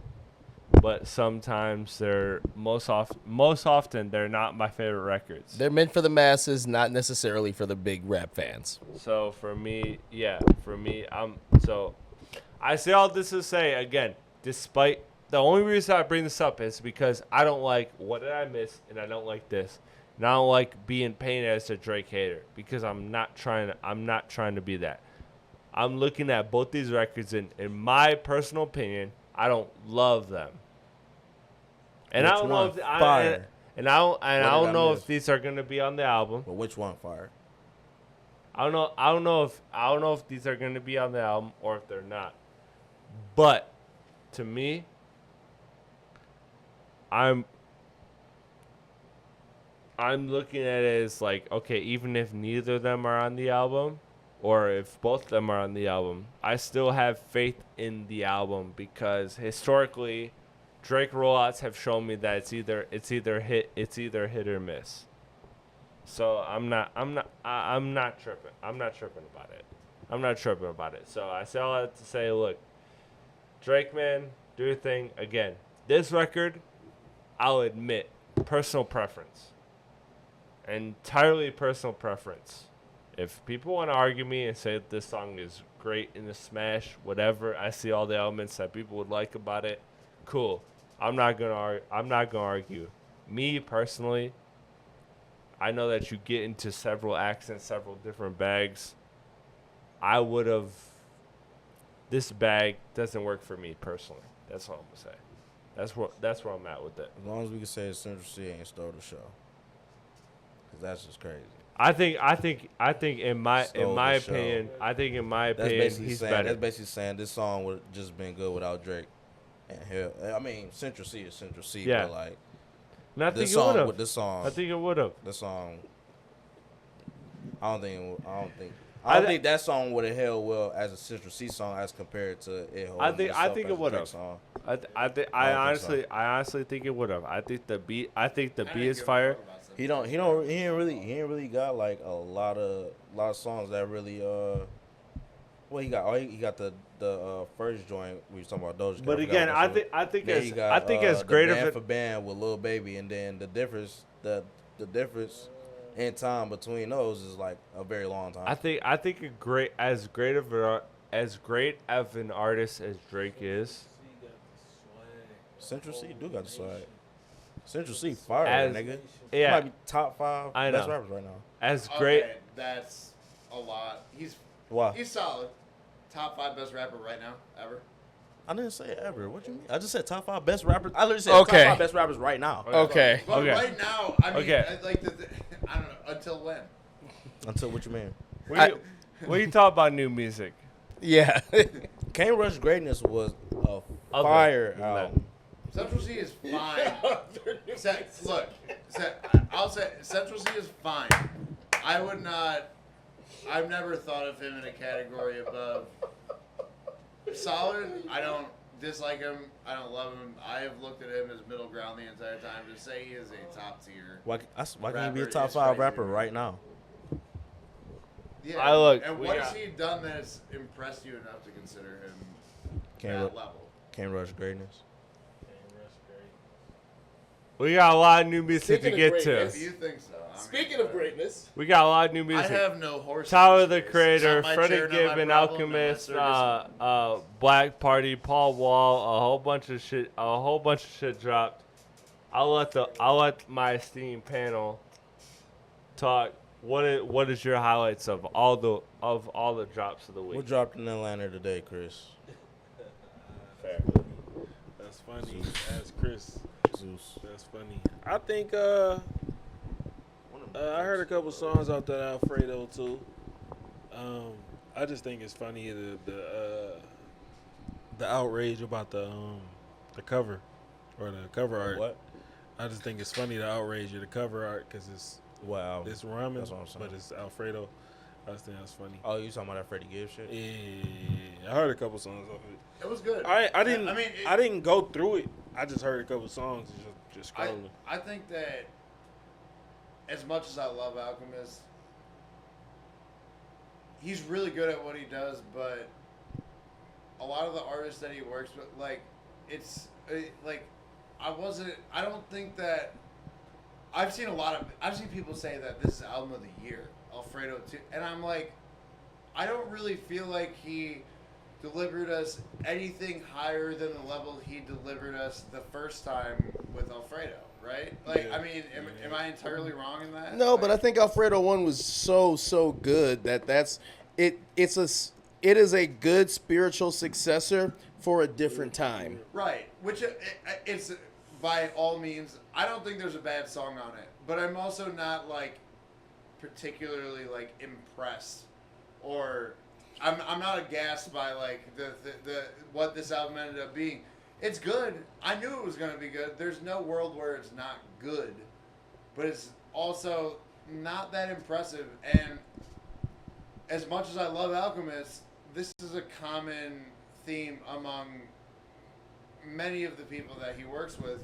[SPEAKER 1] but sometimes they're most often they're not my favorite records.
[SPEAKER 4] They're meant for the masses, not necessarily for the big rap fans.
[SPEAKER 1] So for me, I say all this to say again, despite the only reason I bring this up is because I don't like What Did I Miss and I don't like this. And I don't like being painted as a Drake hater because I'm not trying to be that. I'm looking at both these records and in my personal opinion, I don't love them. And I
[SPEAKER 3] Which
[SPEAKER 1] don't know
[SPEAKER 3] one?
[SPEAKER 1] if
[SPEAKER 3] Fire.
[SPEAKER 1] I don't know
[SPEAKER 3] miss?
[SPEAKER 1] if these are gonna be on the album.
[SPEAKER 3] But which one fire?
[SPEAKER 1] I don't know if these are gonna be on the album or if they're not. But to me, I'm looking at it as like, okay, even if neither of them are on the album, or if both of them are on the album, I still have faith in the album because historically, Drake rollouts have shown me that it's either hit or miss. So I'm not tripping. I'm not tripping about it. So I say all that to say, look, Drake, man, do your thing. Again, this record, I'll admit, personal preference. Entirely personal preference. If people want to argue me and say that this song is great in the smash, whatever, I see all the elements that people would like about it. Cool. I'm not gonna argue. Me personally, I know that you get into several accents, several different bags. I would have. This bag doesn't work for me personally. That's all I'm gonna say. That's where I'm at with it.
[SPEAKER 3] As long as we can say Central Cee ain't stole the show, because that's just crazy.
[SPEAKER 1] I think in my
[SPEAKER 3] Stole the show.
[SPEAKER 1] opinion, he's
[SPEAKER 3] saying,
[SPEAKER 1] better.
[SPEAKER 3] That's basically saying this song would have just been good without Drake. And hell, I mean, Central Cee is Central Cee,
[SPEAKER 1] Yeah.
[SPEAKER 3] but like
[SPEAKER 1] And I
[SPEAKER 3] this
[SPEAKER 1] think it would
[SPEAKER 3] song,
[SPEAKER 1] have.
[SPEAKER 3] this song,
[SPEAKER 1] I think it would have.
[SPEAKER 3] this song. I don't think
[SPEAKER 1] I
[SPEAKER 3] that song would have held well as a Central Cee song as compared to it.
[SPEAKER 1] I think
[SPEAKER 3] itself
[SPEAKER 1] it
[SPEAKER 3] as a
[SPEAKER 1] would
[SPEAKER 3] Drake
[SPEAKER 1] have.
[SPEAKER 3] song.
[SPEAKER 1] I honestly think it would have. I think the beat is fire.
[SPEAKER 3] He ain't really got like a lot of songs that really well, he got the first joint we was talking about Doja Cat.
[SPEAKER 1] But
[SPEAKER 3] forgot
[SPEAKER 1] again,
[SPEAKER 3] what that
[SPEAKER 1] I
[SPEAKER 3] was.
[SPEAKER 1] think
[SPEAKER 3] Then he got,
[SPEAKER 1] as
[SPEAKER 3] the
[SPEAKER 1] great of
[SPEAKER 3] band
[SPEAKER 1] it.
[SPEAKER 3] for band with Lil Baby, and then the difference in time between those is like a very long time.
[SPEAKER 1] I think as great of an artist as Drake is.
[SPEAKER 3] Central Cee do got the swag. Central Cee fire,
[SPEAKER 1] As-
[SPEAKER 3] nigga.
[SPEAKER 1] yeah.
[SPEAKER 3] He might be top 5
[SPEAKER 1] I
[SPEAKER 3] best
[SPEAKER 1] know.
[SPEAKER 3] rappers right now.
[SPEAKER 1] As great.
[SPEAKER 2] Okay, that's a lot.
[SPEAKER 3] Why?
[SPEAKER 2] He's solid. Top 5 best rapper right now ever.
[SPEAKER 3] I didn't say ever. What you mean? I just said top 5 best rappers. I literally said
[SPEAKER 4] Okay.
[SPEAKER 3] top 5 best rappers right now.
[SPEAKER 4] Okay.
[SPEAKER 2] But
[SPEAKER 1] Okay.
[SPEAKER 2] right now, I mean,
[SPEAKER 1] Okay.
[SPEAKER 2] I don't know. Until when?
[SPEAKER 3] Until what you mean?
[SPEAKER 1] When you talk about new music,
[SPEAKER 4] Yeah.
[SPEAKER 3] Can't Rush Greatness was a
[SPEAKER 1] Other
[SPEAKER 3] fire
[SPEAKER 1] than that.
[SPEAKER 3] album.
[SPEAKER 2] Central Cee is fine. I'll say Central Cee is fine. I would not. I've never thought of him in a category above solid. I don't dislike him. I don't love him. I have looked at him as middle ground the entire time. To say he is a top tier.
[SPEAKER 3] Why can't he be a
[SPEAKER 2] Rapper
[SPEAKER 3] top
[SPEAKER 2] is
[SPEAKER 3] 5
[SPEAKER 2] crazy
[SPEAKER 3] rapper
[SPEAKER 2] to me.
[SPEAKER 3] right now?
[SPEAKER 2] Yeah.
[SPEAKER 1] and
[SPEAKER 2] what has he done that has impressed you enough to consider him
[SPEAKER 3] Can't
[SPEAKER 2] that level?
[SPEAKER 3] Can't Rush Greatness.
[SPEAKER 1] we got a lot of new music to
[SPEAKER 4] Speaking of
[SPEAKER 1] get
[SPEAKER 4] great,
[SPEAKER 1] to.
[SPEAKER 2] If you think so. I mean,
[SPEAKER 4] Speaking of greatness,
[SPEAKER 1] We got a lot of new
[SPEAKER 2] I
[SPEAKER 1] music.
[SPEAKER 2] have no horse.
[SPEAKER 1] Tyler
[SPEAKER 2] in
[SPEAKER 1] the
[SPEAKER 2] this race.
[SPEAKER 1] Creator,
[SPEAKER 2] Not my
[SPEAKER 1] Freddie
[SPEAKER 2] chair, not
[SPEAKER 1] Gibb,
[SPEAKER 2] my
[SPEAKER 1] and
[SPEAKER 2] problem, not my
[SPEAKER 1] Alchemist,
[SPEAKER 2] circus.
[SPEAKER 1] Black Party, Paul Wall, a whole bunch of shit dropped. I'll let my esteemed panel talk. What is your highlights of all the drops of the week?
[SPEAKER 3] What dropped in Atlanta today, Chris?
[SPEAKER 5] That's funny. As Chris.
[SPEAKER 3] Zeus.
[SPEAKER 5] That's funny. I think I heard a couple songs out that Alfredo too. I just think it's funny the outrage about the cover or the cover art.
[SPEAKER 3] What?
[SPEAKER 5] I just think it's funny the outrage of the cover art because
[SPEAKER 3] Wow.
[SPEAKER 5] it's rhyming,
[SPEAKER 3] That's what I'm saying.
[SPEAKER 5] but it's Alfredo. I just think that's funny.
[SPEAKER 3] Oh, you talking about that Freddie Gibbs shit?
[SPEAKER 5] Yeah, I heard a couple songs of it.
[SPEAKER 2] It was good.
[SPEAKER 5] I didn't.
[SPEAKER 2] I mean,
[SPEAKER 5] I didn't go through it. I just heard a couple songs and just scrolling.
[SPEAKER 2] I think that as much as I love Alchemist, he's really good at what he does, but a lot of the artists that he works with, like, I don't think that, I've seen people say that this is album of the year, Alfredo too, and I'm like, I don't really feel like he delivered us anything higher than the level he delivered us the first time with Alfredo, right? Like,
[SPEAKER 5] Yeah.
[SPEAKER 2] I mean, am I entirely wrong in that?
[SPEAKER 4] no, but I
[SPEAKER 2] Like,
[SPEAKER 4] think Alfredo 1 was so good that's it. It is a good spiritual successor for a different time.
[SPEAKER 2] right, which it's by all means. I don't think there's a bad song on it, but I'm also not like particularly like impressed, or I'm not aghast by like the what this album ended up being. It's good. I knew it was gonna be good. There's no world where it's not good, but it's also not that impressive. And as much as I love Alchemist, this is a common theme among many of the people that he works with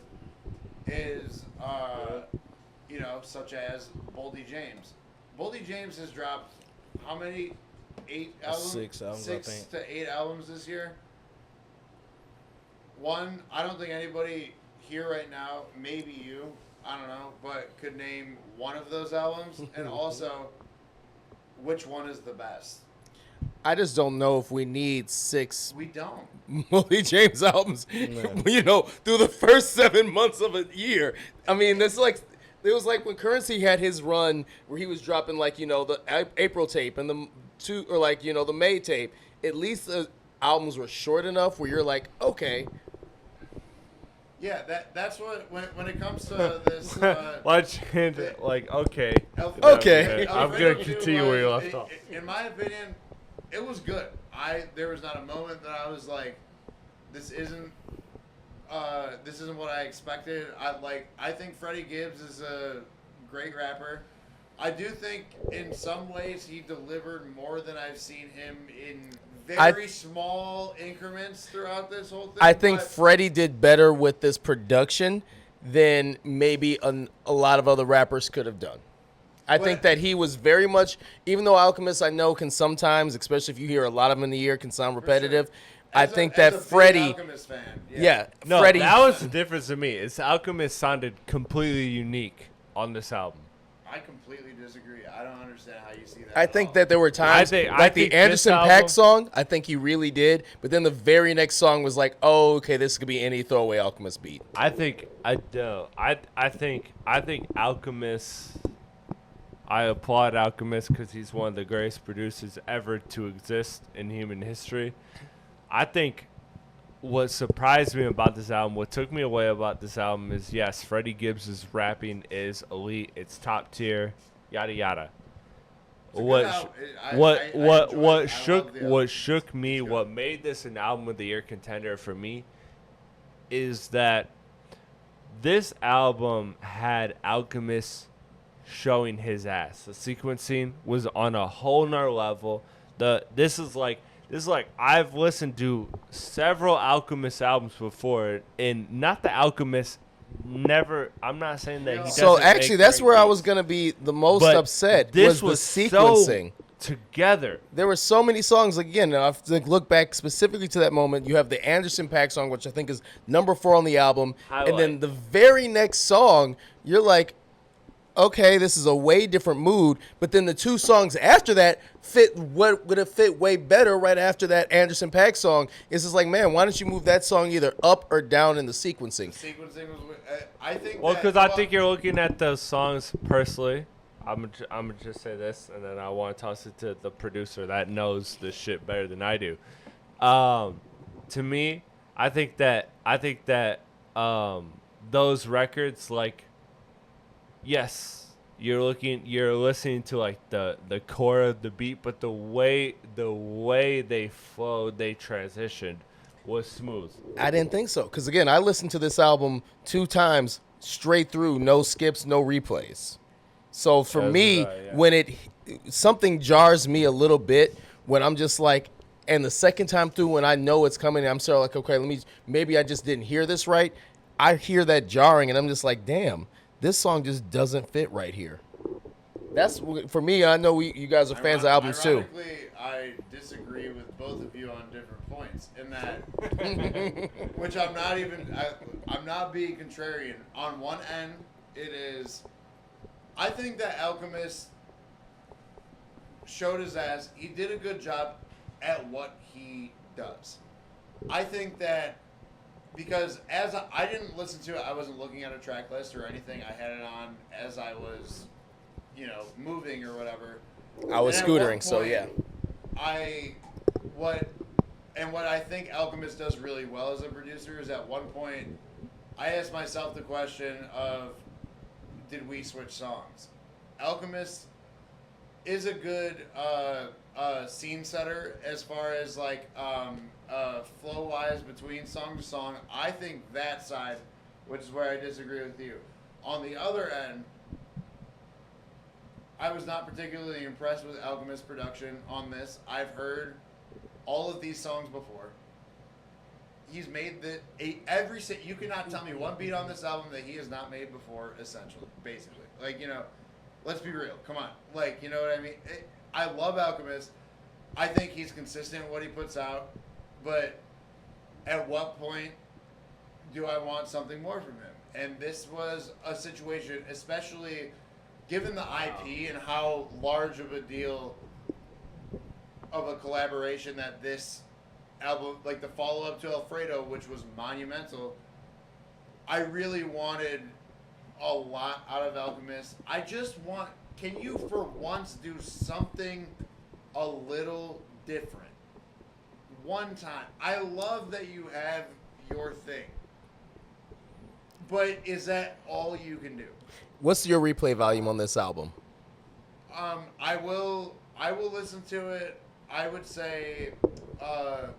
[SPEAKER 2] is, such as Biirdie James. Biirdie James has dropped how many? 8 albums?
[SPEAKER 3] 6 albums, I
[SPEAKER 2] 6
[SPEAKER 3] think.
[SPEAKER 2] to 8 albums this year. One, I don't think anybody here right now, maybe you, I don't know, but could name one of those albums. And also, which one is the best.
[SPEAKER 4] I just don't know if we need 6
[SPEAKER 2] We don't.
[SPEAKER 4] Molly James albums, you know, through the first 7 months of a year. I mean, that's like, it was like when Currency had his run where he was dropping like, you know, the April tape and the May tape. At least the albums were short enough where you're like, okay.
[SPEAKER 2] Yeah, that's what when it comes to this.
[SPEAKER 1] Let's change it. Like, okay.
[SPEAKER 4] Okay.
[SPEAKER 1] I'm gonna continue where you left off.
[SPEAKER 2] In my opinion, it was good. There was not a moment that I was like, this isn't what I expected. I think Freddie Gibbs is a great rapper. I do think in some ways he delivered more than I've seen him in very small increments throughout this whole thing.
[SPEAKER 4] I think Freddie did better with this production than maybe a lot of other rappers could have done. I think that he was very much, even though Alchemist I know can sometimes, especially if you hear a lot of them in the year, can sound repetitive. I think that Freddie,
[SPEAKER 2] Alchemist fan,
[SPEAKER 1] No,
[SPEAKER 4] Freddie,
[SPEAKER 1] that was the difference to me. It's Alchemist sounded completely unique on this album.
[SPEAKER 2] I completely disagree. I don't understand how you see that.
[SPEAKER 4] I think that there were times,
[SPEAKER 1] I
[SPEAKER 4] like
[SPEAKER 1] think
[SPEAKER 4] the Anderson
[SPEAKER 1] this
[SPEAKER 4] Paak
[SPEAKER 1] album-
[SPEAKER 4] song, I think he really did. But then the very next song was like, oh, okay, this could be any throwaway Alchemist beat.
[SPEAKER 1] I think Alchemist. I applaud Alchemist because he's one of the greatest producers ever to exist in human history. I think what surprised me about this album, what took me away about this album is, yes, Freddie Gibbs' rapping is elite. It's top tier, yada yada. What shook me, what made this an album of the year contender for me, is that this album had Alchemist showing his ass. The sequencing was on a whole nother level. This is like I've listened to several Alchemist albums before, and not the Alchemist never. I'm not saying that he doesn't.
[SPEAKER 4] So actually,
[SPEAKER 1] make
[SPEAKER 4] that's
[SPEAKER 1] great
[SPEAKER 4] where I
[SPEAKER 1] beats,
[SPEAKER 4] was gonna be the most
[SPEAKER 1] but
[SPEAKER 4] upset.
[SPEAKER 1] This
[SPEAKER 4] was
[SPEAKER 1] was
[SPEAKER 4] the sequencing.
[SPEAKER 1] so together.
[SPEAKER 4] There were so many songs. Like, again, I've look back specifically to that moment. You have the Anderson Paak song, which I think is number 4 on the album, and then
[SPEAKER 1] Highlight.
[SPEAKER 4] the very next song, you're like, okay, this is a way different mood. But then the 2 songs after that fit what would have fit way better right after that Anderson Paak song. It's just like, man, why don't you move that song either up or down in the sequencing?
[SPEAKER 2] Sequencing was. I think.
[SPEAKER 1] Well, because I think you're looking at those songs personally. I'm gonna just say this, and then I want to toss it to the producer that knows this shit better than I do. To me, I think that those records, like, yes, you're listening to like the core of the beat, but the way they flowed, they transitioned was smooth.
[SPEAKER 4] I didn't think so. Because, again, I listened to this album 2 times straight through, no skips, no replays. So for
[SPEAKER 1] As
[SPEAKER 4] me,
[SPEAKER 1] did I, yeah.
[SPEAKER 4] when something jars me a little bit, when I'm just like, and the second time through when I know it's coming, I'm sort of like, okay, maybe I just didn't hear this right. I hear that jarring, and I'm just like, damn, this song just doesn't fit right here. That's, for me, I know you guys are fans of albums too.
[SPEAKER 2] Ironically, I disagree with both of you on different points in that, which I'm not being contrarian. On one end, it is, I think that Alchemist showed his ass. He did a good job at what he does. I think that because as I didn't listen to it, I wasn't looking at a track list or anything. I had it on as I was, moving or whatever.
[SPEAKER 4] I was
[SPEAKER 2] And at one
[SPEAKER 4] scootering, so
[SPEAKER 2] point,
[SPEAKER 4] yeah.
[SPEAKER 2] What I think Alchemist does really well as a producer is at one point I asked myself the question of, did we switch songs? Alchemist is a good scene setter as far as like flow wise between song to song. I think that side, which is where I disagree with you. On the other end, I was not particularly impressed with Alchemist production on this. I've heard all of these songs before. He's made you cannot tell me one beat on this album that he has not made before, essentially, basically. Like, let's be real. Come on. Like, you know what I mean? I love Alchemist. I think he's consistent in what he puts out. But at what point do I want something more from him? And this was a situation, especially given the IP and how large of a deal of a collaboration that this album, like the follow-up to Alfredo, which was monumental, I really wanted a lot out of Alchemist. I just want, can you for once do something a little different? One time. I love that you have your thing. But is that all you can do?
[SPEAKER 4] What's your replay volume on this album?
[SPEAKER 2] I will listen to it. I would say a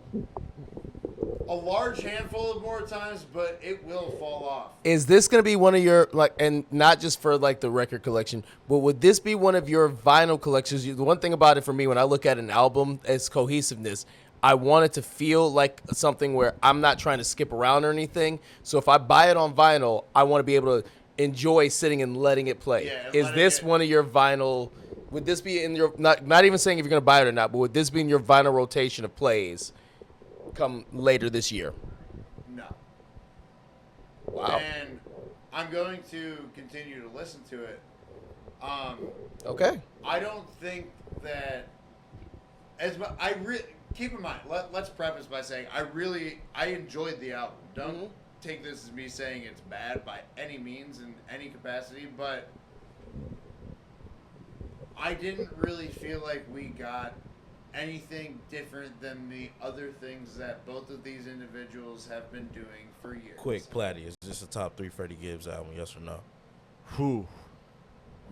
[SPEAKER 2] large handful of more times, but it will fall off.
[SPEAKER 4] Is this going to be one of your, like, and not just for like the record collection, but would this be one of your vinyl collections? The one thing about it for me, when I look at an album, is cohesiveness. I want it to feel like something where I'm not trying to skip around or anything. So if I buy it on vinyl, I want to be able to enjoy sitting and letting it play.
[SPEAKER 2] Yeah,
[SPEAKER 4] is this one of your vinyl? Would this be in your, not even saying if you're going to buy it or not, but would this be in your vinyl rotation of plays come later this year?
[SPEAKER 2] No.
[SPEAKER 4] Wow.
[SPEAKER 2] And I'm going to continue to listen to it.
[SPEAKER 4] Okay.
[SPEAKER 2] I don't think that keep in mind. Let's preface by saying I enjoyed the album. Don't take this as me saying it's bad by any means in any capacity, but I didn't really feel like we got anything different than the other things that both of these individuals have been doing for years.
[SPEAKER 3] Quick, Platte, is this a top 3 Freddie Gibbs album? Yes or no?
[SPEAKER 1] Whew.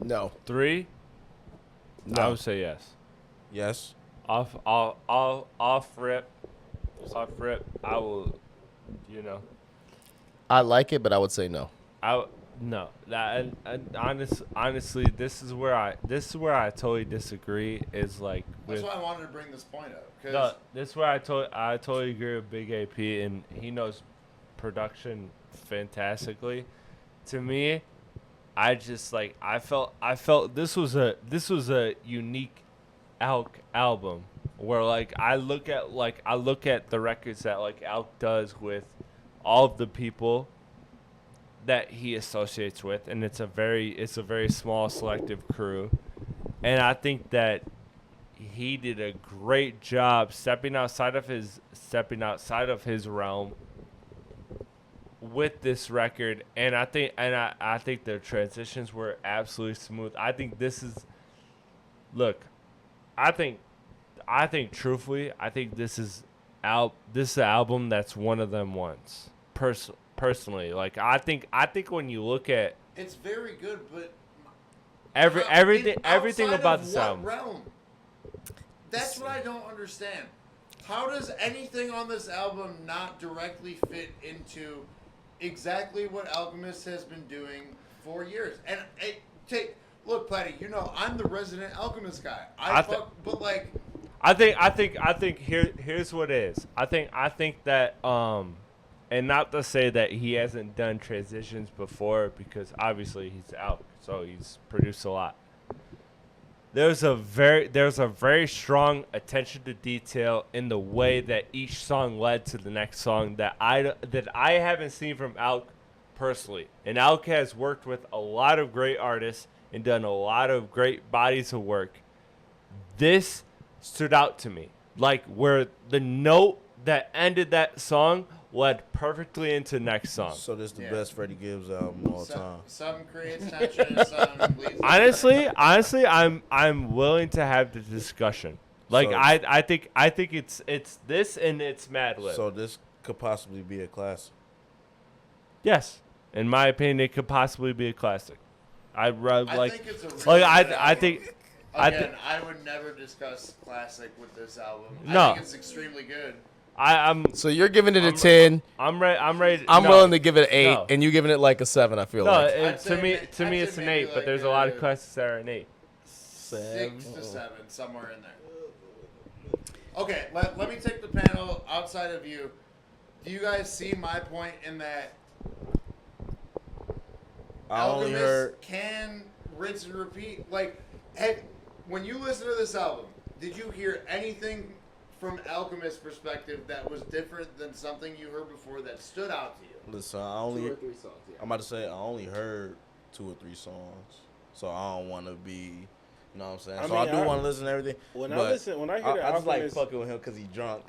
[SPEAKER 4] No.
[SPEAKER 1] 3?
[SPEAKER 4] No.
[SPEAKER 1] I would say yes.
[SPEAKER 3] Yes.
[SPEAKER 1] Off rip. I will,
[SPEAKER 4] I like it, but I would say no.
[SPEAKER 1] No. That and honestly, this is where I totally disagree. Is like
[SPEAKER 2] That's
[SPEAKER 1] with,
[SPEAKER 2] why I wanted to bring this point up.
[SPEAKER 1] no, this is where I totally agree with Big AP, and he knows production fantastically. To me, I just like I felt this was a unique Alk album where like I look at the records that like Alk does with all of the people that he associates with, and it's a very small selective crew, and I think that he did a great job stepping outside of his realm with this record, and I think the transitions were absolutely smooth. I think this is truthfully, I think this is an album that's one of them ones. Personally, like I think when you look at
[SPEAKER 2] it's very good, but
[SPEAKER 1] everything about this album.
[SPEAKER 2] Realm? That's what I don't understand. How does anything on this album not directly fit into exactly what Alchemist has been doing for years? And look, Platte, I'm the resident Alchemist guy.
[SPEAKER 1] I think here's what it is. I think that and not to say that he hasn't done transitions before, because obviously he's out, so he's produced a lot. There's a very strong attention to detail in the way that each song led to the next song that I haven't seen from Alk personally. And Alk has worked with a lot of great artists and done a lot of great bodies of work. This stood out to me, like where the note that ended that song led perfectly into the next song.
[SPEAKER 3] So this is the best Freddie Gibbs album of all time.
[SPEAKER 2] Some creates tension, some leads.
[SPEAKER 1] Honestly, I'm willing to have the discussion. Like
[SPEAKER 3] So-
[SPEAKER 1] I think it's this and it's Mad Lib.
[SPEAKER 3] So this could possibly be a classic.
[SPEAKER 1] Yes, in my opinion, it could possibly be a classic.
[SPEAKER 2] I
[SPEAKER 1] like
[SPEAKER 2] think it's a really
[SPEAKER 1] like
[SPEAKER 2] good
[SPEAKER 1] I
[SPEAKER 2] album.
[SPEAKER 1] think
[SPEAKER 2] Again, I would never discuss classic with this album.
[SPEAKER 1] No.
[SPEAKER 2] I think it's extremely good.
[SPEAKER 1] I'm
[SPEAKER 4] So you're giving it a 10.
[SPEAKER 1] I'm ready.
[SPEAKER 4] I'm
[SPEAKER 1] no.
[SPEAKER 4] willing to give it an 8,
[SPEAKER 1] No.
[SPEAKER 4] and you giving it like a 7, I feel
[SPEAKER 1] No,
[SPEAKER 4] like.
[SPEAKER 2] I'd
[SPEAKER 1] to
[SPEAKER 2] say
[SPEAKER 1] me,
[SPEAKER 2] I'd
[SPEAKER 1] it's
[SPEAKER 2] say
[SPEAKER 1] an
[SPEAKER 2] maybe
[SPEAKER 1] 8, but
[SPEAKER 2] like
[SPEAKER 1] there's a lot of
[SPEAKER 2] a
[SPEAKER 1] classics that are an 8.
[SPEAKER 2] 6 to 7, somewhere in there. Okay, let me take the panel outside of you. Do you guys see my point in that
[SPEAKER 3] I only
[SPEAKER 2] Alchemist
[SPEAKER 3] heard.
[SPEAKER 2] can rinse and repeat? Like, when you listen to this album, did you hear anything from Alchemist's perspective that was different than something you heard before that stood out to you?
[SPEAKER 3] Listen, I only.
[SPEAKER 4] 2 or 3 songs, yeah.
[SPEAKER 3] I'm about to say I only heard 2 or 3 songs. so I don't want to be. You know what I'm saying?
[SPEAKER 5] I
[SPEAKER 3] So I
[SPEAKER 5] mean,
[SPEAKER 3] do
[SPEAKER 5] I-
[SPEAKER 3] want to listen to everything.
[SPEAKER 5] When I
[SPEAKER 3] but
[SPEAKER 5] listen, when I hear the
[SPEAKER 3] I just like
[SPEAKER 5] Alchemist,
[SPEAKER 3] fucking with him because he's drunk.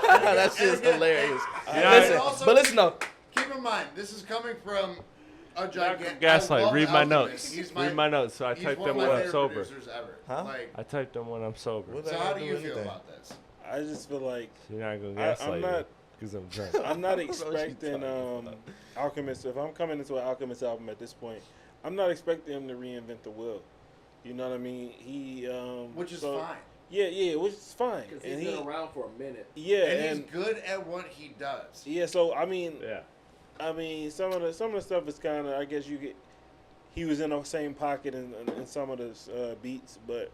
[SPEAKER 3] That shit's hilarious.
[SPEAKER 1] Yeah,
[SPEAKER 3] Listen,
[SPEAKER 2] also-
[SPEAKER 3] but listen though.
[SPEAKER 2] Keep in mind, this is coming from a gigantic.
[SPEAKER 1] Gaslight. Read my
[SPEAKER 2] Alchemist.
[SPEAKER 1] notes. Read my notes. So I
[SPEAKER 2] He's
[SPEAKER 1] typed
[SPEAKER 2] one of
[SPEAKER 1] them
[SPEAKER 2] my
[SPEAKER 1] when I'm
[SPEAKER 2] favorite
[SPEAKER 1] sober.
[SPEAKER 2] producers ever.
[SPEAKER 3] Huh?
[SPEAKER 2] Like,
[SPEAKER 1] I typed them when I'm sober.
[SPEAKER 3] What
[SPEAKER 2] so
[SPEAKER 3] that
[SPEAKER 2] how
[SPEAKER 3] gotta
[SPEAKER 2] do
[SPEAKER 3] do
[SPEAKER 2] you
[SPEAKER 3] with
[SPEAKER 2] feel
[SPEAKER 3] anything?
[SPEAKER 2] about this?
[SPEAKER 5] I just feel like
[SPEAKER 1] You're not gonna
[SPEAKER 5] I'm
[SPEAKER 1] gaslight me
[SPEAKER 5] not.
[SPEAKER 1] because I'm drunk.
[SPEAKER 5] I'm not
[SPEAKER 3] I don't know what you
[SPEAKER 5] expecting
[SPEAKER 3] talking about.
[SPEAKER 5] Alchemist. If I'm coming into an Alchemist album at this point, I'm not expecting him to reinvent the wheel. You know what I mean? He
[SPEAKER 2] Which is
[SPEAKER 5] so-
[SPEAKER 2] fine.
[SPEAKER 5] Yeah, which is fine.
[SPEAKER 4] Because
[SPEAKER 5] And
[SPEAKER 4] he's been around for a minute.
[SPEAKER 5] yeah,
[SPEAKER 2] And
[SPEAKER 5] and
[SPEAKER 2] he's good at what he does.
[SPEAKER 5] yeah. So I mean,
[SPEAKER 1] Yeah.
[SPEAKER 5] some of the stuff is kind of, I guess you get. He was in the same pocket in some of the beats, but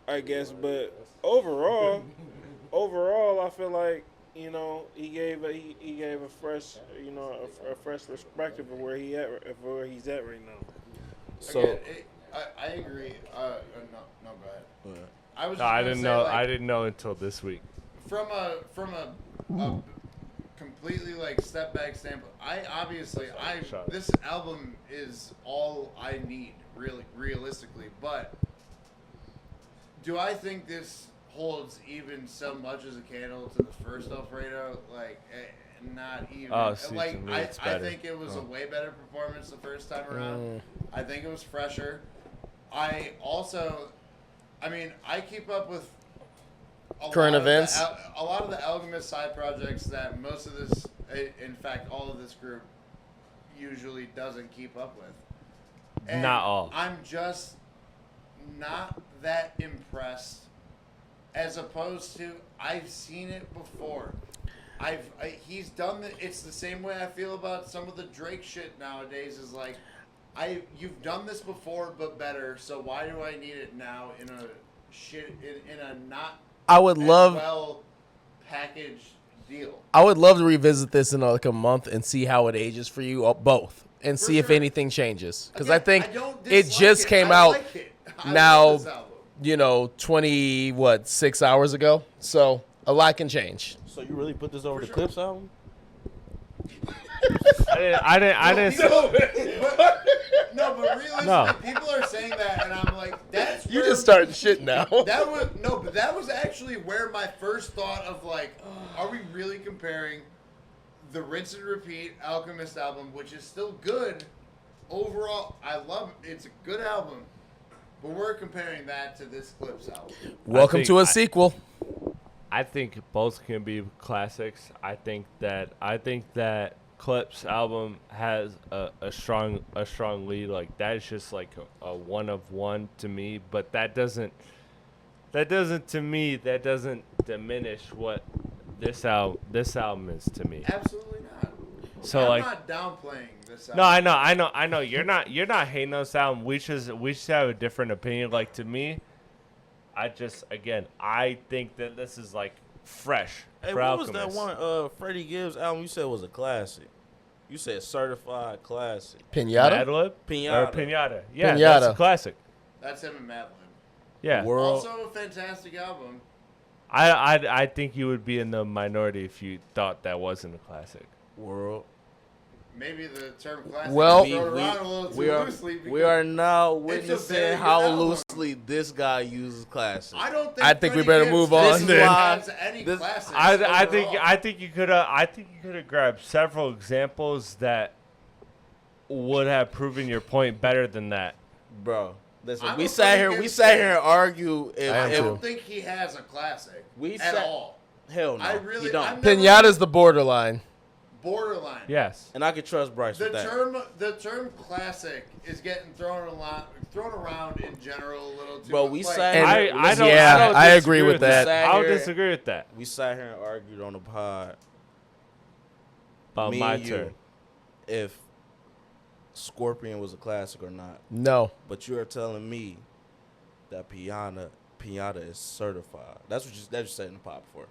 [SPEAKER 5] I guess, but overall, I feel like he gave a fresh a fresh perspective of where he's at right now.
[SPEAKER 3] So
[SPEAKER 2] Again, I agree. No, go ahead. I was.
[SPEAKER 1] No,
[SPEAKER 2] just
[SPEAKER 1] I
[SPEAKER 2] gonna
[SPEAKER 1] didn't
[SPEAKER 2] say,
[SPEAKER 1] know.
[SPEAKER 2] like,
[SPEAKER 1] I didn't know until this week.
[SPEAKER 2] From a completely like step back standpoint.
[SPEAKER 1] Shut.
[SPEAKER 2] This album is all I need, really, realistically. But do I think this holds even so much as a candle to the first Alfredo? Like, not even.
[SPEAKER 1] Oh, see,
[SPEAKER 2] like
[SPEAKER 1] to me
[SPEAKER 2] I
[SPEAKER 1] it's better.
[SPEAKER 2] think it was a way better performance the first time around. I think it was fresher. I keep up with
[SPEAKER 4] Current events?
[SPEAKER 2] A lot of the Alchemist side projects that most of this, in fact, all of this group usually doesn't keep up with. And
[SPEAKER 1] Not all.
[SPEAKER 2] I'm just not that impressed. As opposed to, I've seen it before. He's done the. It's the same way I feel about some of the Drake shit nowadays. Is like, you've done this before, but better. So why do I need it now in a not
[SPEAKER 4] I would love.
[SPEAKER 2] well packaged deal?
[SPEAKER 4] I would love to revisit this in like a month and see how it ages for you both, and
[SPEAKER 2] For
[SPEAKER 4] see if
[SPEAKER 2] sure.
[SPEAKER 4] anything changes. Because
[SPEAKER 2] Again,
[SPEAKER 4] I think
[SPEAKER 2] don't
[SPEAKER 4] it
[SPEAKER 2] dislike
[SPEAKER 4] just came
[SPEAKER 2] I
[SPEAKER 4] out
[SPEAKER 2] like it. I
[SPEAKER 4] now.
[SPEAKER 2] love this album.
[SPEAKER 4] 6 hours ago. So a lot can change.
[SPEAKER 3] So you really put this over
[SPEAKER 2] For
[SPEAKER 3] the
[SPEAKER 2] sure.
[SPEAKER 3] Clips album?
[SPEAKER 1] I didn't.
[SPEAKER 2] No, but realistically,
[SPEAKER 1] No.
[SPEAKER 2] people are saying that, and I'm like, that's
[SPEAKER 4] You
[SPEAKER 2] where-
[SPEAKER 4] just starting shit now.
[SPEAKER 2] But that was actually where my first thought of like, are we really comparing the Rinse and Repeat Alchemist album, which is still good overall? I love it. It's a good album, but we're comparing that to this Clips album.
[SPEAKER 4] Welcome
[SPEAKER 1] think
[SPEAKER 4] to a
[SPEAKER 1] I-
[SPEAKER 4] sequel.
[SPEAKER 1] I think both can be classics. I think that Clips album has a strong lead. Like that is just like a one of one to me. But that doesn't diminish what this album is to me.
[SPEAKER 2] Absolutely not.
[SPEAKER 1] So
[SPEAKER 2] I'm
[SPEAKER 1] like
[SPEAKER 2] not downplaying this album.
[SPEAKER 1] no, I know. You're not hating on this album. We just have a different opinion. Like to me, I think that this is like fresh.
[SPEAKER 3] Hey,
[SPEAKER 1] for
[SPEAKER 3] what was
[SPEAKER 1] Alchemist.
[SPEAKER 3] that one Freddie Gibbs album you said was a classic? You said certified classic.
[SPEAKER 4] Pinata?
[SPEAKER 1] Madlib?
[SPEAKER 3] Pinata.
[SPEAKER 1] Or Pinata. Yeah,
[SPEAKER 4] Pinata.
[SPEAKER 1] that's a classic.
[SPEAKER 2] That's him and Madeline.
[SPEAKER 1] Yeah.
[SPEAKER 3] World.
[SPEAKER 2] Also a fantastic album.
[SPEAKER 1] I think you would be in the minority if you thought that wasn't a classic.
[SPEAKER 3] World.
[SPEAKER 2] Maybe the term classic
[SPEAKER 4] Well,
[SPEAKER 2] is thrown around a little too loosely.
[SPEAKER 3] We
[SPEAKER 2] because
[SPEAKER 3] are now
[SPEAKER 2] it's a
[SPEAKER 3] witnessing
[SPEAKER 2] very good
[SPEAKER 3] how
[SPEAKER 2] album.
[SPEAKER 3] loosely this guy uses classic.
[SPEAKER 2] I think
[SPEAKER 4] we
[SPEAKER 2] Freddie
[SPEAKER 4] better
[SPEAKER 2] Gibbs
[SPEAKER 4] move on
[SPEAKER 2] this is
[SPEAKER 4] then.
[SPEAKER 2] why has any
[SPEAKER 3] This-
[SPEAKER 2] classics
[SPEAKER 1] I
[SPEAKER 2] overall.
[SPEAKER 1] think you could have grabbed several examples that would have proven your point better than that.
[SPEAKER 3] Bro, listen,
[SPEAKER 2] I'm
[SPEAKER 3] we
[SPEAKER 2] a
[SPEAKER 3] sat
[SPEAKER 2] Freddie
[SPEAKER 3] here
[SPEAKER 2] Gibbs
[SPEAKER 3] and
[SPEAKER 2] fan.
[SPEAKER 3] argue if,
[SPEAKER 4] I am
[SPEAKER 2] I
[SPEAKER 4] too.
[SPEAKER 2] don't think he has a classic
[SPEAKER 3] We
[SPEAKER 2] at
[SPEAKER 3] sat-
[SPEAKER 2] all.
[SPEAKER 3] hell no,
[SPEAKER 2] I really
[SPEAKER 3] he don't.
[SPEAKER 2] I'm never-
[SPEAKER 4] Pinata's the borderline.
[SPEAKER 2] borderline.
[SPEAKER 1] Yes.
[SPEAKER 3] And I could trust Bryce
[SPEAKER 2] The
[SPEAKER 3] with that.
[SPEAKER 2] term classic is getting thrown around in general a little too
[SPEAKER 3] Bro,
[SPEAKER 2] much.
[SPEAKER 3] we
[SPEAKER 2] Like,
[SPEAKER 3] sat
[SPEAKER 4] And-
[SPEAKER 3] here.
[SPEAKER 1] I don't.
[SPEAKER 4] Yeah,
[SPEAKER 1] I, don't
[SPEAKER 4] I agree
[SPEAKER 1] disagree
[SPEAKER 4] with that.
[SPEAKER 1] I don't
[SPEAKER 3] Sat here-
[SPEAKER 1] disagree with that.
[SPEAKER 3] We sat here and argued on the pod.
[SPEAKER 1] About
[SPEAKER 3] me
[SPEAKER 1] my
[SPEAKER 3] and you,
[SPEAKER 1] turn.
[SPEAKER 3] if Scorpion was a classic or not.
[SPEAKER 4] No.
[SPEAKER 3] But you are telling me that Pinata is certified. That's what you said in the pod before.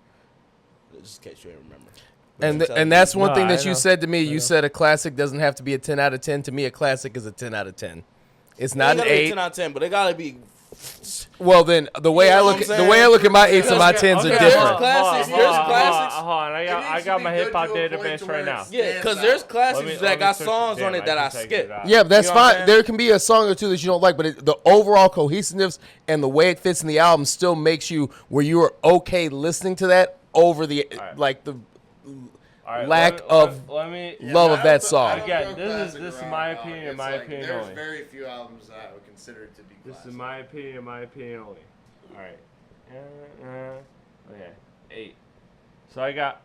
[SPEAKER 3] Just in case you ain't remember. But
[SPEAKER 4] And
[SPEAKER 3] you telling
[SPEAKER 4] and
[SPEAKER 3] me-
[SPEAKER 4] that's one
[SPEAKER 1] No,
[SPEAKER 4] thing
[SPEAKER 1] I
[SPEAKER 4] that you
[SPEAKER 1] know.
[SPEAKER 4] said to me.
[SPEAKER 1] I
[SPEAKER 4] You
[SPEAKER 1] know.
[SPEAKER 4] said a classic doesn't have to be a 10 out of 10. To me, a classic is a 10 out of 10. It's
[SPEAKER 3] It
[SPEAKER 4] not
[SPEAKER 3] ain't
[SPEAKER 4] an
[SPEAKER 3] gotta be
[SPEAKER 4] 8.
[SPEAKER 3] 10 out of 10, but it gotta be
[SPEAKER 4] Well, then the way I look at my 8s and my 10s are
[SPEAKER 3] Okay,
[SPEAKER 4] different.
[SPEAKER 3] classics. There's classics.
[SPEAKER 1] Hold on. I got my hip hop database right now.
[SPEAKER 3] Yeah, because there's classics that got songs on it that I
[SPEAKER 1] skip.
[SPEAKER 3] skip.
[SPEAKER 4] Yeah, but that's
[SPEAKER 3] You know what I'm
[SPEAKER 4] fine.
[SPEAKER 3] saying?
[SPEAKER 4] There can be a song or two that you don't like, but the overall cohesiveness and the way it fits in the album still makes you where you are okay listening to that over the like the lack of love of that song.
[SPEAKER 1] Again, this is my opinion. My opinion
[SPEAKER 2] There's
[SPEAKER 1] only.
[SPEAKER 2] very few albums that I would consider to be
[SPEAKER 1] This
[SPEAKER 2] classic.
[SPEAKER 1] is my opinion. My opinion only. All right. Okay. 8. So I got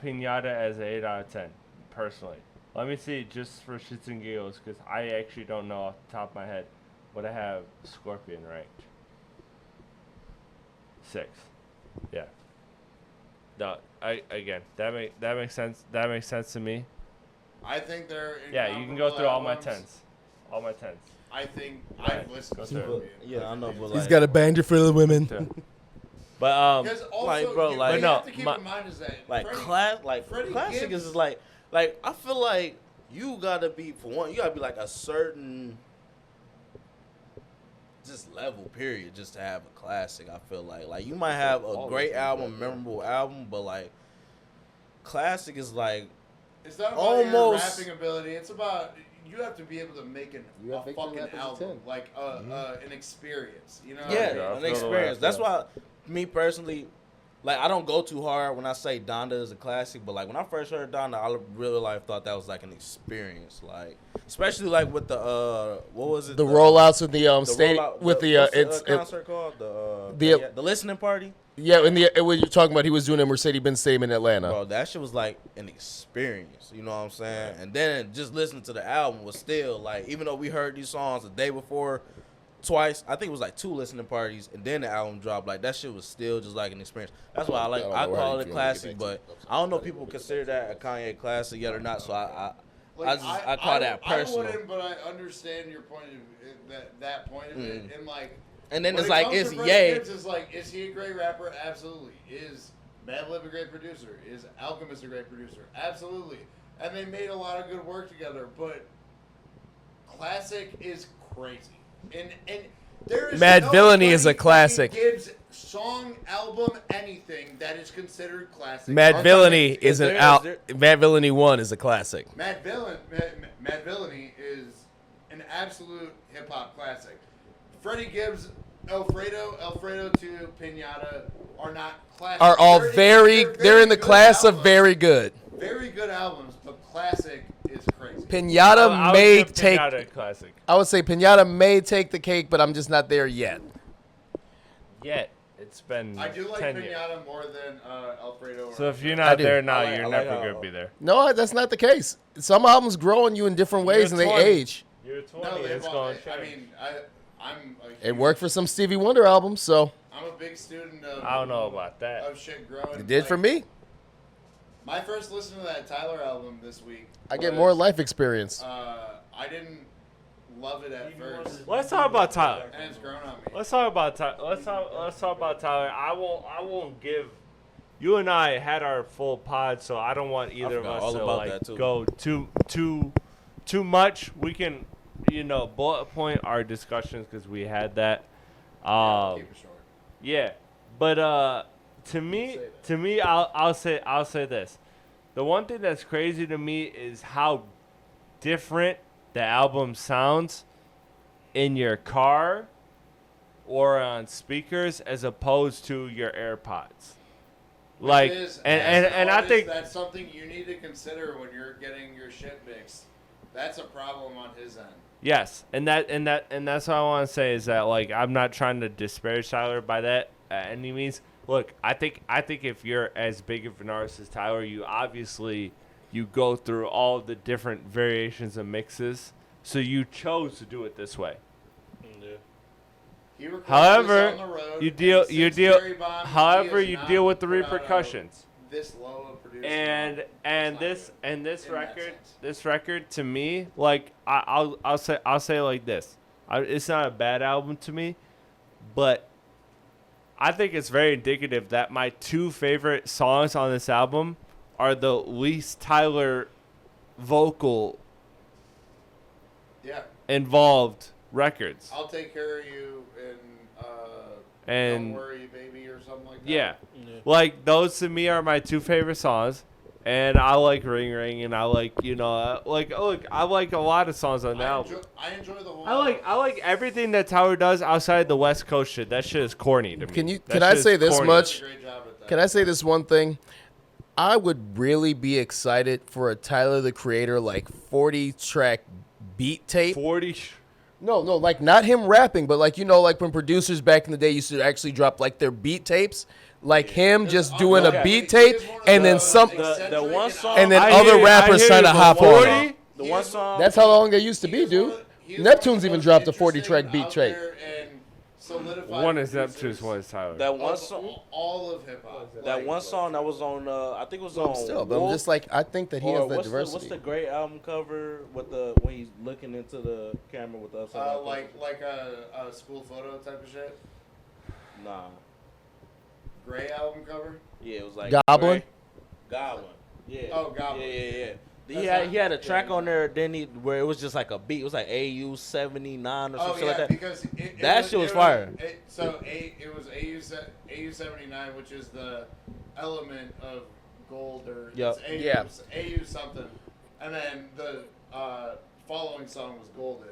[SPEAKER 1] Pinata as an 8 out of 10 personally. Let me see just for shits and giggles because I actually don't know off the top of my head what I have Scorpion ranked. 6. Yeah. No, that makes sense. That makes sense to me.
[SPEAKER 2] I think they're
[SPEAKER 1] Yeah, you can go through all my
[SPEAKER 2] albums.
[SPEAKER 1] 10s. All my 10s.
[SPEAKER 2] I think
[SPEAKER 1] Right.
[SPEAKER 2] I've listened
[SPEAKER 1] Go
[SPEAKER 2] to
[SPEAKER 1] through it.
[SPEAKER 2] Scorpion.
[SPEAKER 3] Yeah, I know, but
[SPEAKER 4] He's
[SPEAKER 3] like,
[SPEAKER 4] got a banger for the women.
[SPEAKER 1] But
[SPEAKER 2] Because also,
[SPEAKER 3] Like, bro,
[SPEAKER 2] you
[SPEAKER 3] like-
[SPEAKER 2] have to keep
[SPEAKER 1] No,
[SPEAKER 2] in mind is that
[SPEAKER 3] like
[SPEAKER 2] Freddie
[SPEAKER 3] classic
[SPEAKER 2] Gibbs-
[SPEAKER 3] is like I feel like you gotta be, for one, you gotta be like a certain just level period just to have a classic. I feel like you might have a great album, memorable album, but like classic is like
[SPEAKER 2] it's not about
[SPEAKER 3] almost-
[SPEAKER 2] your rapping ability. It's about you have to be able to make a
[SPEAKER 6] Victor
[SPEAKER 2] fucking
[SPEAKER 6] rap as a
[SPEAKER 2] album,
[SPEAKER 6] 10.
[SPEAKER 2] like an experience. You know?
[SPEAKER 1] Yeah, I
[SPEAKER 3] yeah,
[SPEAKER 1] feel
[SPEAKER 3] an
[SPEAKER 1] the way I
[SPEAKER 3] experience. That's
[SPEAKER 1] feel.
[SPEAKER 3] why me personally, like I don't go too hard when I say Donda is a classic, but like when I first heard Donda, I really thought that was like an experience, like especially like with the what was it?
[SPEAKER 4] The rollouts with the
[SPEAKER 3] the
[SPEAKER 4] state
[SPEAKER 3] rollout-
[SPEAKER 4] with the
[SPEAKER 3] what's
[SPEAKER 4] it's
[SPEAKER 3] concert called the listening party.
[SPEAKER 4] yeah, in the what you're talking about, he was doing a Mercedes-Benz Stadium in Atlanta.
[SPEAKER 3] Bro, that shit was like an experience. You know what I'm saying? And then just listening to the album was still like, even though we heard these songs the day before twice, I think it was like 2 listening parties, and then the album dropped. Like that shit was still just like an experience. That's why I
[SPEAKER 6] don't know
[SPEAKER 3] I
[SPEAKER 6] how
[SPEAKER 3] call
[SPEAKER 6] you
[SPEAKER 3] it
[SPEAKER 6] feel
[SPEAKER 3] classic,
[SPEAKER 6] when you get
[SPEAKER 3] but
[SPEAKER 6] back to
[SPEAKER 3] I don't know if people consider that a Kanye classic yet or not. So I call that
[SPEAKER 2] I
[SPEAKER 3] personal.
[SPEAKER 2] wouldn't, but I understand your point of that point of it, and like.
[SPEAKER 3] And then
[SPEAKER 2] when
[SPEAKER 3] it's
[SPEAKER 2] it
[SPEAKER 3] like,
[SPEAKER 2] comes
[SPEAKER 3] it's
[SPEAKER 2] to Freddie
[SPEAKER 3] yay.
[SPEAKER 2] Gibbs, it's like, is he a great rapper? Absolutely. Is Madlib a great producer? Is Alchemist a great producer? Absolutely. And they made a lot of good work together, but classic is crazy. And there is
[SPEAKER 4] Mad
[SPEAKER 2] no
[SPEAKER 4] Villainy is a
[SPEAKER 2] Freddie
[SPEAKER 4] classic.
[SPEAKER 2] Gibbs song, album, anything that is considered classic.
[SPEAKER 4] Mad Villainy is
[SPEAKER 3] there-
[SPEAKER 4] an out.
[SPEAKER 3] there-
[SPEAKER 4] Mad Villainy 1 is a classic.
[SPEAKER 2] Mad Villainy is an absolute hip hop classic. Freddie Gibbs, Alfredo to Pinata are not classic.
[SPEAKER 4] Are all they're in the
[SPEAKER 2] good
[SPEAKER 4] class of
[SPEAKER 2] albums.
[SPEAKER 4] very good.
[SPEAKER 2] Very good albums, but classic is crazy.
[SPEAKER 4] Pinata
[SPEAKER 1] I would
[SPEAKER 4] may
[SPEAKER 1] give
[SPEAKER 4] take.
[SPEAKER 1] Pinata a classic.
[SPEAKER 4] I would say Pinata may take the cake, but I'm just not there yet.
[SPEAKER 1] Yet it's been
[SPEAKER 2] I do like
[SPEAKER 1] 10 years.
[SPEAKER 2] Pinata more than Alfredo.
[SPEAKER 1] So if you're
[SPEAKER 4] I
[SPEAKER 1] not
[SPEAKER 4] do.
[SPEAKER 1] there now,
[SPEAKER 3] I like-
[SPEAKER 1] you're
[SPEAKER 3] I like
[SPEAKER 1] never
[SPEAKER 3] how-
[SPEAKER 1] gonna be there.
[SPEAKER 4] No, that's not the case. Some albums grow on you in different ways and they
[SPEAKER 1] 20.
[SPEAKER 4] age.
[SPEAKER 1] You're 20.
[SPEAKER 2] No,
[SPEAKER 1] it's
[SPEAKER 2] they've
[SPEAKER 1] going
[SPEAKER 2] all,
[SPEAKER 1] to
[SPEAKER 2] I
[SPEAKER 1] change.
[SPEAKER 2] mean, I'm a
[SPEAKER 4] It
[SPEAKER 2] huge-
[SPEAKER 4] worked for some Stevie Wonder albums, so
[SPEAKER 2] I'm a big student of.
[SPEAKER 1] I don't know about that.
[SPEAKER 2] Of shit growing.
[SPEAKER 4] it did for me.
[SPEAKER 2] My first listen to that Tyler album this week.
[SPEAKER 4] I get
[SPEAKER 2] was,
[SPEAKER 4] more life experience.
[SPEAKER 2] I didn't love it at first,
[SPEAKER 1] Let's talk about Tyler.
[SPEAKER 2] and it's grown on me.
[SPEAKER 1] Let's talk about Tyler. Let's talk about Tyler. I won't give. You and I had our full pod, so I don't want either of
[SPEAKER 3] forgot
[SPEAKER 1] us
[SPEAKER 3] all
[SPEAKER 1] to
[SPEAKER 3] about
[SPEAKER 1] like
[SPEAKER 3] that, too.
[SPEAKER 1] go too much. We can, bullet point our discussions because we had that.
[SPEAKER 2] Keep it short.
[SPEAKER 1] Yeah, but to me, I'll say this. The one thing that's crazy to me is how different the album sounds in your car or on speakers as opposed to your AirPods. Like,
[SPEAKER 2] It is,
[SPEAKER 1] and
[SPEAKER 2] as
[SPEAKER 1] and I
[SPEAKER 2] artist,
[SPEAKER 1] think
[SPEAKER 2] that's something you need to consider when you're getting your shit mixed. That's a problem on his end.
[SPEAKER 1] yes, and that's what I want to say is that like I'm not trying to disparage Tyler by that at any means. Look, I think if you're as big of an artist as Tyler, you obviously you go through all the different variations of mixes, so you chose to do it this way.
[SPEAKER 2] He recorded
[SPEAKER 1] However,
[SPEAKER 2] this on the road,
[SPEAKER 1] you deal
[SPEAKER 2] and
[SPEAKER 1] you
[SPEAKER 2] since
[SPEAKER 1] deal
[SPEAKER 2] Cherry Bomb,
[SPEAKER 1] however
[SPEAKER 2] he
[SPEAKER 1] you
[SPEAKER 2] has
[SPEAKER 1] deal
[SPEAKER 2] not
[SPEAKER 1] with the
[SPEAKER 2] put out a
[SPEAKER 1] repercussions.
[SPEAKER 2] This low of producing
[SPEAKER 1] And
[SPEAKER 2] album.
[SPEAKER 1] and
[SPEAKER 2] It's
[SPEAKER 1] this
[SPEAKER 2] not good
[SPEAKER 1] and this
[SPEAKER 2] in that
[SPEAKER 1] record
[SPEAKER 2] sense.
[SPEAKER 1] this record to me, like I'll say it like this. It's not a bad album to me, but I think it's very indicative that my 2 favorite songs on this album are the least Tyler vocal
[SPEAKER 2] Yeah,
[SPEAKER 1] involved records.
[SPEAKER 2] I'll Take Care of You and
[SPEAKER 1] And
[SPEAKER 2] Don't Worry Baby or something like that.
[SPEAKER 1] yeah,
[SPEAKER 5] Yeah.
[SPEAKER 1] like those to me are my two favorite songs. And I like Ring Ring, and I like I like a lot of songs on the album.
[SPEAKER 2] I enjoy the whole.
[SPEAKER 1] I like everything that Tyler does outside the West Coast shit. That shit is corny to me.
[SPEAKER 4] Can I say this much?
[SPEAKER 2] Great job at that.
[SPEAKER 4] Can I say this one thing? I would really be excited for a Tyler the Creator like 40-track beat tape.
[SPEAKER 1] 40.
[SPEAKER 4] No, like not him rapping, but like like when producers back in the day used to actually drop like their beat tapes, like him just doing a beat tape, and then
[SPEAKER 3] The one song,
[SPEAKER 4] and then
[SPEAKER 1] I
[SPEAKER 4] other
[SPEAKER 1] hear you,
[SPEAKER 4] rappers
[SPEAKER 1] I hear
[SPEAKER 4] trying to
[SPEAKER 1] you, but
[SPEAKER 4] hop on.
[SPEAKER 1] 40?
[SPEAKER 4] it.
[SPEAKER 3] the one song.
[SPEAKER 4] That's how long they used to be, dude. Neptune's even dropped a 40-track beat tape.
[SPEAKER 1] One is Neptune's, one is Tyler.
[SPEAKER 3] That one song.
[SPEAKER 2] All of hip hop.
[SPEAKER 3] That one song that was on. I think it was on.
[SPEAKER 4] Still, but I'm
[SPEAKER 3] Wolf,
[SPEAKER 4] just like I think that he
[SPEAKER 3] or
[SPEAKER 4] has that
[SPEAKER 3] what's
[SPEAKER 4] diversity.
[SPEAKER 3] the great album cover with the when he's looking into the camera with the upside down?
[SPEAKER 2] Like a school photo type of shit.
[SPEAKER 3] Nah.
[SPEAKER 2] Gray album cover.
[SPEAKER 3] Yeah, it was like
[SPEAKER 4] Goblin?
[SPEAKER 3] Goblin. Yeah.
[SPEAKER 2] Oh, Goblin.
[SPEAKER 3] Yeah.
[SPEAKER 2] That's
[SPEAKER 3] He had a
[SPEAKER 2] not-
[SPEAKER 3] track
[SPEAKER 2] yeah.
[SPEAKER 3] on there. Then where it was just like a beat. It was like AU 79 or
[SPEAKER 2] Oh
[SPEAKER 3] something
[SPEAKER 2] yeah,
[SPEAKER 3] like that.
[SPEAKER 2] because
[SPEAKER 3] That shit was fire.
[SPEAKER 2] It was AU 79, which is the element of gold or
[SPEAKER 3] Yep.
[SPEAKER 2] it's AU,
[SPEAKER 4] Yeah.
[SPEAKER 2] AU something, and then the following song was Golden,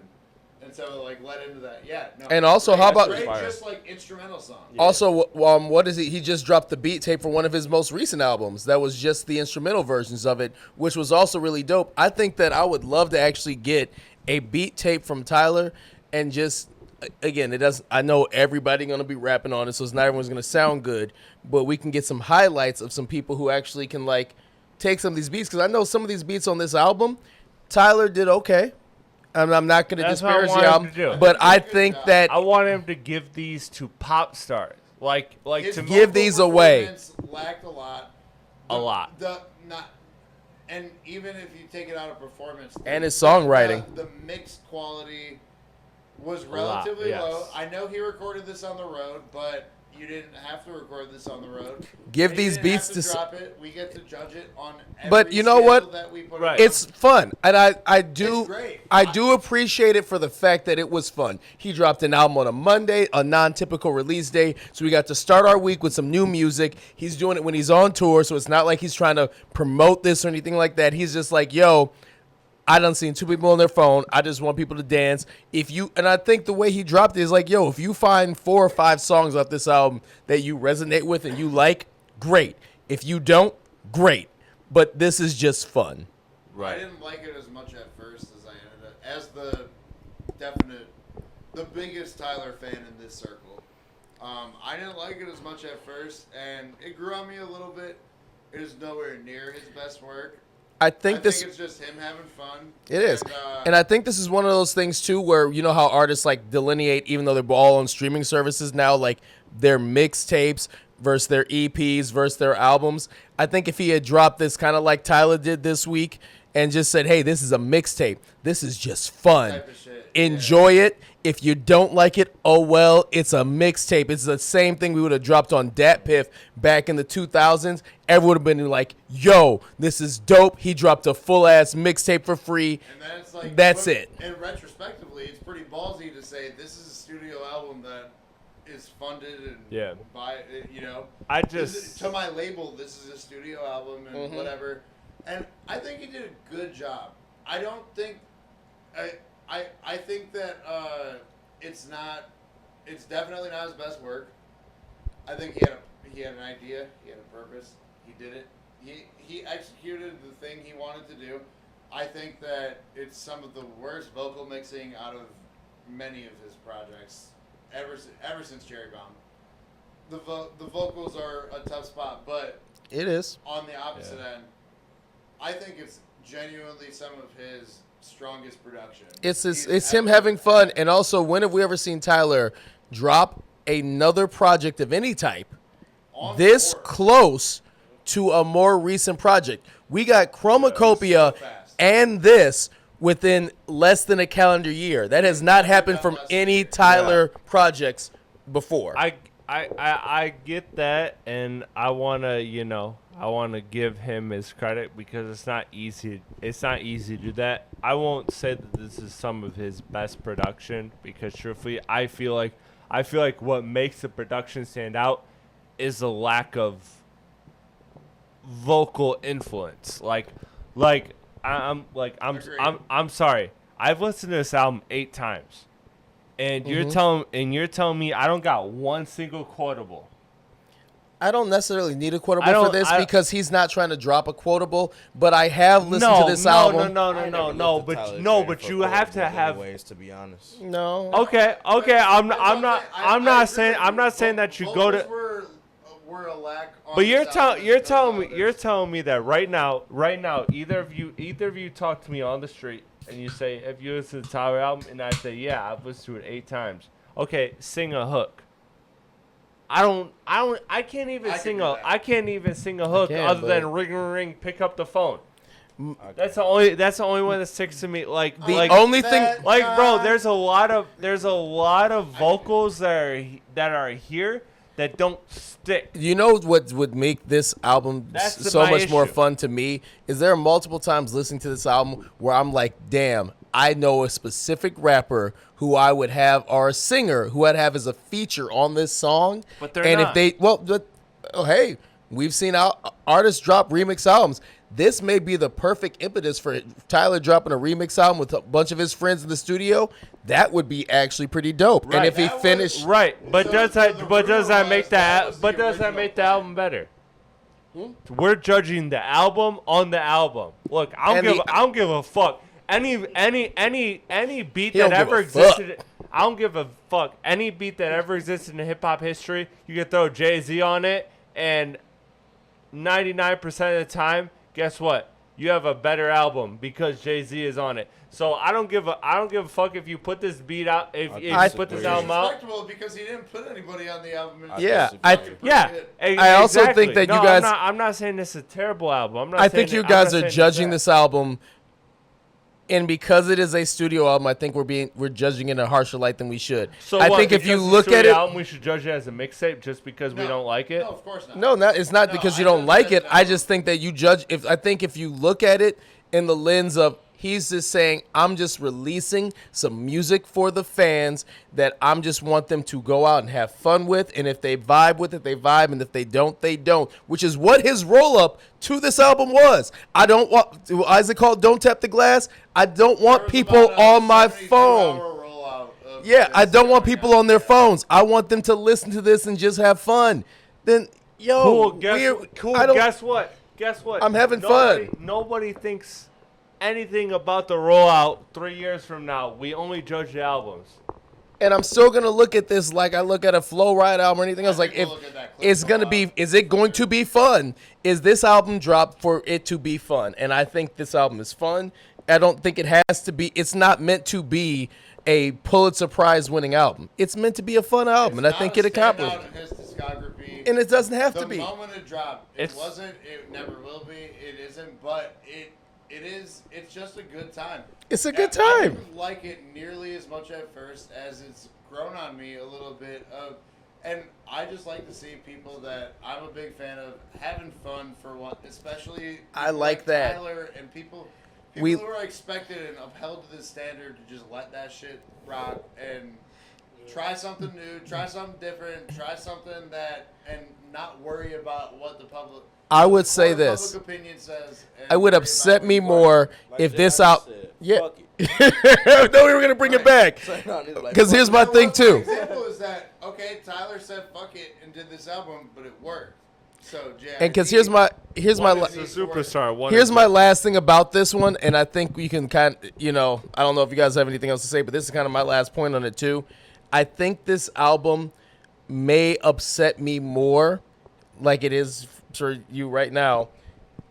[SPEAKER 2] and so it like led into that. Yeah. No,
[SPEAKER 4] And also,
[SPEAKER 2] great-
[SPEAKER 4] how about-
[SPEAKER 2] great,
[SPEAKER 3] Fire.
[SPEAKER 2] just like instrumental song?
[SPEAKER 4] Also, what is he? He just dropped the beat tape for one of his most recent albums. That was just the instrumental versions of it, which was also really dope. I think that I would love to actually get a beat tape from Tyler, and just again, it does. I know everybody gonna be rapping on it, so it's not everyone's gonna sound good, but we can get some highlights of some people who actually can like take some of these beats, because I know some of these beats on this album, Tyler did okay. I'm not going to
[SPEAKER 1] That's what I
[SPEAKER 4] disparage
[SPEAKER 1] want
[SPEAKER 4] the
[SPEAKER 1] him
[SPEAKER 4] album,
[SPEAKER 1] to do.
[SPEAKER 4] but I think that
[SPEAKER 1] I want him to give these to pop stars. Like
[SPEAKER 2] His
[SPEAKER 1] to
[SPEAKER 4] give
[SPEAKER 2] vocal
[SPEAKER 4] these away.
[SPEAKER 2] performance lacked a lot.
[SPEAKER 1] A lot.
[SPEAKER 2] And even if you take it out of performance,
[SPEAKER 4] And his songwriting.
[SPEAKER 2] the mixed quality was
[SPEAKER 1] lot,
[SPEAKER 2] relatively
[SPEAKER 1] yes.
[SPEAKER 2] low. I know he recorded this on the road, but you didn't have to record this on the road.
[SPEAKER 4] Give
[SPEAKER 2] And you
[SPEAKER 4] these
[SPEAKER 2] didn't
[SPEAKER 4] beats
[SPEAKER 2] have
[SPEAKER 4] to
[SPEAKER 2] to
[SPEAKER 4] s-
[SPEAKER 2] drop it. We get to judge it on every
[SPEAKER 4] But you know
[SPEAKER 2] scale
[SPEAKER 4] what?
[SPEAKER 2] that we put
[SPEAKER 1] Right.
[SPEAKER 2] it
[SPEAKER 4] it's fun, and I do
[SPEAKER 2] It's great.
[SPEAKER 4] I do appreciate it for the fact that it was fun. He dropped an album on a Monday, a non-typical release day, so we got to start our week with some new music. He's doing it when he's on tour, so it's not like he's trying to promote this or anything like that. He's just like, yo, I done seen two people on their phone. I just want people to dance. And I think the way he dropped it is like, yo, if you find 4 or 5 songs off this album that you resonate with and you like, great. If you don't, great. But this is just fun.
[SPEAKER 2] I didn't like it as much at first as I ended up as the biggest Tyler fan in this circle. I didn't like it as much at first, and it grew on me a little bit. It is nowhere near his best work.
[SPEAKER 4] I
[SPEAKER 2] I
[SPEAKER 4] think
[SPEAKER 2] think
[SPEAKER 4] this
[SPEAKER 2] it's just him having fun.
[SPEAKER 4] it is.
[SPEAKER 2] And,
[SPEAKER 4] And I think this is one of those things too where you know how artists like delineate, even though they're all on streaming services now, like their mixtapes versus their EPs versus their albums. I think if he had dropped this kind of like Tyler did this week and just said, hey, this is a mixtape. This is just fun.
[SPEAKER 2] Type of shit,
[SPEAKER 4] Enjoy it. If you don't like it, oh well, it's a mixtape. It's the same thing we would have dropped on Dat Piff back in the 2000s. Everyone would have been like, yo, this is dope. He dropped a full-ass mixtape for free.
[SPEAKER 2] And then it's like
[SPEAKER 4] That's it.
[SPEAKER 2] And retrospectively, it's pretty ballsy to say this is a studio album that is funded and by you know. To my label, this is a studio album and whatever. And I think he did a good job. I don't think I think that it's definitely not his best work. I think he had an idea, he had a purpose, he did it. He executed the thing he wanted to do. I think that it's some of the worst vocal mixing out of many of his projects ever since Cherry Bomb. The vocals are a tough spot, but
[SPEAKER 4] It is.
[SPEAKER 2] on the opposite end, I think it's genuinely some of his strongest production.
[SPEAKER 4] It's him having fun. And also, when have we ever seen Tyler drop another project of any type
[SPEAKER 2] On
[SPEAKER 4] this
[SPEAKER 2] board.
[SPEAKER 4] close to a more recent project? We got Chromacopia
[SPEAKER 2] so fast.
[SPEAKER 4] and this within less than a calendar year. That has not happened from any Tyler projects before.
[SPEAKER 1] I get that, and I wanna give him his credit because it's not easy. It's not easy to do that. I won't say that this is some of his best production because truthfully, I feel like I feel like what makes the production stand out is the lack of vocal influence. I'm
[SPEAKER 2] Agreed.
[SPEAKER 1] I'm sorry. I've listened to this album 8 times, and you're telling me I don't got one single quotable.
[SPEAKER 4] I don't necessarily need a quotable for this because he's not trying to drop a quotable, but I have listened to this album.
[SPEAKER 1] But you have to have
[SPEAKER 3] ways, to be honest.
[SPEAKER 4] No.
[SPEAKER 1] Okay. I'm not saying that you go to.
[SPEAKER 2] Were a lack. On
[SPEAKER 1] But
[SPEAKER 2] this album.
[SPEAKER 1] you're telling me that right now, either of you talk to me on the street and you say, if you listen to the Tyler album, and I say, yeah, I've listened to it 8 times. Okay, sing a hook. I can't even sing a hook other than ring ring ring, pick up the phone. That's the only one that sticks to me. Like
[SPEAKER 4] The only thing,
[SPEAKER 1] bro, there's a lot of vocals that are here that don't stick.
[SPEAKER 4] you know what would make this album
[SPEAKER 1] That's
[SPEAKER 4] so
[SPEAKER 1] my
[SPEAKER 4] much more
[SPEAKER 1] issue.
[SPEAKER 4] fun to me is there are multiple times listening to this album where I'm like, damn, I know a specific rapper who I would have, or a singer who I'd have as a feature on this song.
[SPEAKER 1] But they're
[SPEAKER 4] and
[SPEAKER 1] not.
[SPEAKER 4] Hey, we've seen artists drop remix albums. This may be the perfect impetus for Tyler dropping a remix album with a bunch of his friends in the studio. That would be actually pretty dope.
[SPEAKER 1] Right.
[SPEAKER 4] And if he
[SPEAKER 2] That
[SPEAKER 4] finished,
[SPEAKER 1] Right, but
[SPEAKER 2] So-
[SPEAKER 1] does
[SPEAKER 2] so
[SPEAKER 1] that
[SPEAKER 2] the
[SPEAKER 1] but does
[SPEAKER 2] rumor
[SPEAKER 1] that make
[SPEAKER 2] was that was the
[SPEAKER 1] does that
[SPEAKER 2] original
[SPEAKER 1] make the
[SPEAKER 2] plan.
[SPEAKER 1] album better? We're judging the album on the album. Look, I
[SPEAKER 4] And
[SPEAKER 1] don't give a fuck. Any beat
[SPEAKER 4] He don't
[SPEAKER 1] that
[SPEAKER 4] give
[SPEAKER 1] ever
[SPEAKER 4] a
[SPEAKER 1] existed. I don't give a fuck. Any beat that ever existed in hip hop history, you can throw Jay-Z on it, and 99% of the time, guess what? You have a better album because Jay-Z is on it. So I don't give a fuck if you put this beat out, if you put this
[SPEAKER 3] disagree.
[SPEAKER 1] album out.
[SPEAKER 2] Respectable because he didn't put anybody on the album.
[SPEAKER 4] Yeah,
[SPEAKER 2] Fucking
[SPEAKER 1] Yeah,
[SPEAKER 2] pretty good.
[SPEAKER 4] I also
[SPEAKER 1] exactly.
[SPEAKER 4] think that
[SPEAKER 1] No,
[SPEAKER 4] you guys-
[SPEAKER 1] I'm not saying this is a terrible album. I'm not.
[SPEAKER 4] I
[SPEAKER 1] saying
[SPEAKER 4] think
[SPEAKER 1] that-
[SPEAKER 4] you
[SPEAKER 1] I'm
[SPEAKER 4] guys
[SPEAKER 1] not
[SPEAKER 4] are
[SPEAKER 1] saying it's
[SPEAKER 4] judging
[SPEAKER 1] bad.
[SPEAKER 4] this album, and because it is a studio album, I think we're judging it in a harsher light than we should.
[SPEAKER 1] So
[SPEAKER 4] I
[SPEAKER 1] what,
[SPEAKER 4] think if you
[SPEAKER 1] because it's a
[SPEAKER 4] look at
[SPEAKER 1] studio
[SPEAKER 4] it,
[SPEAKER 1] album, we should judge it as a mixtape just because we
[SPEAKER 2] No,
[SPEAKER 1] don't like it.
[SPEAKER 2] No, of course not.
[SPEAKER 4] no, it's not
[SPEAKER 2] No,
[SPEAKER 4] because you
[SPEAKER 2] I
[SPEAKER 4] don't
[SPEAKER 2] just
[SPEAKER 4] like
[SPEAKER 2] said
[SPEAKER 4] it.
[SPEAKER 2] no.
[SPEAKER 4] I just think that you judge. If you look at it in the lens of he's just saying, I'm just releasing some music for the fans that I'm just want them to go out and have fun with. And if they vibe with it, they vibe. And if they don't, they don't. Which is what his roll up to this album was. I don't want, why is it called Don't Tap the Glass? I don't want
[SPEAKER 2] There was
[SPEAKER 4] people
[SPEAKER 2] about a
[SPEAKER 4] on my
[SPEAKER 2] 72
[SPEAKER 4] phone.
[SPEAKER 2] hour rollout of
[SPEAKER 4] Yeah, I
[SPEAKER 2] this
[SPEAKER 4] don't want
[SPEAKER 2] going
[SPEAKER 4] people
[SPEAKER 2] out.
[SPEAKER 4] on their phones. I want them to listen to this and just have fun. Then, yo,
[SPEAKER 1] Cool. Guess what?
[SPEAKER 4] I'm having
[SPEAKER 1] Nobody-
[SPEAKER 4] fun.
[SPEAKER 1] Nobody thinks anything about the rollout 3 years from now. We only judge the albums.
[SPEAKER 4] And I'm still gonna look at this like I look at a Flow Ride album or anything else. Like,
[SPEAKER 2] think
[SPEAKER 4] if
[SPEAKER 2] we'll look at that clip
[SPEAKER 4] it's gonna be,
[SPEAKER 2] rollout.
[SPEAKER 4] is it going to be fun? Is this album dropped for it to be fun? And I think this album is fun. I don't think it has to be. It's not meant to be a Pulitzer Prize winning album. It's meant to be a fun album, and I
[SPEAKER 2] It's
[SPEAKER 4] think
[SPEAKER 2] not
[SPEAKER 4] it
[SPEAKER 2] a
[SPEAKER 4] accomplished.
[SPEAKER 2] standout in his discography.
[SPEAKER 4] And it doesn't have
[SPEAKER 2] The
[SPEAKER 4] to be.
[SPEAKER 2] moment it dropped, it
[SPEAKER 1] It's-
[SPEAKER 2] wasn't. It never will be. It isn't. But it is. It's just a good time.
[SPEAKER 4] It's a good
[SPEAKER 2] I
[SPEAKER 4] time.
[SPEAKER 2] didn't like it nearly as much at first as it's grown on me a little bit of, and I just like to see people that I'm a big fan of having fun for one, especially
[SPEAKER 4] I
[SPEAKER 2] people
[SPEAKER 4] like that.
[SPEAKER 2] Tyler and people
[SPEAKER 4] We-
[SPEAKER 2] who are expected and upheld to this standard to just let that shit rock and try something new, try something different, try something that, and not worry about what the public.
[SPEAKER 4] I would say
[SPEAKER 2] what the
[SPEAKER 4] this.
[SPEAKER 2] Public opinion says. and
[SPEAKER 4] It would
[SPEAKER 2] worry
[SPEAKER 4] upset
[SPEAKER 2] about
[SPEAKER 4] me
[SPEAKER 2] what-
[SPEAKER 4] more
[SPEAKER 3] Like
[SPEAKER 4] if
[SPEAKER 3] Jay
[SPEAKER 4] this
[SPEAKER 3] Adi
[SPEAKER 4] out.
[SPEAKER 3] said,
[SPEAKER 4] Yeah.
[SPEAKER 3] fuck it.
[SPEAKER 4] No, we were gonna bring it back. Because here's my
[SPEAKER 2] Well,
[SPEAKER 4] thing
[SPEAKER 2] the
[SPEAKER 4] too.
[SPEAKER 2] example is that okay, Tyler said fuck it and did this album, but it worked. So JID,
[SPEAKER 4] And because here's my
[SPEAKER 2] What
[SPEAKER 4] la-
[SPEAKER 2] is
[SPEAKER 1] It's a superstar. One
[SPEAKER 4] here's
[SPEAKER 1] is-
[SPEAKER 4] my last thing about this one, and I think we can I don't know if you guys have anything else to say, but this is kind of my last point on it too. I think this album may upset me more, like it is for you right now,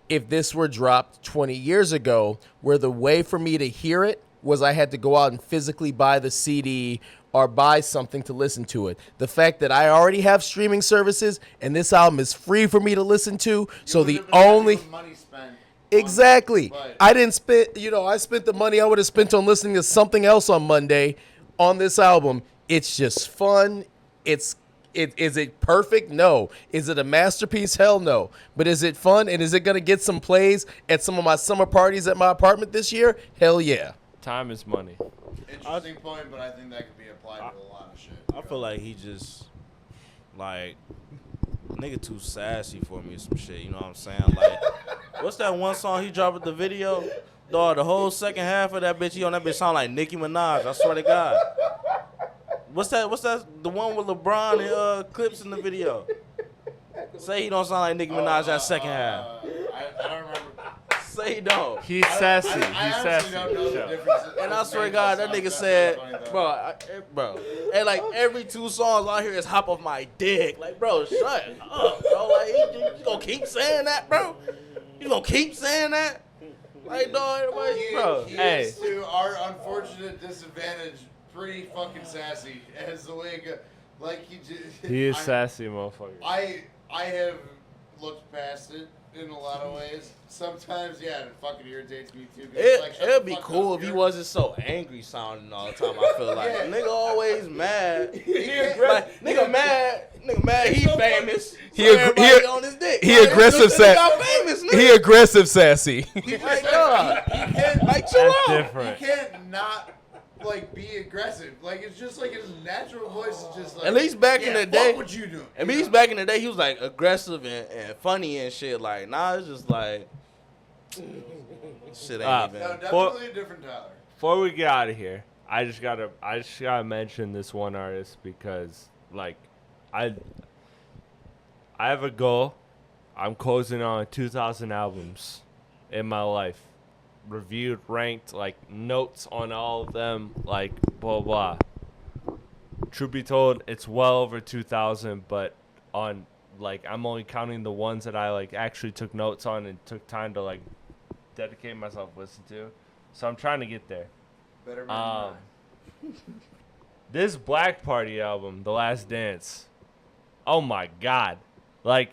[SPEAKER 4] if this were dropped 20 years ago, where the way for me to hear it was I had to go out and physically buy the CD or buy something to listen to it. The fact that I already have streaming services and this album is free for me to listen to, so the only
[SPEAKER 2] money spent.
[SPEAKER 4] exactly,
[SPEAKER 2] But-
[SPEAKER 4] I didn't spend. I spent the money I would have spent on listening to something else on Monday on this album. It's just fun. Is it perfect? No. Is it a masterpiece? Hell no. But is it fun? And is it going to get some plays at some of my summer parties at my apartment this year? Hell yeah.
[SPEAKER 1] Time is money.
[SPEAKER 2] Interesting point, but I think that could be applied to a lot of shit.
[SPEAKER 3] I feel like he just like nigga too sassy for me or some shit. You know what I'm saying? Like, what's that one song he dropped at the video? Dog, the whole second half of that bitch, he on that bitch sound like Nicki Minaj. I swear to God. What's that? The one with LeBron and Clips in the video? Say he don't sound like Nicki Minaj that second half.
[SPEAKER 2] I don't remember.
[SPEAKER 3] Say he don't.
[SPEAKER 1] He's sassy.
[SPEAKER 2] I
[SPEAKER 1] He's
[SPEAKER 2] honestly
[SPEAKER 1] sassy.
[SPEAKER 2] don't know the
[SPEAKER 1] Sure.
[SPEAKER 2] difference.
[SPEAKER 3] And I swear to God, that nigga said, bro, and like every 2 songs out here is hop off my dick. Like, bro, shut up, bro. Like, you gonna keep saying that, bro? You gonna keep saying that? Like, dog, everybody, bro.
[SPEAKER 2] He
[SPEAKER 1] Hey.
[SPEAKER 2] is, to our unfortunate disadvantage, pretty fucking sassy as the way it goes. Like,
[SPEAKER 1] He is sassy, motherfucker.
[SPEAKER 2] I have looked past it in a lot of ways. Sometimes, yeah, it fucking irritates me too. 'Cause it's like, shut
[SPEAKER 3] It'd
[SPEAKER 2] the
[SPEAKER 3] be
[SPEAKER 2] fuck
[SPEAKER 3] cool
[SPEAKER 2] up,
[SPEAKER 3] if he
[SPEAKER 2] you're-
[SPEAKER 3] wasn't so angry sounding all the time. I feel like
[SPEAKER 2] Yeah.
[SPEAKER 3] nigga always mad.
[SPEAKER 2] aggressive.
[SPEAKER 3] Like, nigga mad. He famous.
[SPEAKER 4] He
[SPEAKER 3] so
[SPEAKER 4] ag-
[SPEAKER 3] everybody
[SPEAKER 4] he-
[SPEAKER 3] on his dick.
[SPEAKER 4] he
[SPEAKER 3] Like,
[SPEAKER 4] aggressive
[SPEAKER 3] this nigga got
[SPEAKER 4] sa-
[SPEAKER 3] famous.
[SPEAKER 4] He
[SPEAKER 3] Nigga.
[SPEAKER 4] aggressive sassy.
[SPEAKER 3] Like, God.
[SPEAKER 2] He can't,
[SPEAKER 3] Like, chill
[SPEAKER 1] That's
[SPEAKER 3] out.
[SPEAKER 1] different.
[SPEAKER 2] he can't not like be aggressive. Like, it's just like his natural voice is just like.
[SPEAKER 3] At least back in
[SPEAKER 2] yeah,
[SPEAKER 3] the day-
[SPEAKER 2] What you doing?
[SPEAKER 3] At least back in the day, he was like aggressive and funny and shit. Like, now it's just like shit ain't
[SPEAKER 2] No,
[SPEAKER 3] even.
[SPEAKER 2] definitely a different Tyler.
[SPEAKER 1] Before we get out of here, I just gotta mention this one artist because like I have a goal. I'm closing on 2,000 albums in my life, reviewed, ranked, like notes on all of them, like blah blah. Truth be told, it's well over 2,000, but on like I'm only counting the ones that I like actually took notes on and took time to like dedicate myself to listen to. So I'm trying to get there.
[SPEAKER 2] Better man.
[SPEAKER 1] This Black Party album, The Last Dance. Oh my God! Like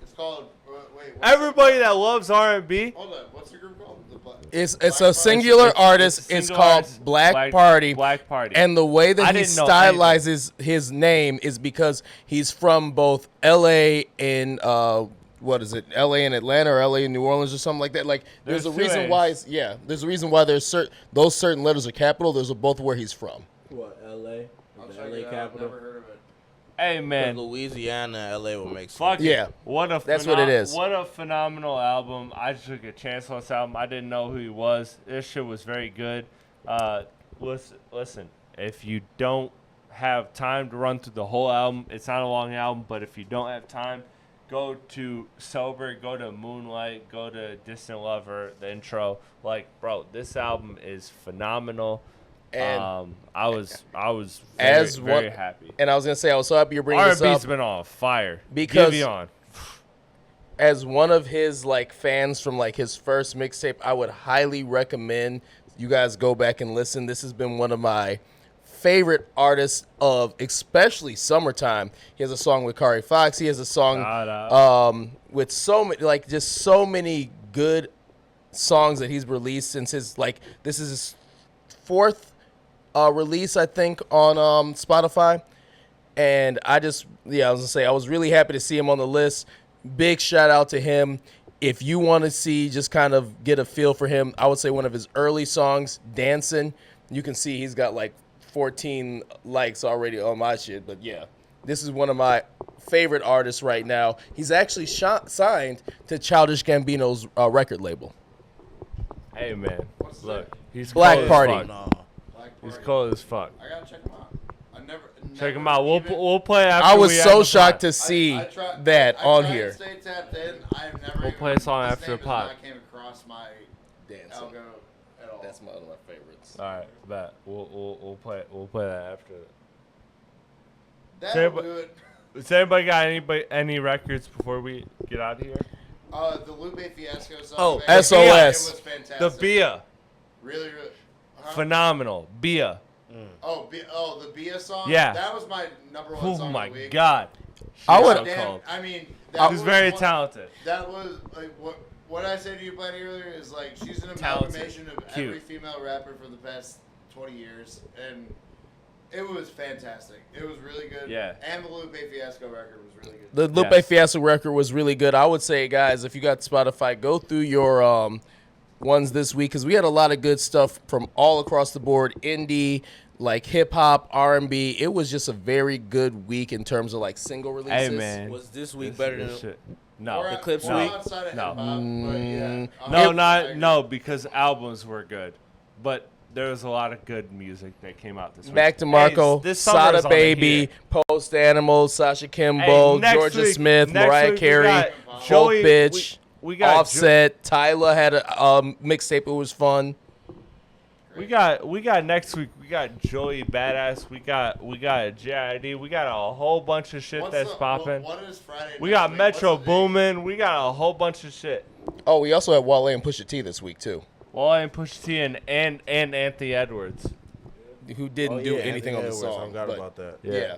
[SPEAKER 2] It's called. Wait.
[SPEAKER 1] everybody that loves R&B.
[SPEAKER 2] Hold on. What's the group called? The
[SPEAKER 4] It's
[SPEAKER 2] Black
[SPEAKER 4] a
[SPEAKER 2] Party?
[SPEAKER 4] singular artist.
[SPEAKER 1] a
[SPEAKER 4] It's
[SPEAKER 1] single
[SPEAKER 4] called
[SPEAKER 1] artist,
[SPEAKER 4] Black Party.
[SPEAKER 1] Black Party.
[SPEAKER 4] And the way
[SPEAKER 1] I
[SPEAKER 4] that he
[SPEAKER 1] didn't know anything.
[SPEAKER 4] stylizes his name is because he's from both L.A. and what is it? L.A. and Atlanta or L.A. and New Orleans or something like that. Like there's a
[SPEAKER 1] There's two
[SPEAKER 4] reason
[SPEAKER 1] A's.
[SPEAKER 4] why. There's a reason why those certain letters are capital. Those are both where he's from.
[SPEAKER 3] What, L.A.?
[SPEAKER 2] I'll
[SPEAKER 3] The
[SPEAKER 2] check
[SPEAKER 3] L.A.
[SPEAKER 2] it out.
[SPEAKER 3] capital?
[SPEAKER 2] Never heard of it.
[SPEAKER 1] Hey man,
[SPEAKER 3] Louisiana and L.A. will make sense.
[SPEAKER 1] fuck
[SPEAKER 4] Yeah.
[SPEAKER 1] it. What a
[SPEAKER 4] That's what it is.
[SPEAKER 1] What a phenomenal album. I took a chance on this album. I didn't know who he was. This shit was very good. Listen, if you don't have time to run through the whole album, it's not a long album, but if you don't have time, go to Sober, go to Moonlight, go to Distant Lover, the intro. Like, bro, this album is phenomenal.
[SPEAKER 4] And
[SPEAKER 1] I was
[SPEAKER 4] as
[SPEAKER 1] very
[SPEAKER 4] what-
[SPEAKER 1] happy.
[SPEAKER 4] And I was gonna say I was so happy you're bringing this
[SPEAKER 1] R&B's
[SPEAKER 4] up
[SPEAKER 1] been on fire.
[SPEAKER 4] Because-
[SPEAKER 1] Give on.
[SPEAKER 4] as one of his like fans from like his first mixtape. I would highly recommend you guys go back and listen. This has been one of my favorite artists of especially summertime. He has a song with Kari Fox. He has a song
[SPEAKER 1] Shout out.
[SPEAKER 4] with so many like just so many good songs that he's released since his like this is his fourth release I think on Spotify. And I was gonna say I was really happy to see him on the list. Big shout out to him. If you want to see, just kind of get a feel for him, I would say one of his early songs, Dancing. You can see he's got like 14 likes already on my shit. But yeah, this is one of my favorite artists right now. He's actually signed to Childish Gambino's record label.
[SPEAKER 1] Hey man,
[SPEAKER 2] What's the
[SPEAKER 1] look, he's
[SPEAKER 4] Black
[SPEAKER 1] cold
[SPEAKER 4] Party.
[SPEAKER 1] As fuck.
[SPEAKER 3] No.
[SPEAKER 2] Black
[SPEAKER 1] He's
[SPEAKER 2] Party.
[SPEAKER 1] cold as fuck.
[SPEAKER 2] I gotta check him out. I never
[SPEAKER 1] Check him out. We'll
[SPEAKER 2] even-
[SPEAKER 1] we'll play after.
[SPEAKER 4] I was
[SPEAKER 1] we
[SPEAKER 4] so
[SPEAKER 1] end the
[SPEAKER 4] shocked
[SPEAKER 1] pod.
[SPEAKER 4] to see
[SPEAKER 2] I tried-
[SPEAKER 4] that
[SPEAKER 2] I
[SPEAKER 4] on
[SPEAKER 2] tried
[SPEAKER 4] here.
[SPEAKER 2] To stay tapped in. I've never.
[SPEAKER 1] We'll
[SPEAKER 2] even,
[SPEAKER 1] play a song
[SPEAKER 2] this
[SPEAKER 1] after
[SPEAKER 2] name
[SPEAKER 1] the pod.
[SPEAKER 2] has not came across my
[SPEAKER 4] Dancing.
[SPEAKER 2] algo at all.
[SPEAKER 4] That's one of my favorites.
[SPEAKER 1] All right, bet. We'll play that after.
[SPEAKER 2] That'll
[SPEAKER 1] Say-
[SPEAKER 2] do it.
[SPEAKER 1] Does anybody got any records before we get out of here?
[SPEAKER 2] The Lupe Fiasco song.
[SPEAKER 4] Oh,
[SPEAKER 2] man,
[SPEAKER 4] SOS.
[SPEAKER 2] It was fantastic.
[SPEAKER 1] The Bia,
[SPEAKER 2] Really. Huh?
[SPEAKER 1] phenomenal. Bia.
[SPEAKER 2] The Bia song.
[SPEAKER 1] Yeah.
[SPEAKER 2] That was my number one
[SPEAKER 1] Oh
[SPEAKER 2] song
[SPEAKER 1] my
[SPEAKER 2] of the week.
[SPEAKER 1] God.
[SPEAKER 4] I would-
[SPEAKER 1] So
[SPEAKER 2] Damn,
[SPEAKER 1] cold.
[SPEAKER 2] I mean,
[SPEAKER 1] She's very talented.
[SPEAKER 2] That was like what I said to you, Platte, earlier is like she's an
[SPEAKER 1] Talented.
[SPEAKER 2] amalgamation of
[SPEAKER 1] Cute.
[SPEAKER 2] every female rapper for the past 20 years, and it was fantastic. It was really good.
[SPEAKER 1] Yeah.
[SPEAKER 2] And the Lupe Fiasco record was really good.
[SPEAKER 4] The Lupe
[SPEAKER 1] Yes.
[SPEAKER 4] Fiasco record was really good. I would say, guys, if you got Spotify, go through your ones this week because we had a lot of good stuff from all across the board. Indie, like hip hop, R&B. It was just a very good week in terms of like single releases.
[SPEAKER 1] Hey man,
[SPEAKER 3] Was this week better than
[SPEAKER 1] shit. No,
[SPEAKER 2] We're
[SPEAKER 3] the Clips
[SPEAKER 2] we're
[SPEAKER 3] week?
[SPEAKER 2] outside of
[SPEAKER 1] No.
[SPEAKER 2] hip-hop, but yeah.
[SPEAKER 1] no, because albums were good, but there was a lot of good music that came out this week.
[SPEAKER 4] Mac DeMarco,
[SPEAKER 1] Hey, this summer is
[SPEAKER 4] Sada
[SPEAKER 1] on the
[SPEAKER 4] Baby,
[SPEAKER 1] heat.
[SPEAKER 4] Post Animals, Sasha Kimball,
[SPEAKER 1] Hey, next
[SPEAKER 4] Georgia
[SPEAKER 1] week-
[SPEAKER 4] Smith,
[SPEAKER 1] next
[SPEAKER 4] Mariah
[SPEAKER 1] week we
[SPEAKER 4] Carey,
[SPEAKER 1] got
[SPEAKER 4] Folk
[SPEAKER 1] Joey-
[SPEAKER 4] Bitch,
[SPEAKER 1] we got
[SPEAKER 4] Offset, Tyler had a mixtape. It was fun.
[SPEAKER 1] We got next week. We got Joey Badass. We got JID. We got a whole bunch of shit that's popping.
[SPEAKER 2] What is Friday?
[SPEAKER 1] We
[SPEAKER 2] next
[SPEAKER 1] got
[SPEAKER 2] week?
[SPEAKER 1] Metro
[SPEAKER 2] What's the date?
[SPEAKER 1] Boomin. We got a whole bunch of shit.
[SPEAKER 4] Oh, we also had Wale and Pusha T this week too,
[SPEAKER 1] Well, and Pusha T and Anthony Edwards.
[SPEAKER 4] who didn't do anything on the
[SPEAKER 3] Anthony Edwards,
[SPEAKER 4] song.
[SPEAKER 3] I forgot
[SPEAKER 4] but
[SPEAKER 3] about that.
[SPEAKER 4] yeah.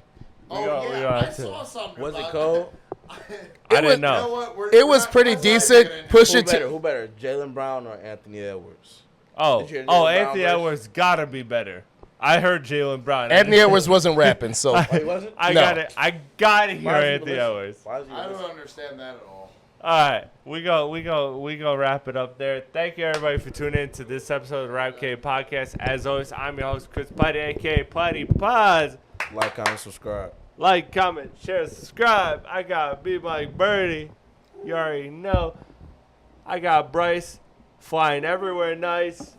[SPEAKER 2] Oh,
[SPEAKER 1] We got
[SPEAKER 2] yeah, I
[SPEAKER 1] that, too.
[SPEAKER 2] saw something
[SPEAKER 3] Was it
[SPEAKER 2] about
[SPEAKER 3] cold?
[SPEAKER 1] I
[SPEAKER 4] was-
[SPEAKER 1] didn't
[SPEAKER 2] You know
[SPEAKER 1] know.
[SPEAKER 2] what?
[SPEAKER 4] It was pretty
[SPEAKER 2] let's not
[SPEAKER 4] decent.
[SPEAKER 2] get into
[SPEAKER 4] Pusha
[SPEAKER 3] Who
[SPEAKER 4] T.
[SPEAKER 3] better? Who better? Jalen Brown or Anthony Edwards?
[SPEAKER 1] Oh,
[SPEAKER 3] Did you hear Jalen Brown
[SPEAKER 1] Anthony
[SPEAKER 3] verse?
[SPEAKER 1] Edwards gotta be better. I heard Jalen Brown.
[SPEAKER 4] Anthony Edwards wasn't rapping, so
[SPEAKER 3] Oh, he wasn't?
[SPEAKER 1] I
[SPEAKER 4] No.
[SPEAKER 1] gotta hear
[SPEAKER 3] Why is he
[SPEAKER 1] Anthony
[SPEAKER 3] delicious?
[SPEAKER 1] Edwards.
[SPEAKER 3] Why is he
[SPEAKER 2] I
[SPEAKER 3] delicious?
[SPEAKER 2] don't understand that at all.
[SPEAKER 1] All right, we go wrap it up there. Thank you everybody for tuning in to this episode of the Rap Cave Podcast. As always, I'm your host Chris Platte, aka Platte Paz.
[SPEAKER 3] Like, comment, subscribe.
[SPEAKER 1] Like, comment, share, subscribe. I got Be Like Birdie. You already know. I got Bryce flying everywhere nice,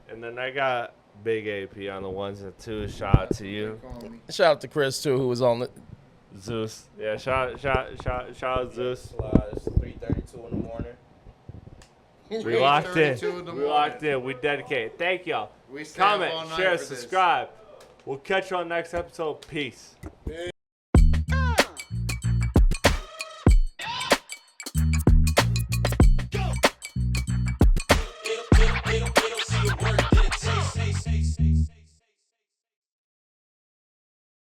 [SPEAKER 1] and then I got Big AP on the ones and twos. Shout out to you,
[SPEAKER 2] Call me.
[SPEAKER 4] shout out to Chris too, who was on the.
[SPEAKER 1] Zeus. Yeah, shout out Zeus.
[SPEAKER 3] It's 3:32 in the morning.
[SPEAKER 1] We locked in.
[SPEAKER 2] 3:32 in the
[SPEAKER 1] We locked in. We dedicated. Thank y'all.
[SPEAKER 2] We stay up all
[SPEAKER 1] Comment,
[SPEAKER 2] night
[SPEAKER 1] share,
[SPEAKER 2] for this.
[SPEAKER 1] subscribe. We'll catch you on the next episode. Peace.